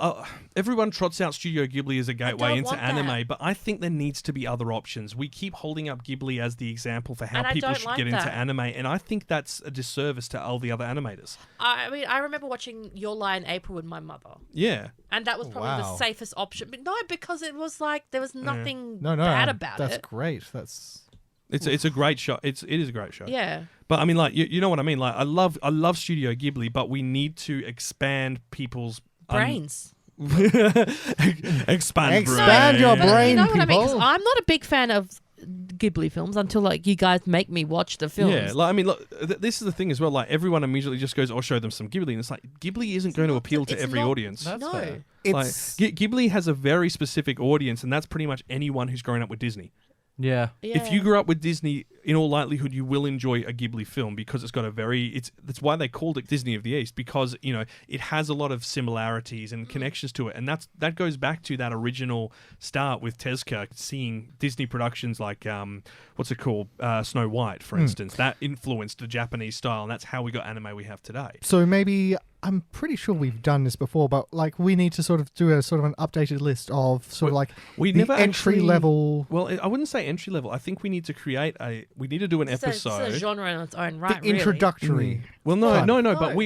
everyone trots out Studio Ghibli as a gateway don't into want anime, that. but I think there needs to be other options. We keep holding up Ghibli as the example for how And I people don't should like get into that. anime, and I think that's a disservice to all the other animators. I mean, I remember watching Your Lie in April with my mother. Yeah. And that was probably the Wow. safest option. But no, because it was like there was nothing No, bad about that's it. great. That's It's a great show. It is a great show. Yeah. But I mean, like you know what I mean. Like I love Studio Ghibli, but we need to expand people's Brains. expand your brain, You know what I mean? 'Cause people. I'm not a big fan of Ghibli films until like you guys make me watch the films. Yeah, like I mean, look, this is the thing as well. Like everyone immediately just goes, "I'll show them some Ghibli," and it's like Ghibli isn't going to appeal to it's every not- audience. That's no. fair. Like, it's Ghibli has a very specific audience, and that's pretty much anyone who's grown up with Disney. Yeah. If you grew up with Disney, in all likelihood, you will enjoy a Ghibli film because it's got a very. That's why they called it Disney of the East, because it has a lot of similarities and connections to it, and that goes back to that original start with Tezuka seeing Disney productions like what's it called, Snow White, for instance. That influenced the Japanese style, and that's how we got anime we have today. so maybe I'm pretty sure we've done this before, but like we need to sort of do a sort of an updated list of sort of like We the never entry actually- level, Well, I wouldn't say entry level. I think we need to create we need to do an It's episode. a genre in its own right. the introductory. Well, no, Fun. but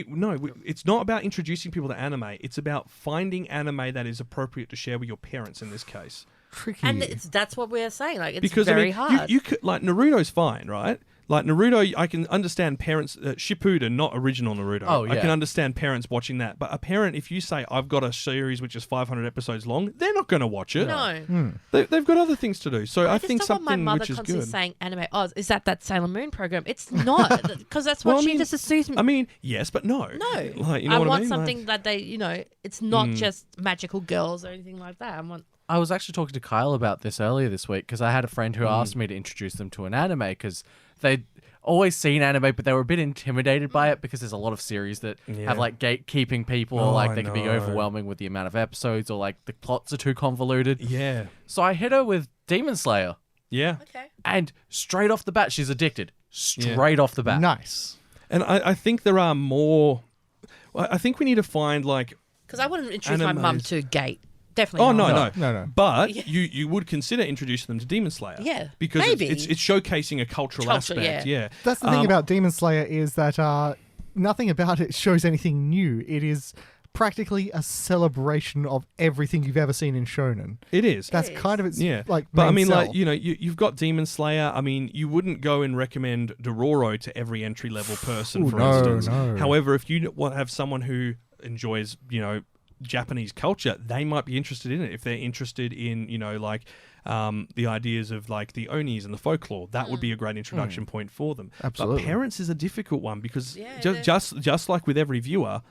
it's not about introducing people to anime. It's about finding anime that is appropriate to share with your parents in this case. Tricky. And that's what we're saying. Like it's Because very I mean, hard. you could like Naruto's fine, right? Like Naruto, I can understand parents Shippuden, not original Naruto. Oh, I yeah. can understand parents watching that, but a parent, if you say I've got a series which is 500 episodes long, they're not going to watch it. no. They've got other things to do. So I just think don't want something my mother which is constantly good. saying anime. Oh, is that Sailor Moon program? It's not, because that's what Well, I she mean- just assumes. I mean, yes, but no. no, Like, you know I what want I mean? something that they, it's not just magical girls or anything like that. I want. I was actually talking to Kyle about this earlier this week because I had a friend who asked me to introduce them to an anime because they'd always seen anime, but they were a bit intimidated by it because there's a lot of series that have like gatekeeping people, or Oh, like I they can be know. overwhelming with the amount of episodes, or like the plots are too convoluted. Yeah. So I hit her with Demon Slayer, Yeah. Okay. and straight off the bat, she's addicted. Straight off the bat. Nice. And I think there are more. I think we need to find like. Because I wouldn't introduce my mum Animes. to Gate. Definitely. Oh not. no. But you would consider introducing them to Demon Slayer. Yeah, Because maybe. it's showcasing a cultural Culture, aspect. yeah. Yeah. That's the thing about Demon Slayer is that nothing about it shows anything new. It is practically a celebration of everything you've ever seen in shonen. It is. That's kind of its Yeah, like. but I main mean, sell. like you've got Demon Slayer. I mean, you wouldn't go and recommend Dororo to every entry level person, Ooh, for no, instance. no. However, if you want to have someone who enjoys, Japanese culture, they might be interested in it. If they're interested in, like the ideas of like the onis and the folklore, that would be a great introduction point for them. Absolutely. But parents is a difficult one because Yeah, just like with every viewer.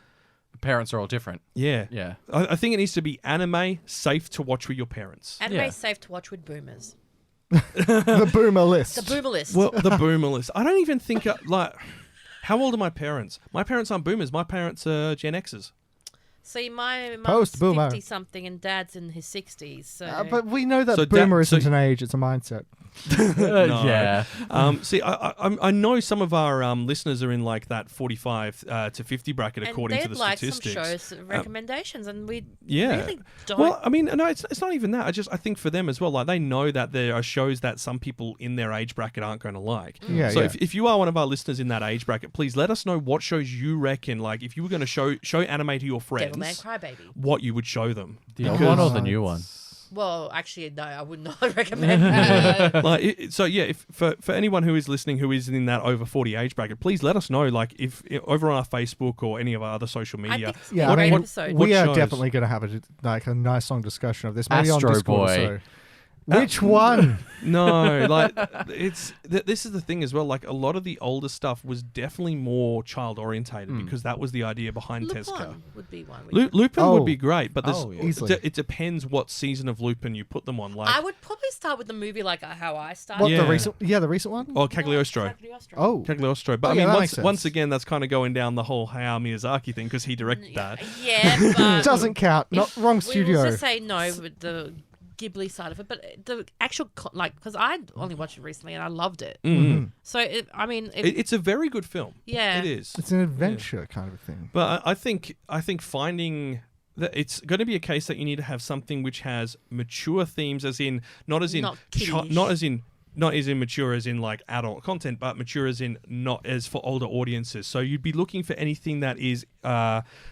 Parents are all different. Yeah. Yeah. I think it needs to be anime safe to watch with your parents. Anime Yeah. is safe to watch with boomers. the boomer list. The boomer list. Well, the boomer list. I don't even think how old are my parents? My parents aren't boomers. My parents are Gen Xers. See, my mum's Post-boomer. 50-something and dad's in his 60s. So. But we know that So boomer isn't an age; it's a mindset. No. Yeah. See, I know some of our listeners are in like that 45 to 50 bracket and according to the like statistics. some shows recommendations, and we Yeah. really don't. Well, I mean, no, it's not even that. I think for them as well, like they know that there are shows that some people in their age bracket aren't going to like. Yeah, So yeah. if you are one of our listeners in that age bracket, please let us know what shows you reckon. Like if you were going to show anime to your friends, Devilman Crybaby. what you would show them. The old one or the new one? Well, actually, no, I would not recommend that. Like, so yeah, if for anyone who is listening who is in that over 40 age bracket, please let us know. Like if over on our Facebook or any of our other social media. Yeah, great I mean, episode. we are shows? definitely going to have a nice long discussion of this. Maybe on Astro Discord Boy. or so. Which one? No, like this is the thing as well. Like a lot of the older stuff was definitely more child orientated because that was the idea behind Tezuka. Lupin would be one. Lupin Oh. would be great, but there's easily. it depends what season of Lupin you put them on. Like I would probably start with the movie like how I started. What Yeah. the recent? Yeah, the recent one. or Cagliostro. Oh, Cagliostro. But Oh, I yeah, mean, that makes sense. once again, that's kind of going down the whole Hayao Miyazaki thing because he directed that. Yeah, but doesn't count. Not wrong we studio. will just say no with the Ghibli side of it, but the actual because I only watched it recently and I loved it. So It's a very good film. Yeah. It is. It's an adventure kind of a thing. But I think finding that it's going to be a case that you need to have something which has mature themes, as in not as in Not kiddie-ish. not as in mature as in like adult content, but mature as in not as for older audiences. So you'd be looking for anything that is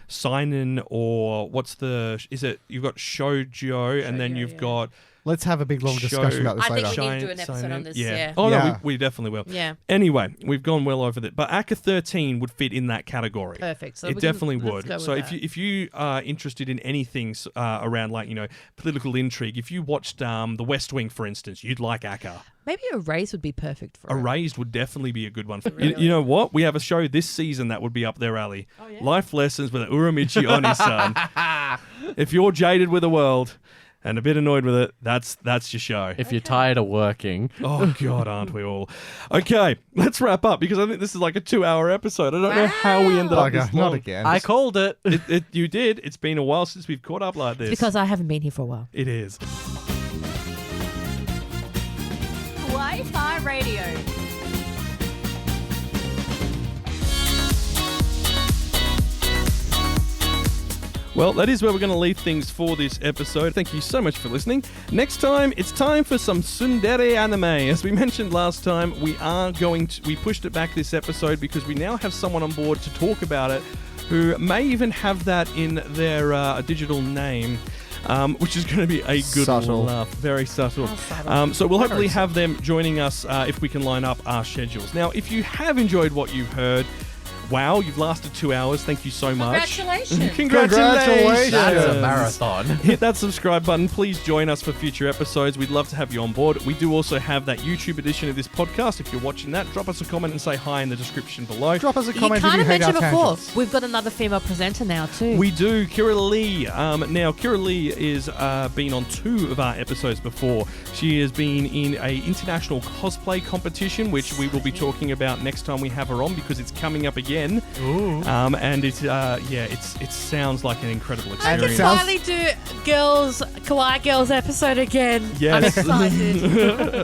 seinen or you've got shoujo and then you've got Let's have a big long discussion about this I later. think we need to do an episode on this. Yeah. Oh Yeah. no, we definitely will. Yeah. Anyway, we've gone well over that, but Aka 13 would fit in that category. Perfect. So It we can- definitely let's would. go with So that. if you are interested in anything around like political intrigue, if you watched The West Wing, for instance, you'd like Aka. Maybe Erased would be perfect for it. Erased would definitely be a good one. You know what? We have a show this season that would be up their alley. Oh, yeah? Life Lessons with Uramichi Oni-san. If you're jaded with the world and a bit annoyed with it, that's your show. If you're tired of working. Oh, God, aren't we all? Okay, let's wrap up because I think this is like a 2-hour episode. I don't know how we ended up this Bugger, long. not again. I called it. You did. It's been a while since we've caught up like this. Because I haven't been here for a while. It is. Kawaii-Fi Radio. Well, that is where we're going to leave things for this episode. Thank you so much for listening. Next time, it's time for some tsundere anime. As we mentioned last time, we pushed it back this episode because we now have someone on board to talk about it who may even have that in their digital name. Which is going to be a good Subtle. laugh. Very subtle. subtle. So we'll hopefully have them joining us if we can line up our schedules. Now, if you have enjoyed what you heard, wow, you've lasted 2 hours. Thank you so much. Congratulations. Congratulations. That's a marathon. Hit that subscribe button. Please join us for future episodes. We'd love to have you on board. We do also have that YouTube edition of this podcast. If you're watching that, drop us a comment and say hi in the description below. Drop us a You comment if kind you of hate our mentioned before, tangents. we've got another female presenter now too. We do. Kira Lee. Now, Kira Lee is been on 2 of our episodes before. She has been in a international cosplay competition, which we will be talking about next time we have her on because it's coming up again. Ooh. And it sounds like an incredible I can experience. finally do Kawaii Girls episode again. Yes. I'm excited.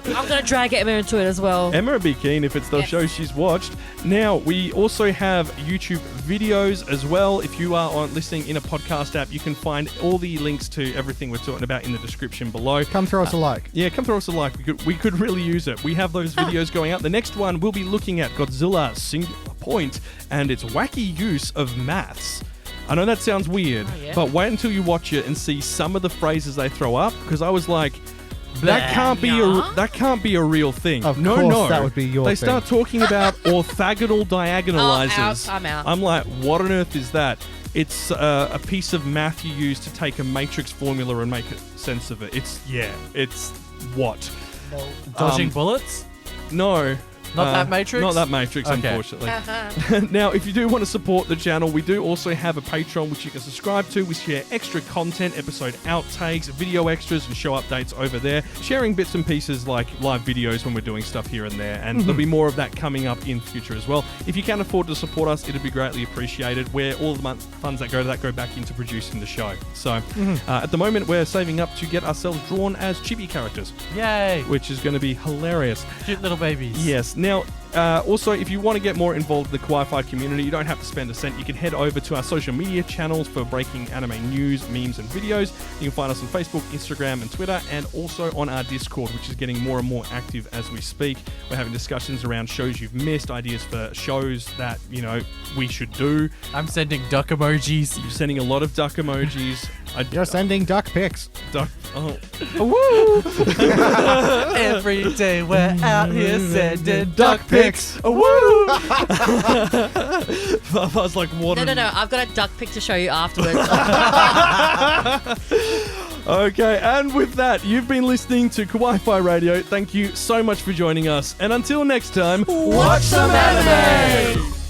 I'm going to drag Emma into it as well. Emma would be keen if it's the show she's watched. Now, we also have YouTube videos as well. If you are listening in a podcast app, you can find all the links to everything we're talking about in the description below. Come throw us a like. Yeah, come throw us a like. We could really use it. We have those videos going up. The next one, we'll be looking at Godzilla Singular Point and its wacky use of maths. I know that sounds weird, but wait until you watch it and see some of the phrases they throw up, because I was like, that can't be a real thing. Of no, course that would be your They thing. start talking about orthogonal diagonalizers. I'm out. I'm like, what on earth is that? It's a piece of math you use to take a matrix formula and make sense of it. It's what? Dodging bullets? No. Not that Matrix? Not that Matrix, Okay. unfortunately. Now, if you do want to support the channel, we do also have a Patreon which you can subscribe to. We share extra content, episode outtakes, video extras, and show updates over there. Sharing bits and pieces like live videos when we're doing stuff here and there. And there'll be more of that coming up in future as well. If you can afford to support us, it'd be greatly appreciated. Where all the funds that go to that go back into producing the show. So at the moment, we're saving up to get ourselves drawn as chibi characters. Yay! Which is going to be hilarious. Cute little babies. Yes. Now, also, if you want to get more involved in the Kawaii-Fi community, you don't have to spend a cent. You can head over to our social media channels for breaking anime news, memes, and videos. You can find us on Facebook, Instagram, and Twitter, and also on our Discord, which is getting more and more active as we speak. We're having discussions around shows you've missed, ideas for shows that, we should do. I'm sending duck emojis. You're sending a lot of duck emojis. You're sending duck pics. Duck. Oh. Woo! Every day we're out here sending duck pics. Woo! I was like, what? No. I've got a duck pic to show you afterwards. Okay, and with that, you've been listening to Kawaii-Fi Radio. Thank you so much for joining us. And until next time, watch some anime!